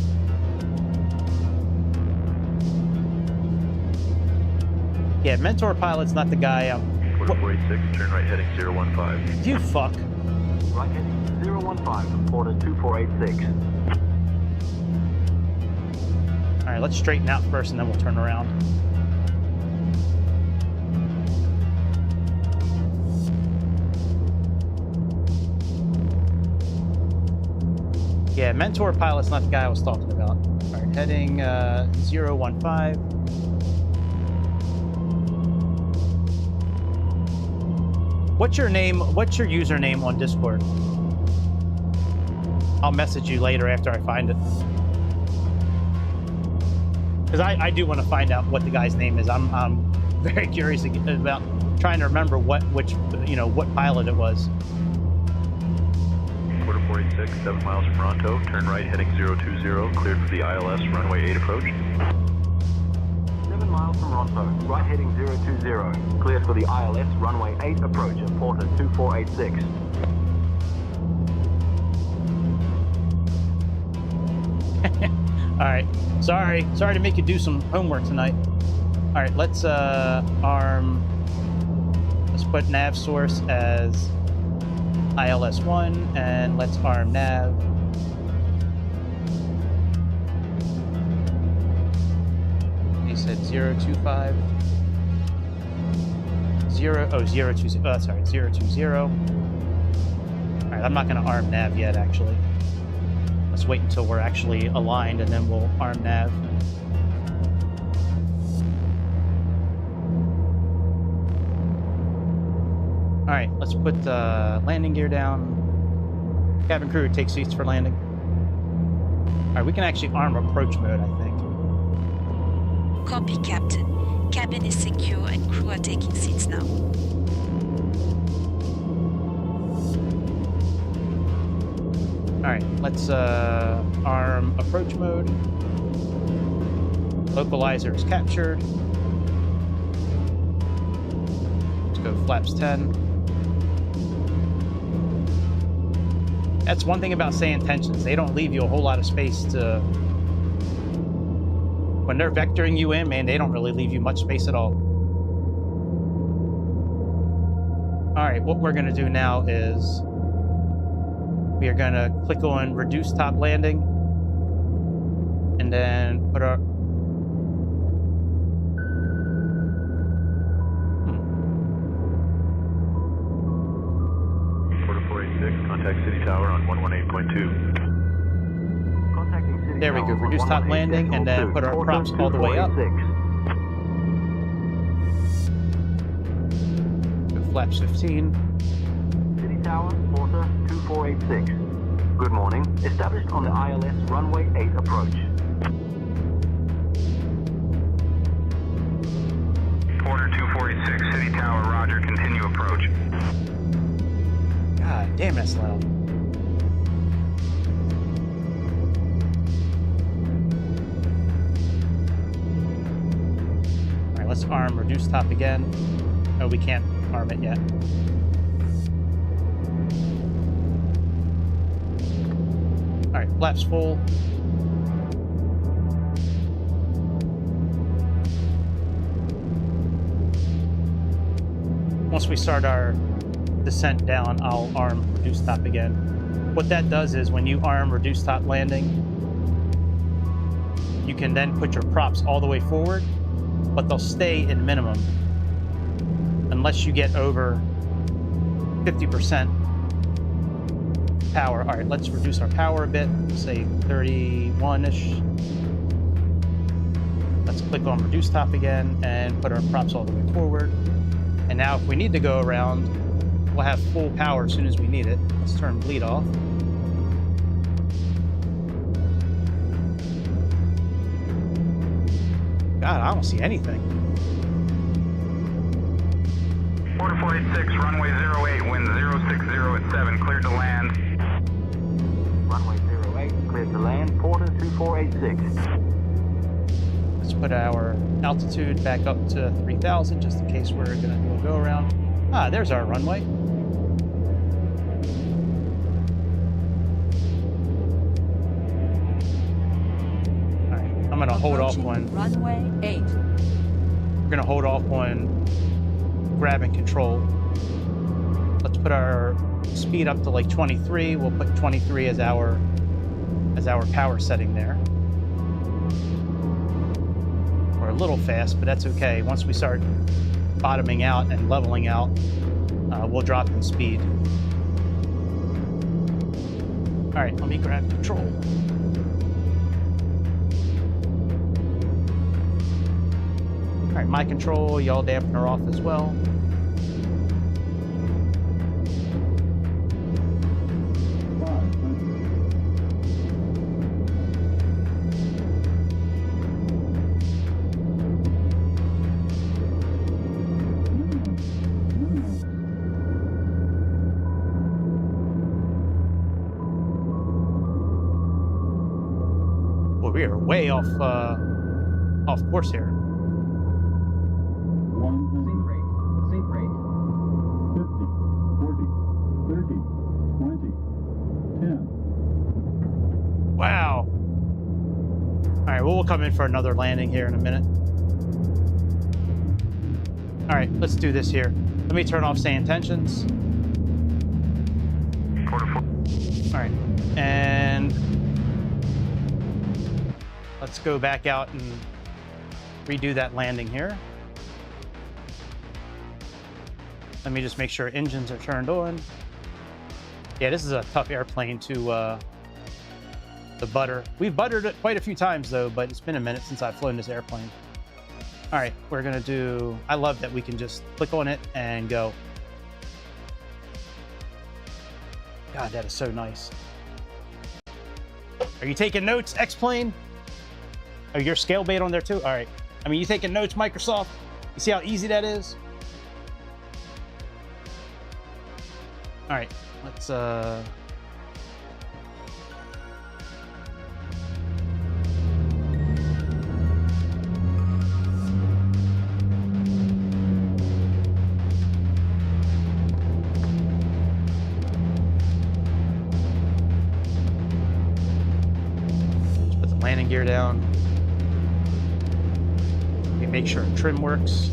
Yeah, Mentor Pilot's not the guy. Porter 486, turn right heading 015. You fuck. Right heading 015, Porter 2486. All right, let's straighten out first, and then we'll turn around. Yeah, Mentor Pilot's not the guy I was talking about. All right, heading 015. What's your name? What's your username on Discord? I'll message you later after I find it. Because I do want to find out what the guy's name is. I'm very curious about trying to remember what pilot it was. Porter 486, 7 miles from Ronto, turn right heading 020, cleared for the ILS runway 8 approach. 7 miles from Ronto, right heading 020, cleared for the ILS runway 8 approach at Porter 2486. All right, sorry to make you do some homework tonight. All right, let's let's put nav source as ILS1, and let's arm nav. He said 025. 020. Oh, sorry, 020. All right, I'm not going to arm nav yet, actually. Let's wait until we're actually aligned, and then we'll arm nav. All right, let's put landing gear down. Cabin crew, take seats for landing. All right, we can actually arm approach mode, I think. Copy, Captain. Cabin is secure and crew are taking seats now. All right, let's arm approach mode. Localizer is captured. Let's go flaps 10. That's one thing about say intentions. They don't leave you a whole lot of space to... When they're vectoring you in, man, they don't really leave you much space at all. All right, what we're gonna do now is we are gonna click on reduce top landing and then put our... City Tower on 118.2. Contacting City There we Tower go. on Reduce top 118 landing and then put our Porter props all the way up. 2486. Go flaps 15. City Tower, Porter 2486. Good morning. Established on the ILS runway 8 approach. Porter 2486, City Tower, roger, continue approach. God damn, that's loud. Alright, let's arm reduce top again. Oh, we can't arm it yet. Alright, flaps full. Once we start our descent down, I'll arm reduce top again. What that does is when you arm reduce top landing, you can then put your props all the way forward, but they'll stay in minimum unless you get over 50% power. All right, let's reduce our power a bit, say 31-ish. Let's click on reduce top again and put our props all the way forward. And now if we need to go around, we'll have full power as soon as we need it. Let's turn bleed off. God, I don't see anything. Porter 486, runway 08, wind 060 at 7, cleared to land. Runway 08, cleared to land. Porter 2486. Let's put our altitude back up to 3,000 just in case we're gonna do a go around. Ah, there's our runway. All right, I'm gonna hold off on runway 8. We're gonna hold off on grab and control. Let's put our speed up to like 23. We'll put 23 as our power setting there. We're a little fast, but that's okay. Once we start bottoming out and leveling out, we'll drop in speed. All right, let me grab control. All right, my control, y'all dampener off as well. Well, we are way off course here. Sync rate, 50, 40, 30, 20, 10. Wow. All right, well, we'll come in for another landing here in a minute. All right, let's do this here. Let me turn off say intentions. All right, and let's go back out and redo that landing here. Let me just make sure engines are turned on. Yeah, this is a tough airplane to butter. We've buttered it quite a few times though, but it's been a minute since I've flown this airplane. All right, we're gonna do, I love that we can just click on it and go. God, that is so nice. Are you taking notes, X-Plane? Oh, your scale bait on there too? All right. I mean, you taking notes, Microsoft? You see how easy that is? All right, let's put the landing gear down. Make sure trim works.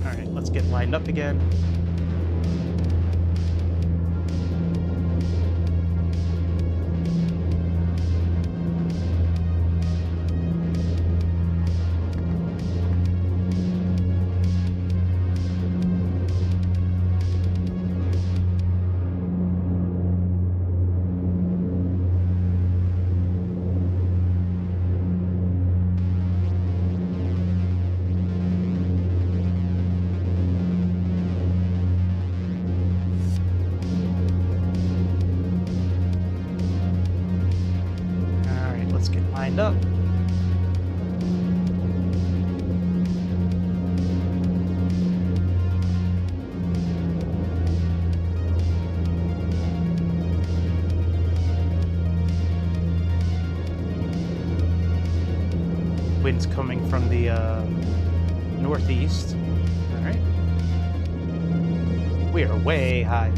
All right, let's get lined up again. lined up. Wind's coming from the northeast. All right. We are way high.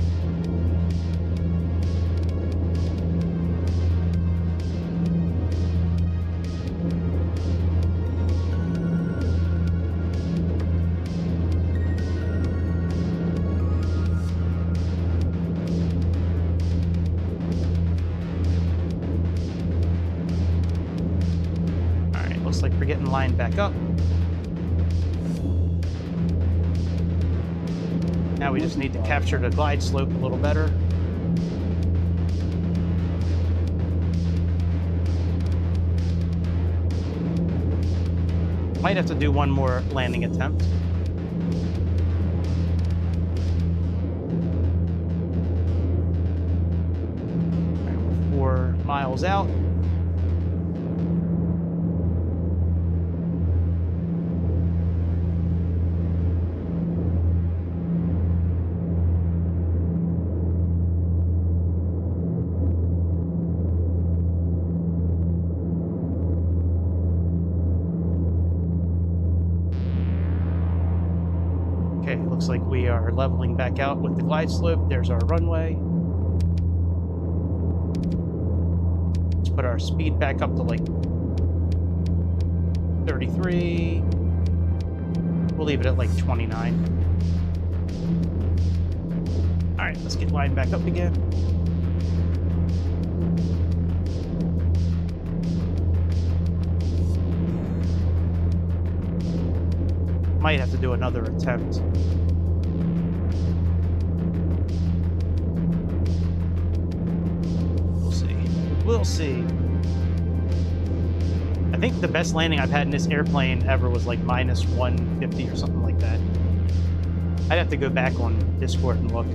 Looks like we're getting lined back up. Now we just need to capture the glide slope a little better. Might have to do one more landing attempt. All right, we're 4 miles out. Okay, looks like we are leveling back out with the glide slope. There's our runway. Let's put our speed back up to like 33. We'll leave it at like 29. All right, let's get lined back up again. Might have to do another attempt. We'll see. We'll see. I think the best landing I've had in this airplane ever was like minus 150 or something like that. I'd have to go back on Discord and look.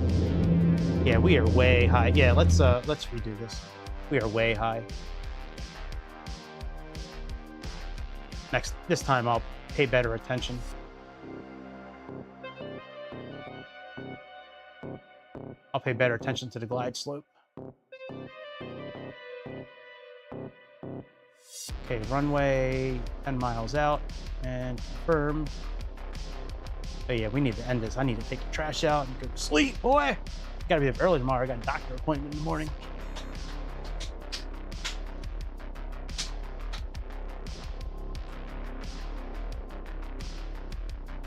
Yeah, we are way high. Yeah, let's redo this. We are way high. This time I'll pay better attention. I'll pay better attention to the glide slope. Okay, runway 10 miles out and confirm. Oh yeah, we need to end this. I need to take the trash out and go to sleep, boy. Gotta be up early tomorrow. I got a doctor appointment in the morning.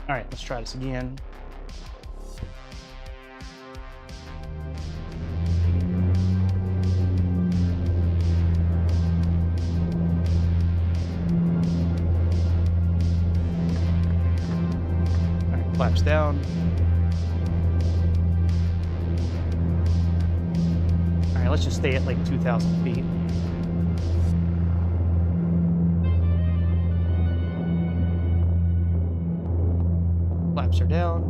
All right, let's try this again. Flaps down. All right, let's just stay at like 2,000 feet. Flaps are down.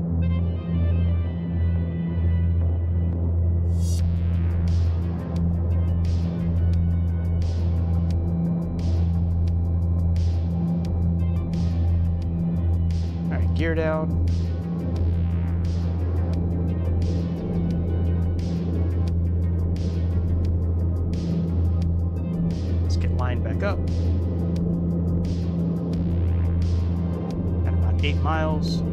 All right, gear down. Line back up. At about 8 miles.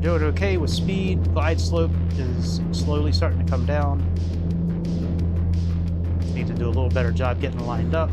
Doing okay with speed. Glide slope is slowly starting to come down. Need to do a little better job getting lined up.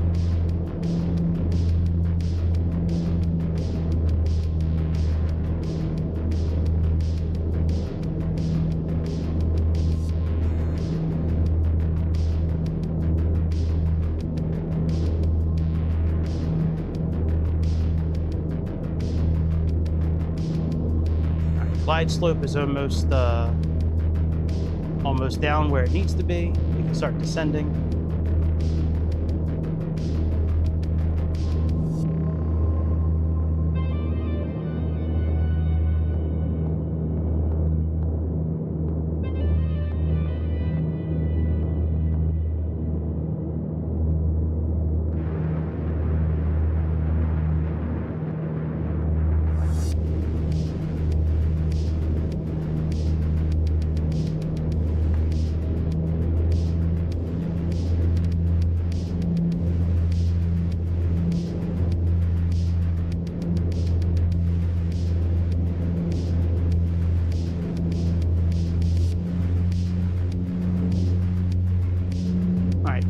glide slope is almost down where it needs to be. We can start descending.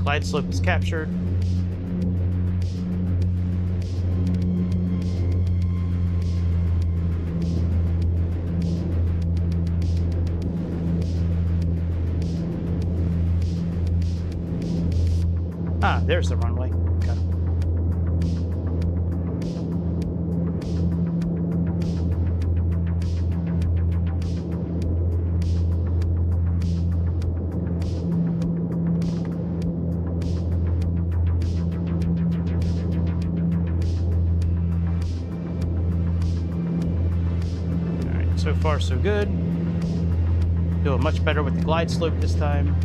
Glide slope is captured. Ah, there's the runway. Okay. So far, so good. Doing much better with the glide slope this time.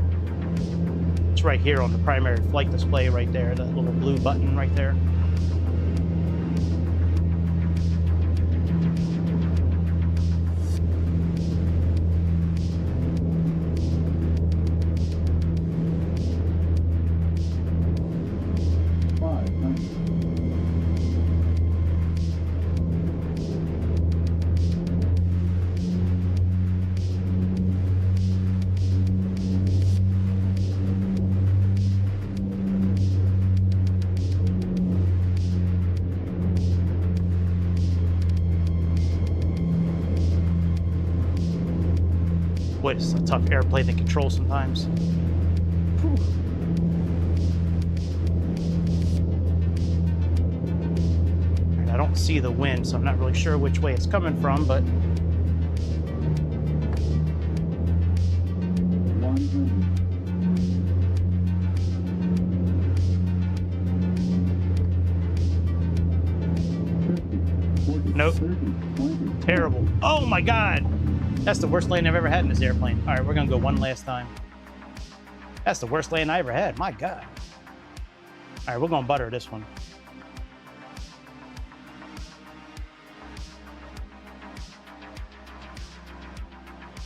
It's right here on the primary flight display right there, that little blue button right there. Boy, it's a tough airplane to control sometimes. Whew. And I don't see the wind, so I'm not really sure which way it's coming from, but... Nope. Terrible. Oh my God! That's the worst landing I've ever had in this airplane. All right, we're gonna go one last time. That's the worst landing I ever had. My God. All right, we're gonna butter this one.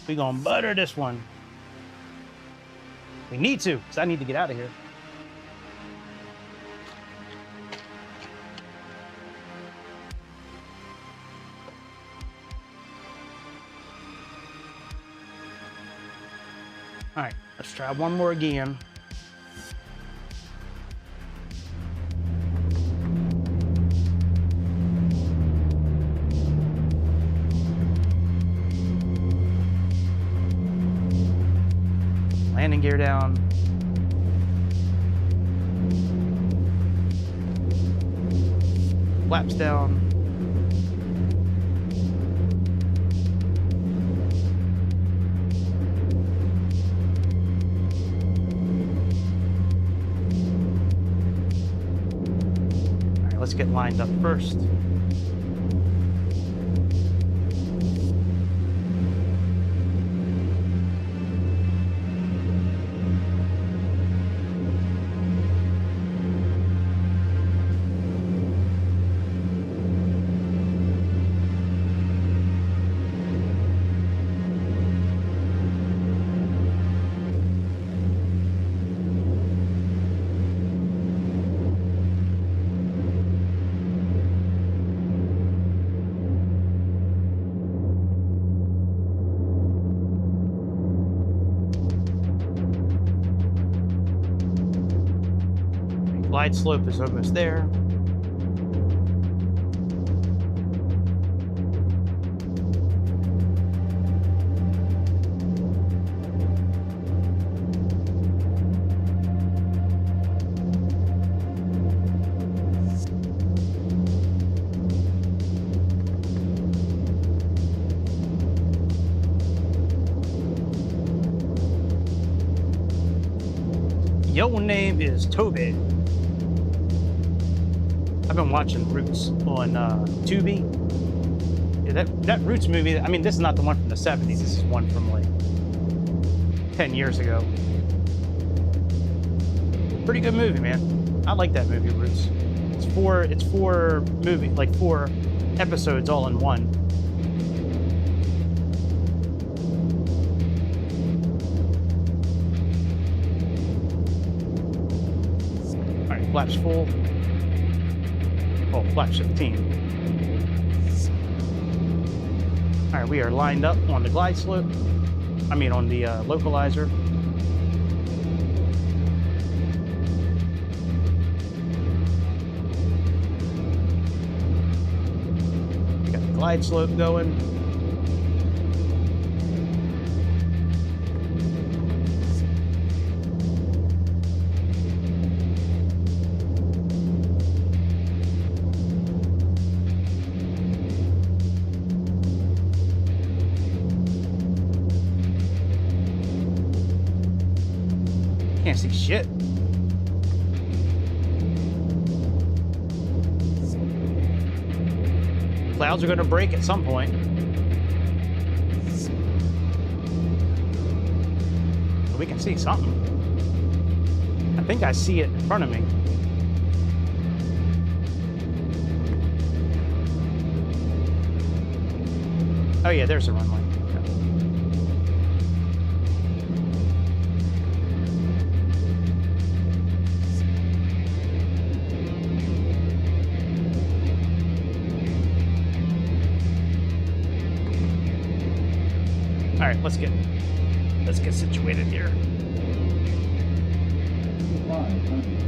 We're gonna butter this one. We need to, because I need to get out of here. All right, let's try one more again. Landing gear down. Flaps down. Let's get lined up first. Glide slope is almost there. Your name is Toby. I've been watching Roots on Tubi. Yeah, that Roots movie, I mean, this is not the one from the 70s. This is one from like 10 years ago. Pretty good movie, man. I like that movie, Roots. It's four movie, like 4 episodes all in one. All right, flaps full. Oh, flaps 15. All right, we are lined up on the glide slope. I mean, on the localizer. We got the glide slope going. Can't see shit. Clouds are going to break at some point. But we can see something. I think I see it in front of me. Oh yeah, there's the runway. All right, let's get situated here. 500.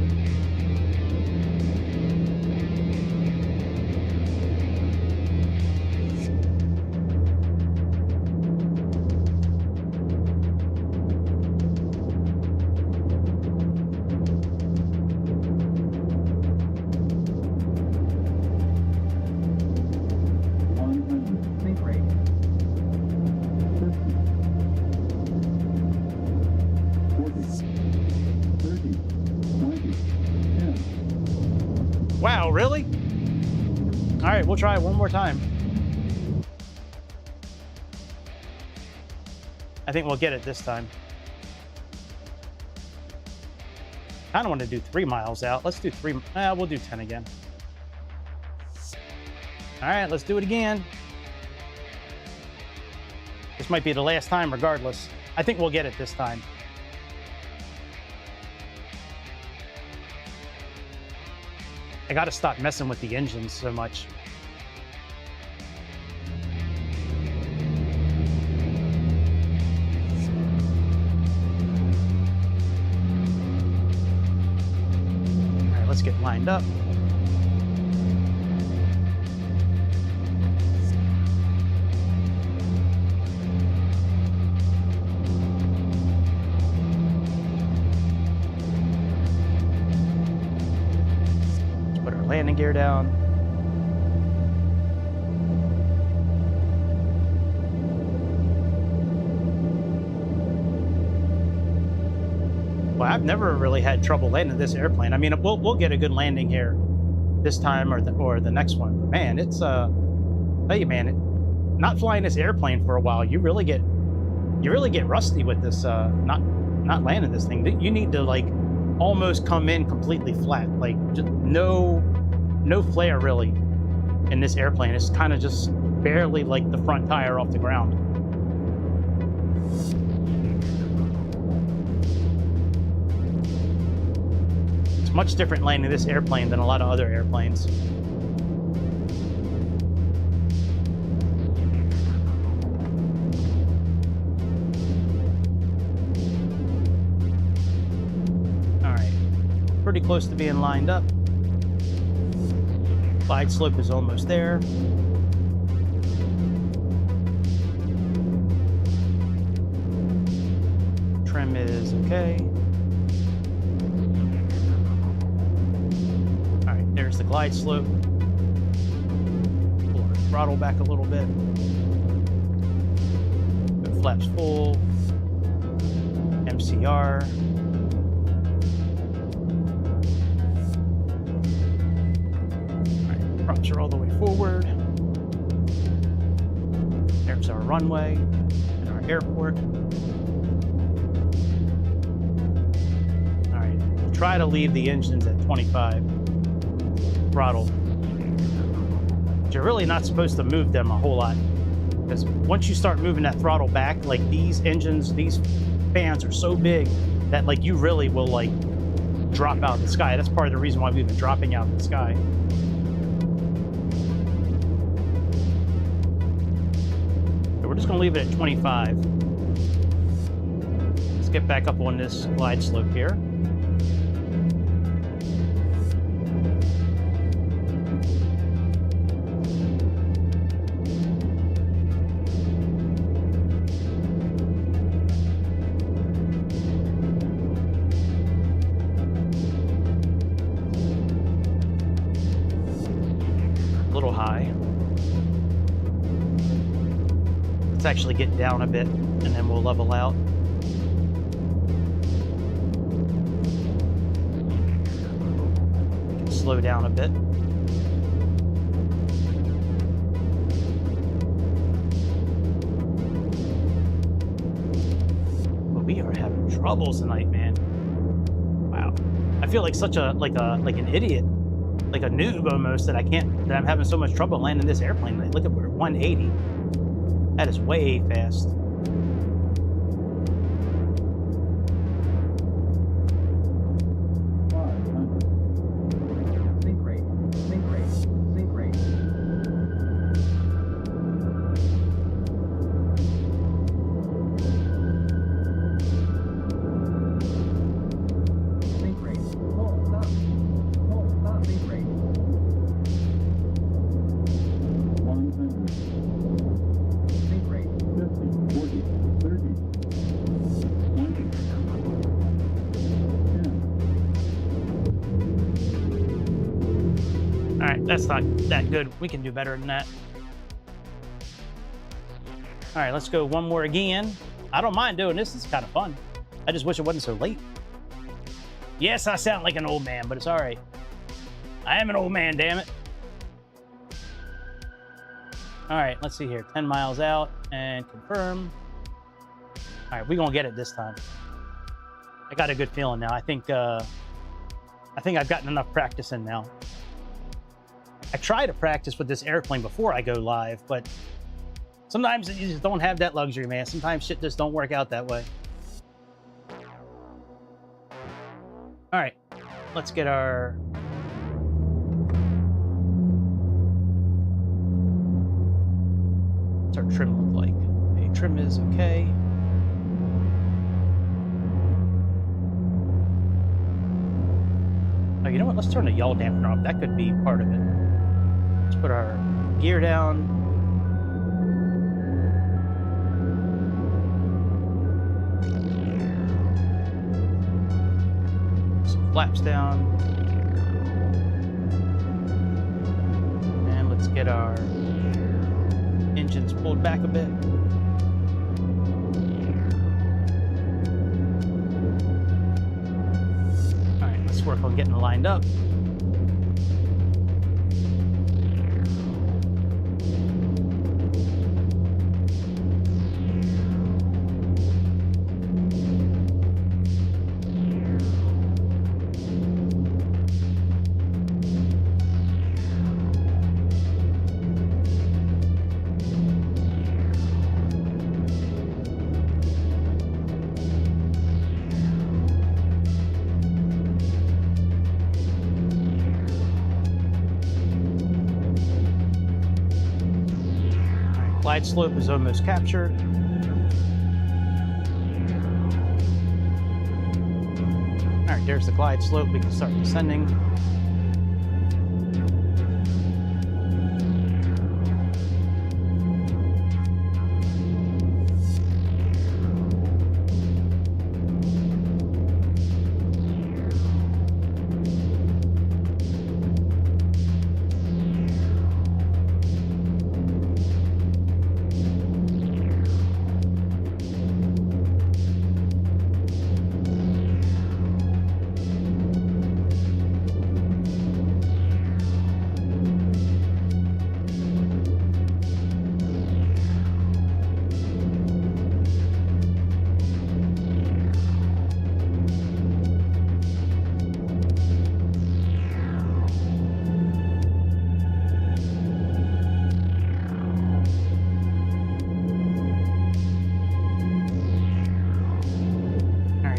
Wow, really? All right, we'll try it one more time. I think we'll get it this time. I don't want to do 3 miles out. Let's do 3. We'll do 10 again. All right, let's do it again. This might be the last time regardless. I think we'll get it this time. I gotta stop messing with the engines so much. All right, let's get lined up. Landing gear down. Well, I've never really had trouble landing this airplane. I mean, we'll get a good landing here this time or the next one. But man, it's tell you, man, not flying this airplane for a while, you really get rusty with this. Not landing this thing. You need to like almost come in completely flat, like just no flare really in this airplane. It's kind of just barely like the front tire off the ground. It's much different landing this airplane than a lot of other airplanes. All right, pretty close to being lined up. Glide slope is almost there. Trim is okay. All right, there's the glide slope. Pull our throttle back a little bit. Good flaps full. MCR. flaps are all the way forward. There's our runway and our airport. All right, we'll try to leave the engines at 25 throttle. But you're really not supposed to move them a whole lot, because once you start moving that throttle back, like these engines, these fans are so big that like you really will like drop out of the sky. That's part of the reason why we've been dropping out of the sky. So we're just going to leave it at 25. Let's get back up on this glide slope here. Actually get down a bit and then we'll level out. We can slow down a bit. But we are having troubles tonight, man. Wow. I feel like such a like an idiot, like a noob almost, that I'm having so much trouble landing this airplane. Like, look at, we're at 180. That is way fast. Sink rate, sink rate, sink rate. Sink rate. Hold, stop. Hold, stop, sink rate. 100. 50, 40, 30, 20, 10. All right, that's not that good. We can do better than that. All right, let's go one more again. I don't mind doing this. It's kind of fun. I just wish it wasn't so late. Yes, I sound like an old man, but it's all right. I am an old man, damn it. All right, let's see here. 10 miles out and confirm. All right, we're gonna get it this time. I got a good feeling now. I think I've gotten enough practice in now. I try to practice with this airplane before I go live, but sometimes you just don't have that luxury, man. Sometimes shit just don't work out that way. All right, let's get our... What's our trim look like? Okay, trim is okay. Oh, you know what? Let's turn the yaw dampener off. That could be part of it. Let's put our gear down. Some flaps down. And let's get our engines pulled back a bit. All right, let's work on getting lined up. Glide slope is almost captured. All right, there's the glide slope. We can start descending.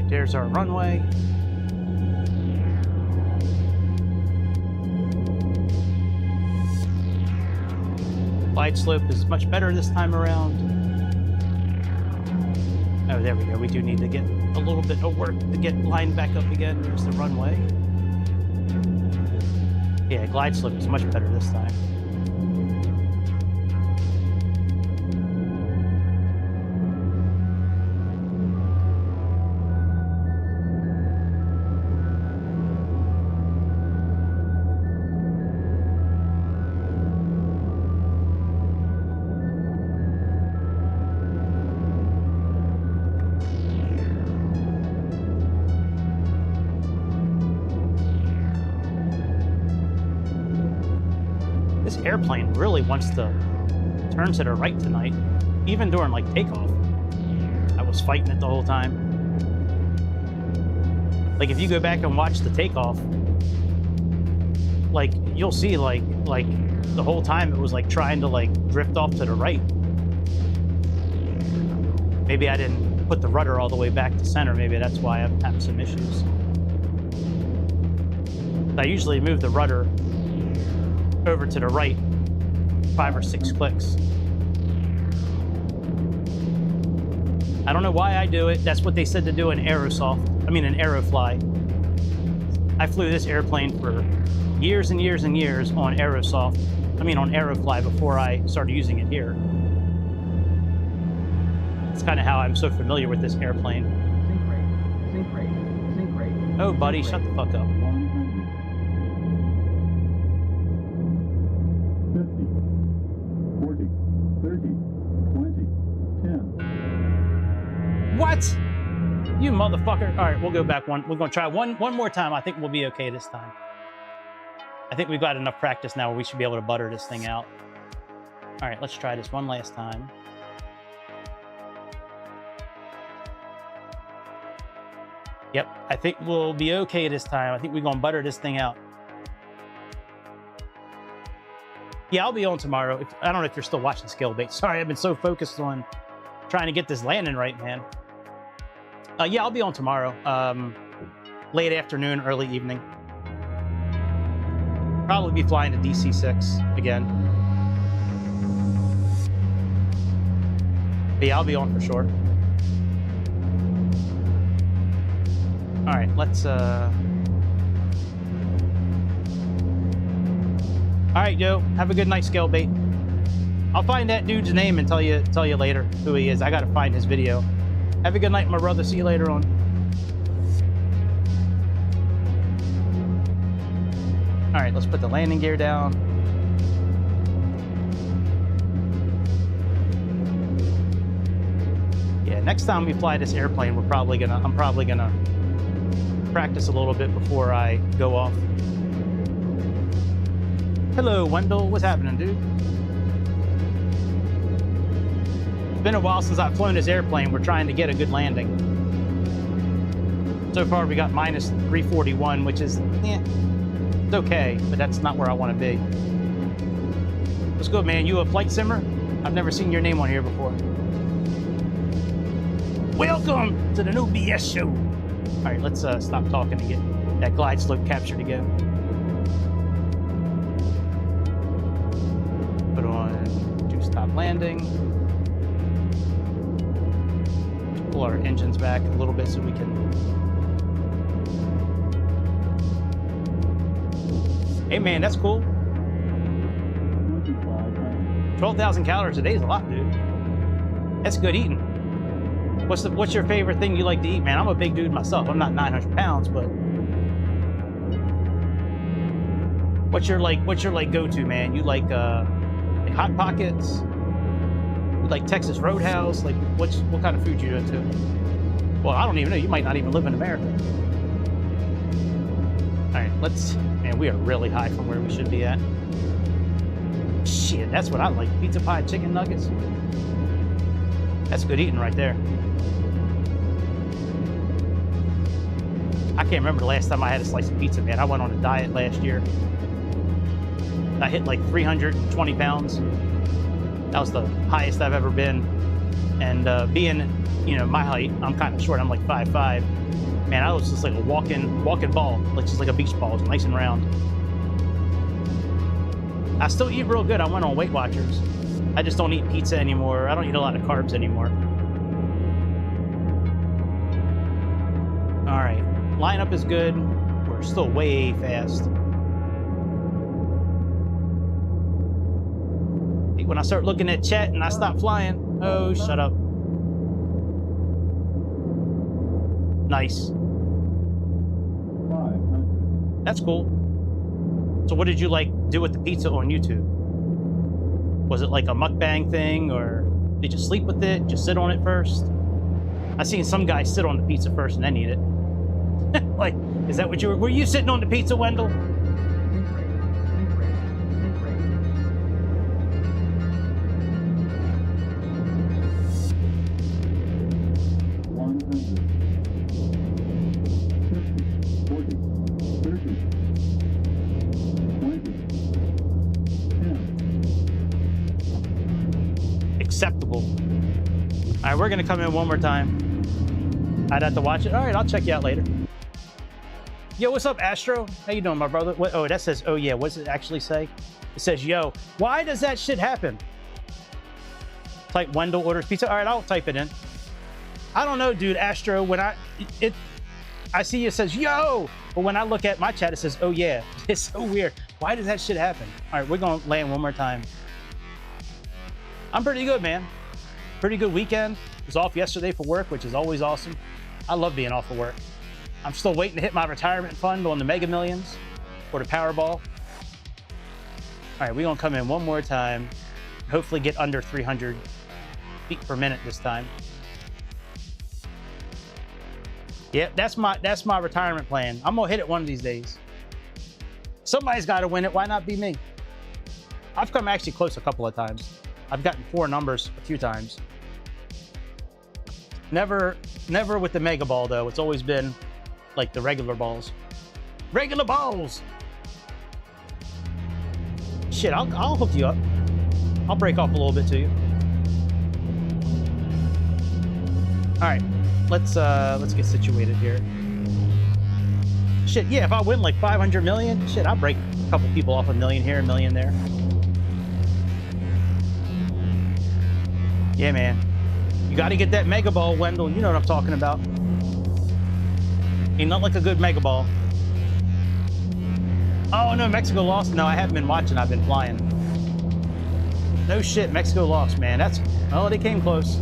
There's our runway. Glide slope is much better this time around. Oh, there we go. We do need to get a little bit of work to get lined back up again. There's the runway. Yeah, glide slope is much better this time. Airplane really wants to turn to the right tonight, even during like takeoff. I was fighting it the whole time. Like if you go back and watch the takeoff, like you'll see like the whole time it was like trying to like drift off to the right. Maybe I didn't put the rudder all the way back to center. Maybe that's why I'm having some issues. I usually move the rudder over to the right 5 or 6 clicks. I don't know why I do it. That's what they said to do in Aerofly. I flew this airplane for years and years and years on Aerofly before I started using it here. It's kind of how I'm so familiar with this airplane. Sync rate. Oh, buddy, shut the fuck up. 50, 40, 30, 20, 10. What? You motherfucker. All right, we'll go back one. We're going to try one more time. I think we'll be okay this time. I think we've got enough practice now where we should be able to butter this thing out. All right, let's try this one last time. Yep, I think we'll be okay this time. I think we're going to butter this thing out. Yeah, I'll be on tomorrow. I don't know if you're still watching Scale Bait. Sorry, I've been so focused on trying to get this landing right, man. Yeah, I'll be on tomorrow. Late afternoon, early evening. Probably be flying to DC-6 again. But yeah, I'll be on for sure. All right, let's... All right, yo, have a good night, Scale Bait. I'll find that dude's name and tell you later who he is. I gotta find his video. Have a good night, my brother. See you later on. All right, let's put the landing gear down. Yeah, next time we fly this airplane, I'm probably gonna practice a little bit before I go off. Hello, Wendell. What's happening, dude? It's been a while since I've flown this airplane. We're trying to get a good landing. So far, we got minus 341, which is, it's okay, but that's not where I want to be. What's good, man? You a flight simmer? I've never seen your name on here before. Welcome to the new BS show. All right, let's stop talking and get that glide slope captured again. Put on do stop landing. Pull our engines back a little bit so we can. Hey man, that's cool. 12,000 calories a day is a lot, dude. That's good eating. What's your favorite thing you like to eat, man? I'm a big dude myself. I'm not 900 pounds, but what's your go-to, man? You like Hot Pockets? You like Texas Roadhouse? Like what kind of food you into? Well, I don't even know. You might not even live in America. All right, man, we are really high from where we should be at. Shit, that's what I like. Pizza pie, chicken nuggets. That's good eating right there. I can't remember the last time I had a slice of pizza, man. I went on a diet last year. I hit like 320 pounds. That was the highest I've ever been. And being you know, my height. I'm kind of short. I'm like 5'5". Man, I was just like a walking ball, like just like a beach ball, nice and round. I still eat real good. I went on Weight Watchers. I just don't eat pizza anymore. I don't eat a lot of carbs anymore. All right, lineup is good. We're still way fast. When I start looking at chat and I stop flying, oh, shut up. Nice. 500. That's cool. So what did you like do with the pizza on YouTube? Was it like a mukbang thing, or did you sleep with it? Just sit on it first? I seen some guys sit on the pizza first and then eat it. Like, is that what you were you sitting on the pizza, Wendell? 10. Acceptable. All right, we're gonna come in one more time. I'd have to watch it. All right, I'll check you out later. Yo, what's up, Astro? How you doing, my brother? What, oh, that says, oh yeah, what does it actually say? It says, yo, why does that shit happen? Type Wendell orders pizza. All right, I'll type it in. I don't know, dude, Astro, when I see it says, yo, but when I look at my chat, it says, oh yeah. It's so weird. Why does that shit happen? All right, we're gonna land one more time. I'm pretty good, man. Pretty good weekend. Was off yesterday for work, which is always awesome. I love being off of work. I'm still waiting to hit my retirement fund on the Mega Millions or the Powerball. All right, we're gonna come in one more time. Hopefully get under 300 feet per minute this time. Yep, that's my retirement plan. I'm gonna hit it one of these days. Somebody's got to win it. Why not be me? I've come actually close a couple of times. I've gotten 4 numbers a few times. Never with the mega ball though. It's always been like the regular balls. Regular balls. Shit, I'll hook you up. I'll break off a little bit to you. All right, let's get situated here. Shit, yeah, if I win like 500 million, shit, I'll break a couple people off, a million here, a million there. Yeah, man. You got to get that mega ball, Wendell. You know what I'm talking about. Ain't not like a good mega ball. Oh no, Mexico lost. No, I haven't been watching. I've been flying. No shit, Mexico lost, man. Oh, they came close.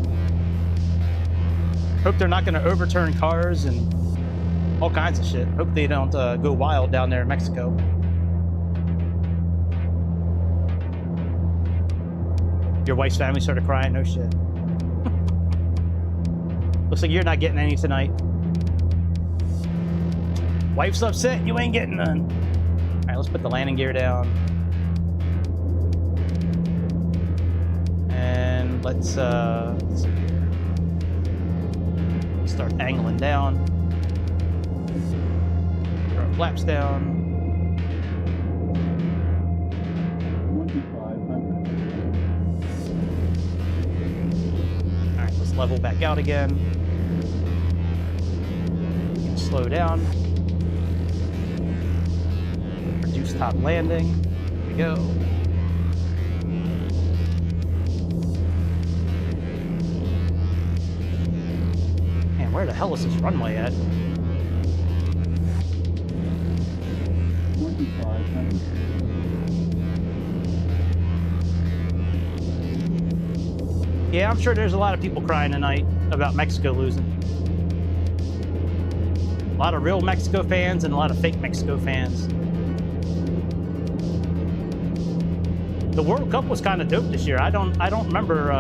Hope they're not going to overturn cars and all kinds of shit. Hope they don't go wild down there in Mexico. Your wife's family started crying. No shit. Looks like you're not getting any tonight. Wife's upset, you ain't getting none. All right, let's put the landing gear down. And let's see here. Start angling down. Throw our flaps down. 2,500. All right, let's level back out again. Slow down. Reduce top landing. Here we go. Man, where the hell is this runway at? 2,500. Yeah, I'm sure there's a lot of people crying tonight about Mexico losing. A lot of real Mexico fans and a lot of fake Mexico fans. The World Cup was kind of dope this year. I don't remember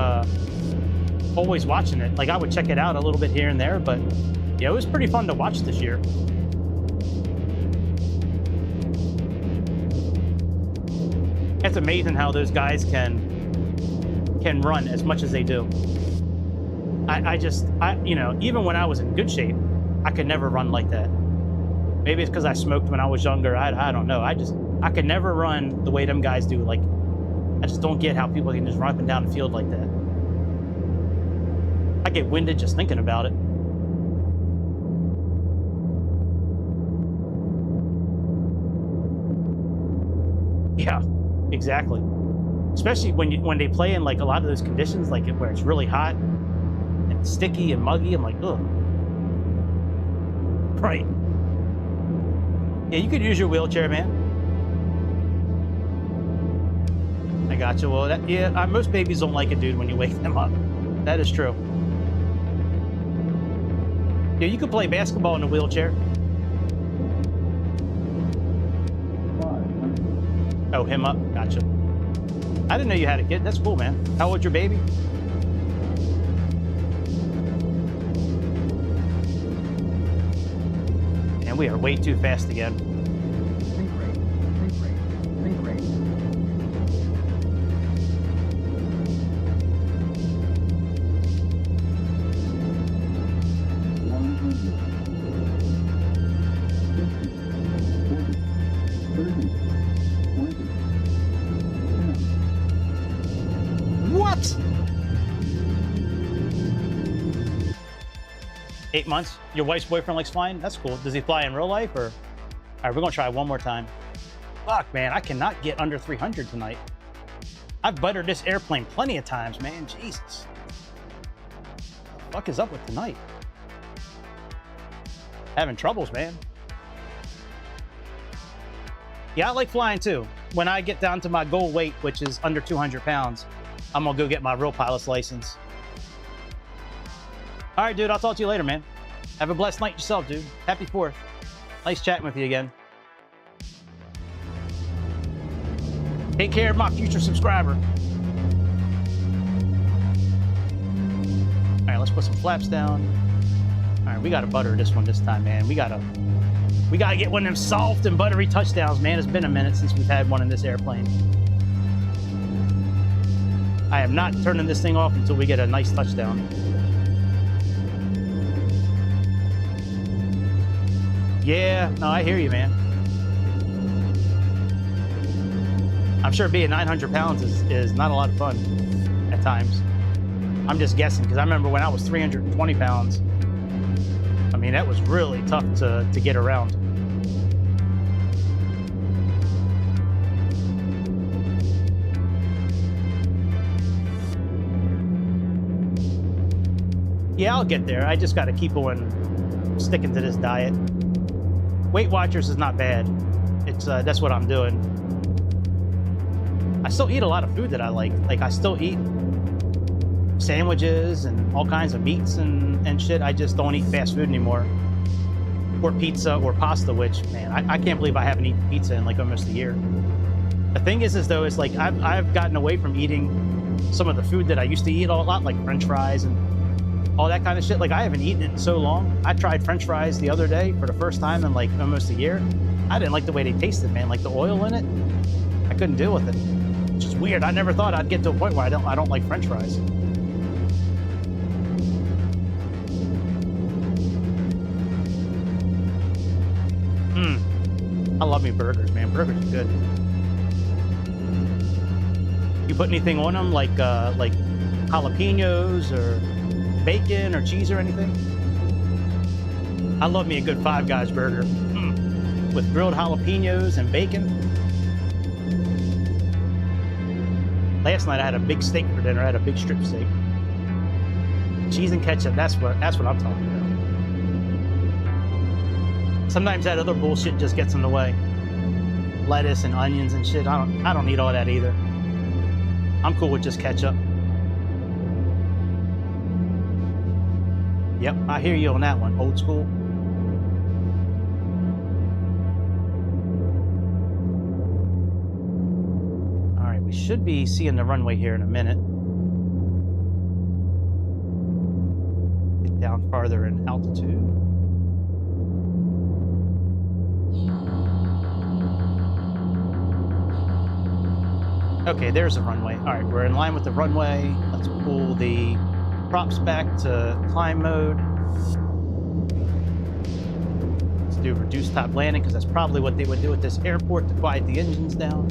always watching it. Like, I would check it out a little bit here and there, but yeah, it was pretty fun to watch this year. It's amazing how those guys can run as much as they do. I you know, even when I was in good shape, I could never run like that. Maybe it's because I smoked when I was younger. I don't know. I could never run the way them guys do. Like, I just don't get how people can just run up and down the field like that. I get winded just thinking about it. Yeah, exactly. Especially when they play in like a lot of those conditions, like where it's really hot and sticky and muggy. I'm like, ugh. Right. Yeah, you could use your wheelchair, man. I got you. Well, most babies don't like it, dude, when you wake them up. That is true. Yeah, you could play basketball in a wheelchair. Oh, him up. Gotcha. I didn't know you had a kid. That's cool, man. How old's your baby? And we are way too fast again. Think rate. What? 8 months? Your wife's boyfriend likes flying? That's cool. Does he fly in real life or? All right, we're gonna try one more time. Fuck, man, I cannot get under 300 tonight. I've buttered this airplane plenty of times, man. Jesus. What the fuck is up with tonight? Having troubles, man. Yeah, I like flying too. When I get down to my goal weight, which is under 200 pounds, I'm gonna go get my real pilot's license. All right, dude, I'll talk to you later, man. Have a blessed night yourself, dude. Happy 4th. Nice chatting with you again. Take care of my future subscriber. All right, let's put some flaps down. All right, we gotta butter this one this time, man. We gotta get one of them soft and buttery touchdowns, man. It's been a minute since we've had one in this airplane. I am not turning this thing off until we get a nice touchdown. Yeah, no, I hear you, man. I'm sure being 900 pounds is not a lot of fun at times. I'm just guessing, because I remember when I was 320 pounds, I mean, that was really tough to get around. Yeah, I'll get there. I just got to keep on sticking to this diet. Weight Watchers is not bad. It's that's what I'm doing. I still eat a lot of food that I like. Like, I still eat sandwiches and all kinds of meats and shit. I just don't eat fast food anymore. Or pizza or pasta, which, man, I can't believe I haven't eaten pizza in like almost a year. The thing is though, is like I've gotten away from eating some of the food that I used to eat a lot, like French fries and all that kind of shit. Like, I haven't eaten it in so long. I tried French fries the other day for the first time in like almost a year. I didn't like the way they tasted, man. Like the oil in it, I couldn't deal with it. Which is weird. I never thought I'd get to a point where I don't like French fries. I love me burgers, man. Burgers are good. You put anything on them, like jalapenos or bacon or cheese or anything? I love me a good Five Guys burger with grilled jalapenos and bacon. Last night I had a big steak for dinner. I had a big strip steak. Cheese and ketchup. That's what I'm talking about. Sometimes that other bullshit just gets in the way. Lettuce and onions and shit. I don't need all that either. I'm cool with just ketchup. Yep, I hear you on that one. Old school. All right, we should be seeing the runway here in a minute. Get down farther in altitude. Okay, there's the runway. All right, we're in line with the runway. Let's pull the props back to climb mode. Let's do reduced top landing, because that's probably what they would do at this airport to quiet the engines down.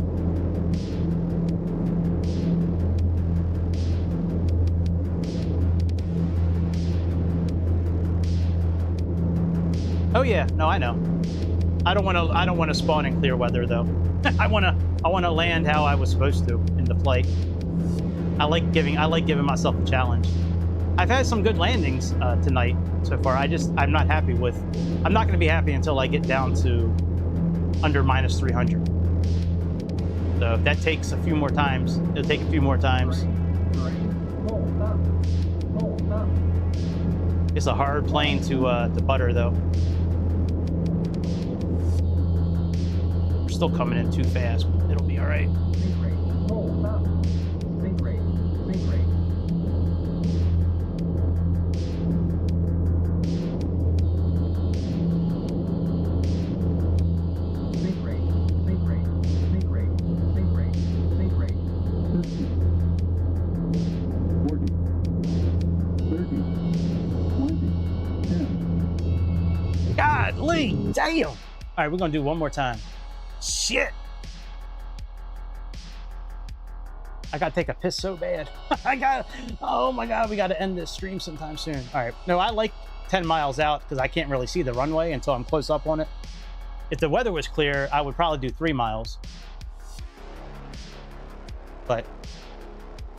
Oh yeah, no, I know. I don't want to spawn in clear weather though. I want to land how I was supposed to in the flight. I like giving myself a challenge. I've had some good landings tonight so far. I'm not happy with. I'm not going to be happy until I get down to under minus 300. So if that takes a few more times, it'll take a few more times. It's a hard plane to butter though. We're still coming in too fast. But it'll be all right. Golly, damn. All right, we're gonna do one more time. Shit. I gotta take a piss so bad. Oh my God, we gotta end this stream sometime soon. All right, no, I like 10 miles out because I can't really see the runway until I'm close up on it. If the weather was clear, I would probably do 3 miles. But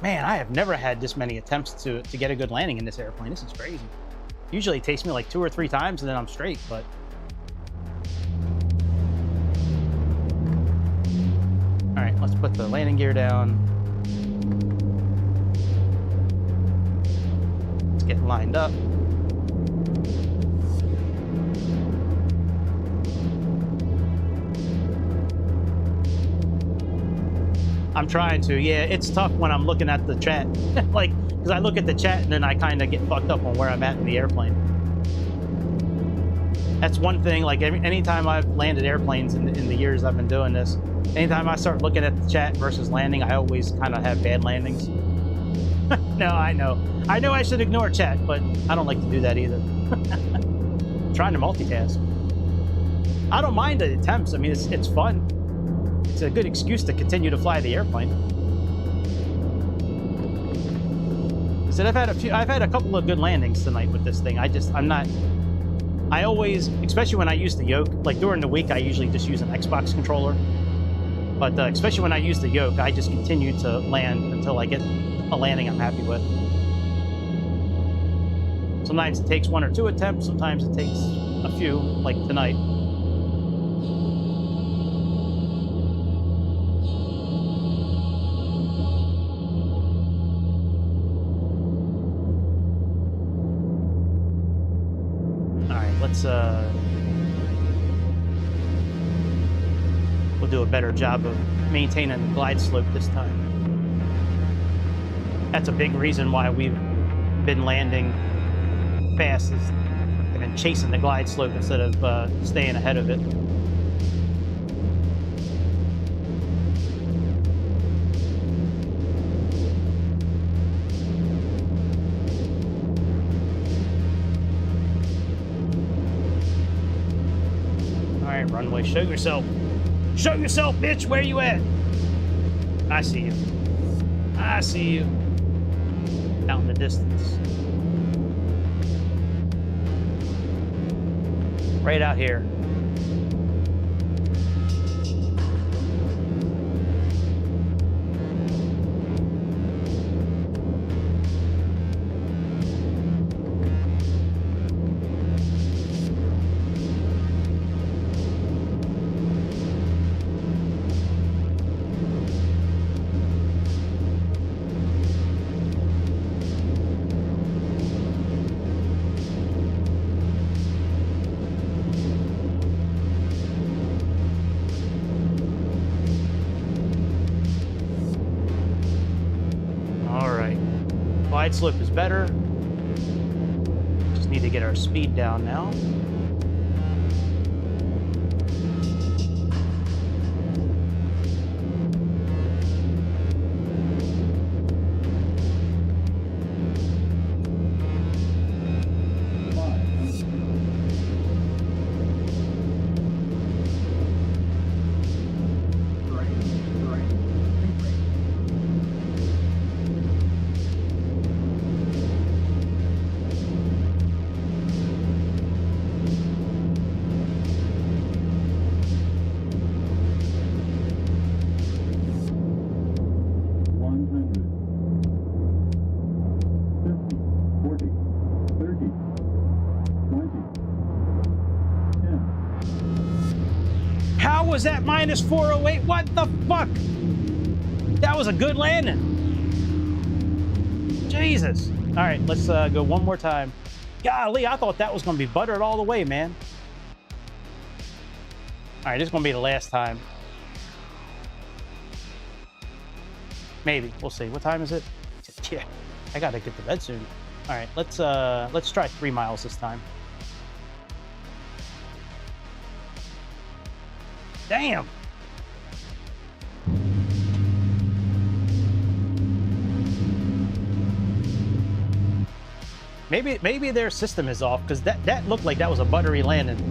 man, I have never had this many attempts to get a good landing in this airplane. This is crazy. Usually it takes me like 2 or 3 times and then I'm straight, but. All right, let's put the landing gear down. Let's get lined up. I'm trying to, yeah, it's tough when I'm looking at the chat. Like, because I look at the chat and then I kind of get fucked up on where I'm at in the airplane. That's one thing, like anytime I've landed airplanes in the years I've been doing this, anytime I start looking at the chat versus landing, I always kind of have bad landings. No, I know I should ignore chat, but I don't like to do that either. I'm trying to multitask. I don't mind the attempts. I mean, it's fun. It's a good excuse to continue to fly the airplane. I said I've had a couple of good landings tonight with this thing. I always, especially when I use the yoke, like during the week, I usually just use an Xbox controller. But especially when I use the yoke, I just continue to land until I get a landing I'm happy with. Sometimes it takes 1 or 2 attempts. Sometimes it takes a few, like tonight. We'll do a better job of maintaining the glide slope this time. That's a big reason why we've been landing fast, is I've been chasing the glide slope instead of staying ahead of it. Runway, show yourself. Show yourself, bitch. Where you at? I see you. I see you. Out in the distance. Right out here. Glide slope is better. Just need to get our speed down now. How was that minus 408? What the fuck? That was a good landing. Jesus. All right, let's go one more time. Golly, I thought that was going to be buttered all the way, man. All right, this is going to be the last time. Maybe. We'll see. What time is it? Yeah, I got to get to bed soon. All right, let's try 3 miles this time. Damn. Maybe their system is off, because that looked like that was a buttery landing.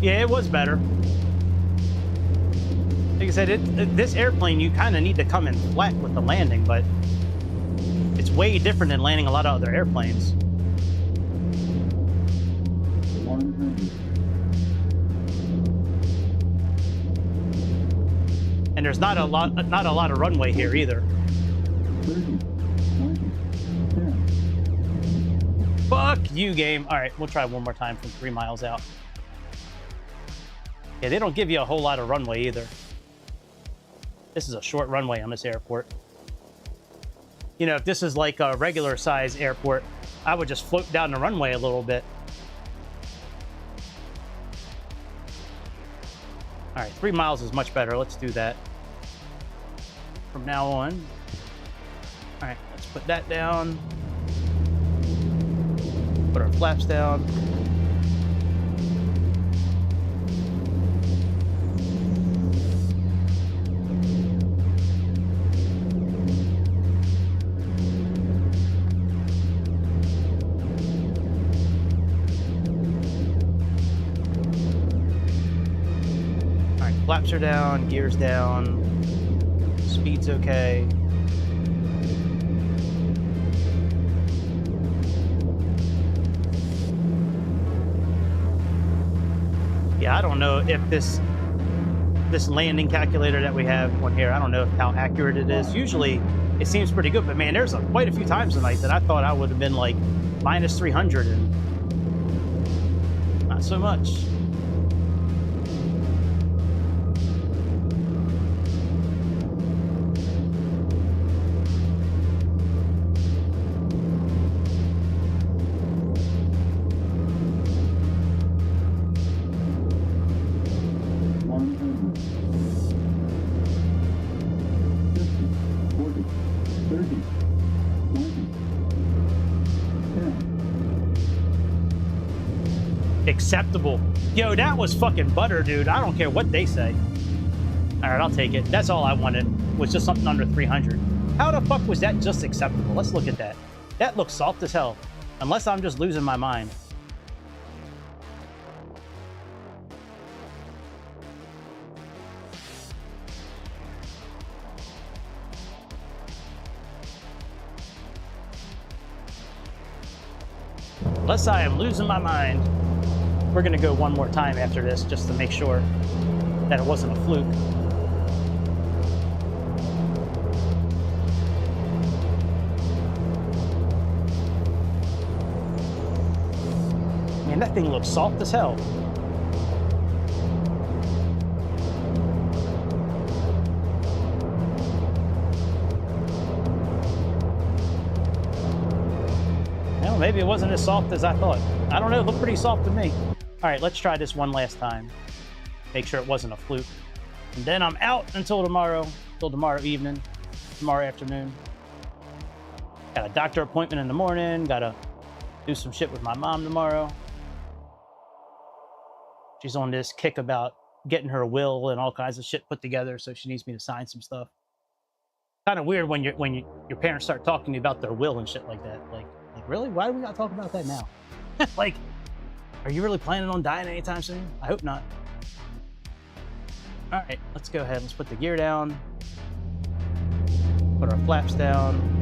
Yeah, it was better. Like I said, this airplane, you kind of need to come in flat with the landing, but it's way different than landing a lot of other airplanes. And there's not a lot of runway here either. 30, 20, 10. Fuck you, game. All right, we'll try one more time from 3 miles out. Yeah, they don't give you a whole lot of runway either. This is a short runway on this airport. You know, if this is like a regular size airport, I would just float down the runway a little bit. All right, 3 miles is much better. Let's do that from now on. All right, let's put that down. Put our flaps down. Flaps are down, gears down, speed's okay. Yeah, I don't know if this landing calculator that we have on here, I don't know how accurate it is. Usually it seems pretty good, but man, there's quite a few times tonight that I thought I would have been like minus 300 and not so much. Acceptable. Yo, that was fucking butter, dude. I don't care what they say. All right, I'll take it. That's all I wanted, was just something under 300. How the fuck was that just acceptable? Let's look at that. That looks soft as hell. Unless I'm just losing my mind. Unless I am losing my mind. We're going to go one more time after this just to make sure that it wasn't a fluke. Man, that thing looks soft as hell. Well, maybe it wasn't as soft as I thought. I don't know, it looked pretty soft to me. All right, let's try this one last time. Make sure it wasn't a fluke. And then I'm out until tomorrow evening, tomorrow afternoon. Got a doctor appointment in the morning. Gotta do some shit with my mom tomorrow. She's on this kick about getting her will and all kinds of shit put together, so she needs me to sign some stuff. Kind of weird when your parents start talking to you about their will and shit like that. Like really? Why do we gotta talk about that now? Like, are you really planning on dying anytime soon? I hope not. All right, let's go ahead. Let's put the gear down. Put our flaps down.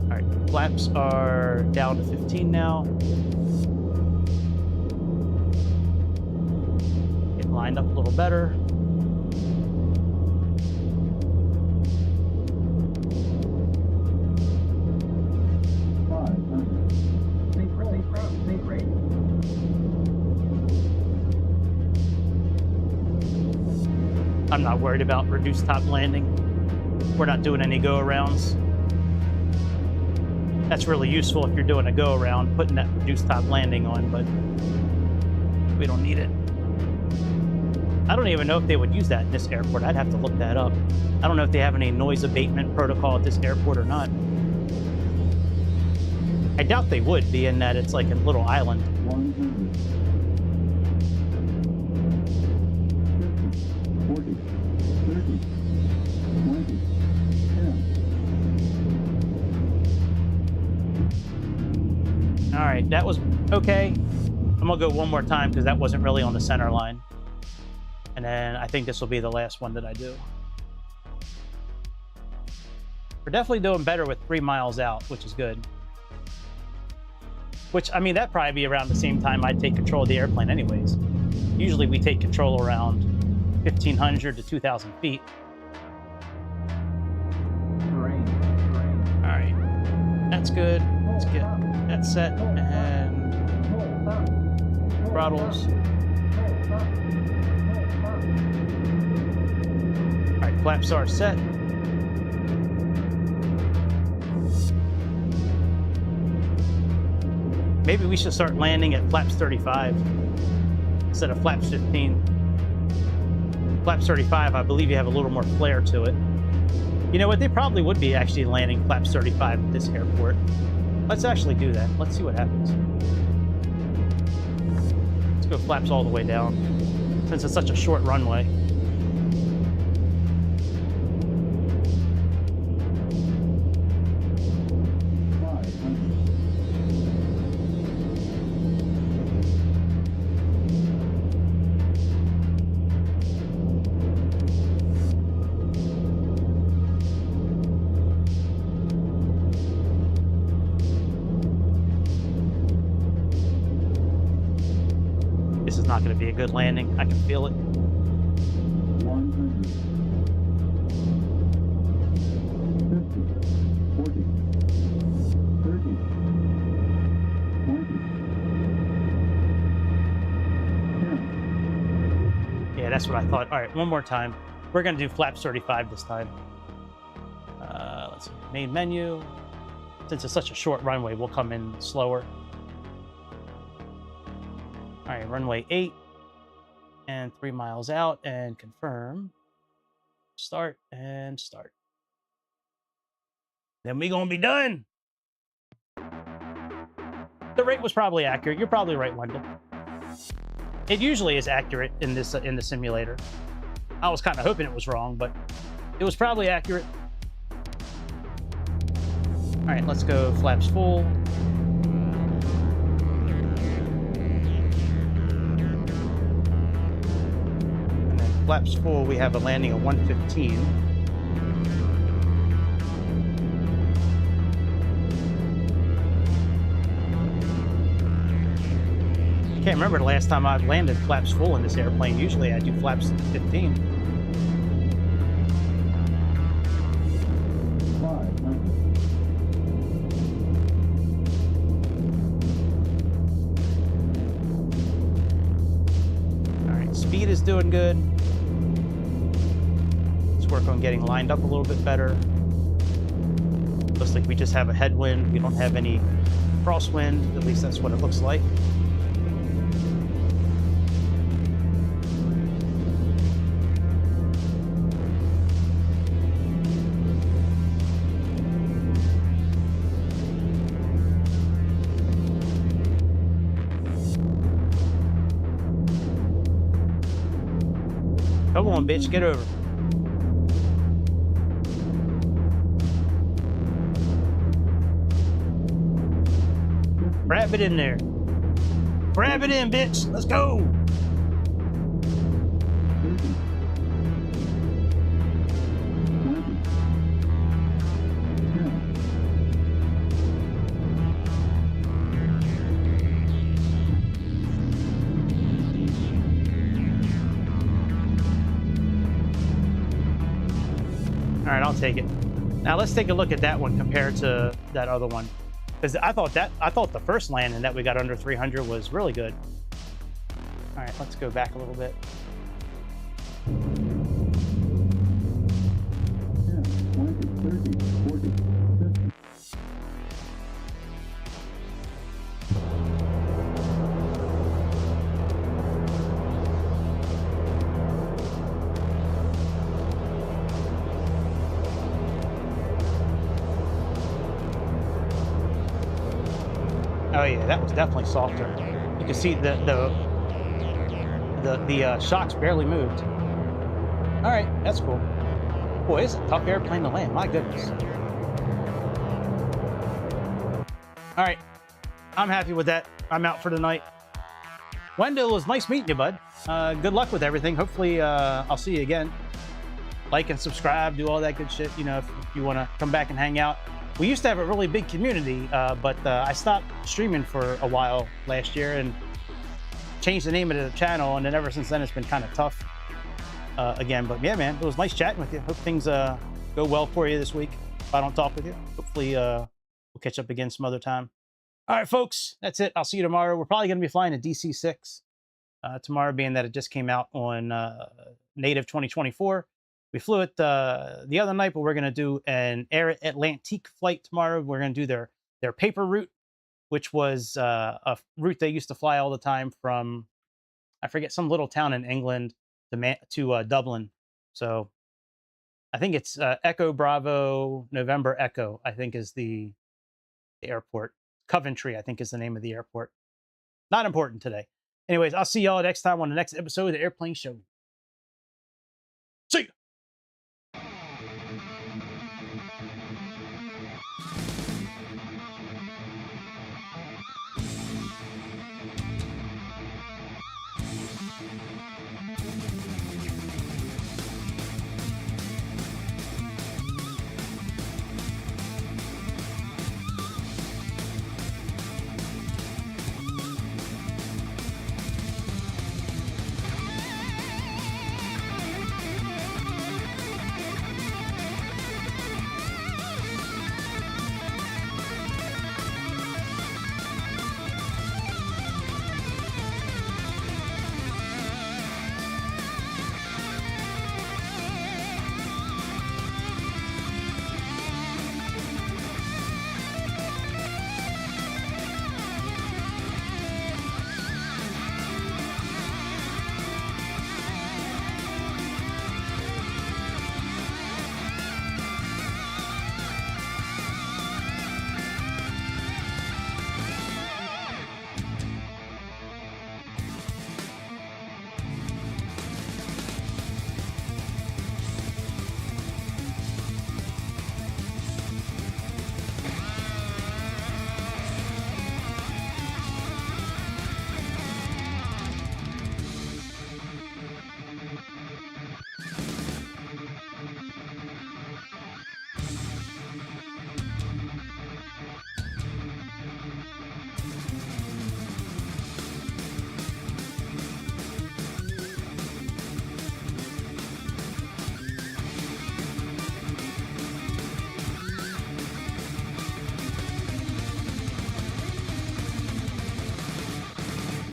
All right, flaps are down to 15 now. Get lined up a little better. I'm not worried about reduced top landing. We're not doing any go-arounds. That's really useful if you're doing a go-around, putting that reduced top landing on, but we don't need it. I don't even know if they would use that in this airport. I'd have to look that up. I don't know if they have any noise abatement protocol at this airport or not. I doubt they would, being that it's like a little island. 100. 50, 40, 30, 20, 10. All right, that was okay. I'm gonna go one more time because that wasn't really on the center line. And then I think this will be the last one that I do. We're definitely doing better with 3 miles out, which is good. Which, I mean, that'd probably be around the same time I'd take control of the airplane anyways. Usually we take control around 1,500 to 2,000 feet. All right, that's good. Let's get that set and throttles. All right, flaps are set. Maybe we should start landing at flaps 35 instead of flaps 15. Flaps 35, I believe you have a little more flair to it. You know what? They probably would be actually landing flaps 35 at this airport. Let's actually do that. Let's see what happens. Let's go flaps all the way down, since it's such a short runway. Not going to be a good landing. I can feel it. 100. 50, 40, 30, 20, 10. Yeah, that's what I thought. All right, one more time. We're going to do flaps 35 this time. Let's see. Main menu. Since it's such a short runway, we'll come in slower. All right, runway 8 and 3 miles out and confirm. Start and start. Then we gonna be done. The rate was probably accurate. You're probably right, Wendell. It usually is accurate in this in the simulator. I was kind of hoping it was wrong, but it was probably accurate. All right, let's go flaps full. Flaps full, we have a landing of 115. I can't remember the last time I've landed flaps full in this airplane. Usually I do flaps 15. 500. All right, speed is doing good. Work on getting lined up a little bit better. Supposed Looks like we just have a headwind. We don't have any crosswind. At least that's what it looks like. Come on, bitch, get over. Grab it in there. Grab it in, bitch. Let's go. All right, I'll take it. Now let's take a look at that one compared to that other one, because I thought the first landing that we got under 300 was really good. All right, let's go back a little bit. 10, 20, 30, 40, 50. Oh yeah, that was definitely softer. You can see the shocks barely moved. All right, that's cool. Boy, it's a tough airplane to land. My goodness. All right, I'm happy with that. I'm out for the night. Wendell, it was nice meeting you, bud. Good luck with everything. Hopefully, I'll see you again. Like and subscribe, do all that good shit. You know, if you want to come back and hang out. We used to have a really big community, but I stopped streaming for a while last year and changed the name of the channel, and then ever since then it's been kind of tough again. But yeah, man, it was nice chatting with you. Hope things go well for you this week. If I don't talk with you, hopefully we'll catch up again some other time. All right, folks, that's it. I'll see you tomorrow. We're probably going to be flying a DC-6 tomorrow, being that it just came out on native 2024. We flew it the other night, but we're going to do an Air Atlantique flight tomorrow. We're going to do their paper route, which was a route they used to fly all the time from, I forget, some little town in England to Dublin. So I think it's Echo Bravo November Echo, I think is the airport. Coventry, I think is the name of the airport. Not important today. Anyways, I'll see y'all next time on the next episode of the Airplane Show.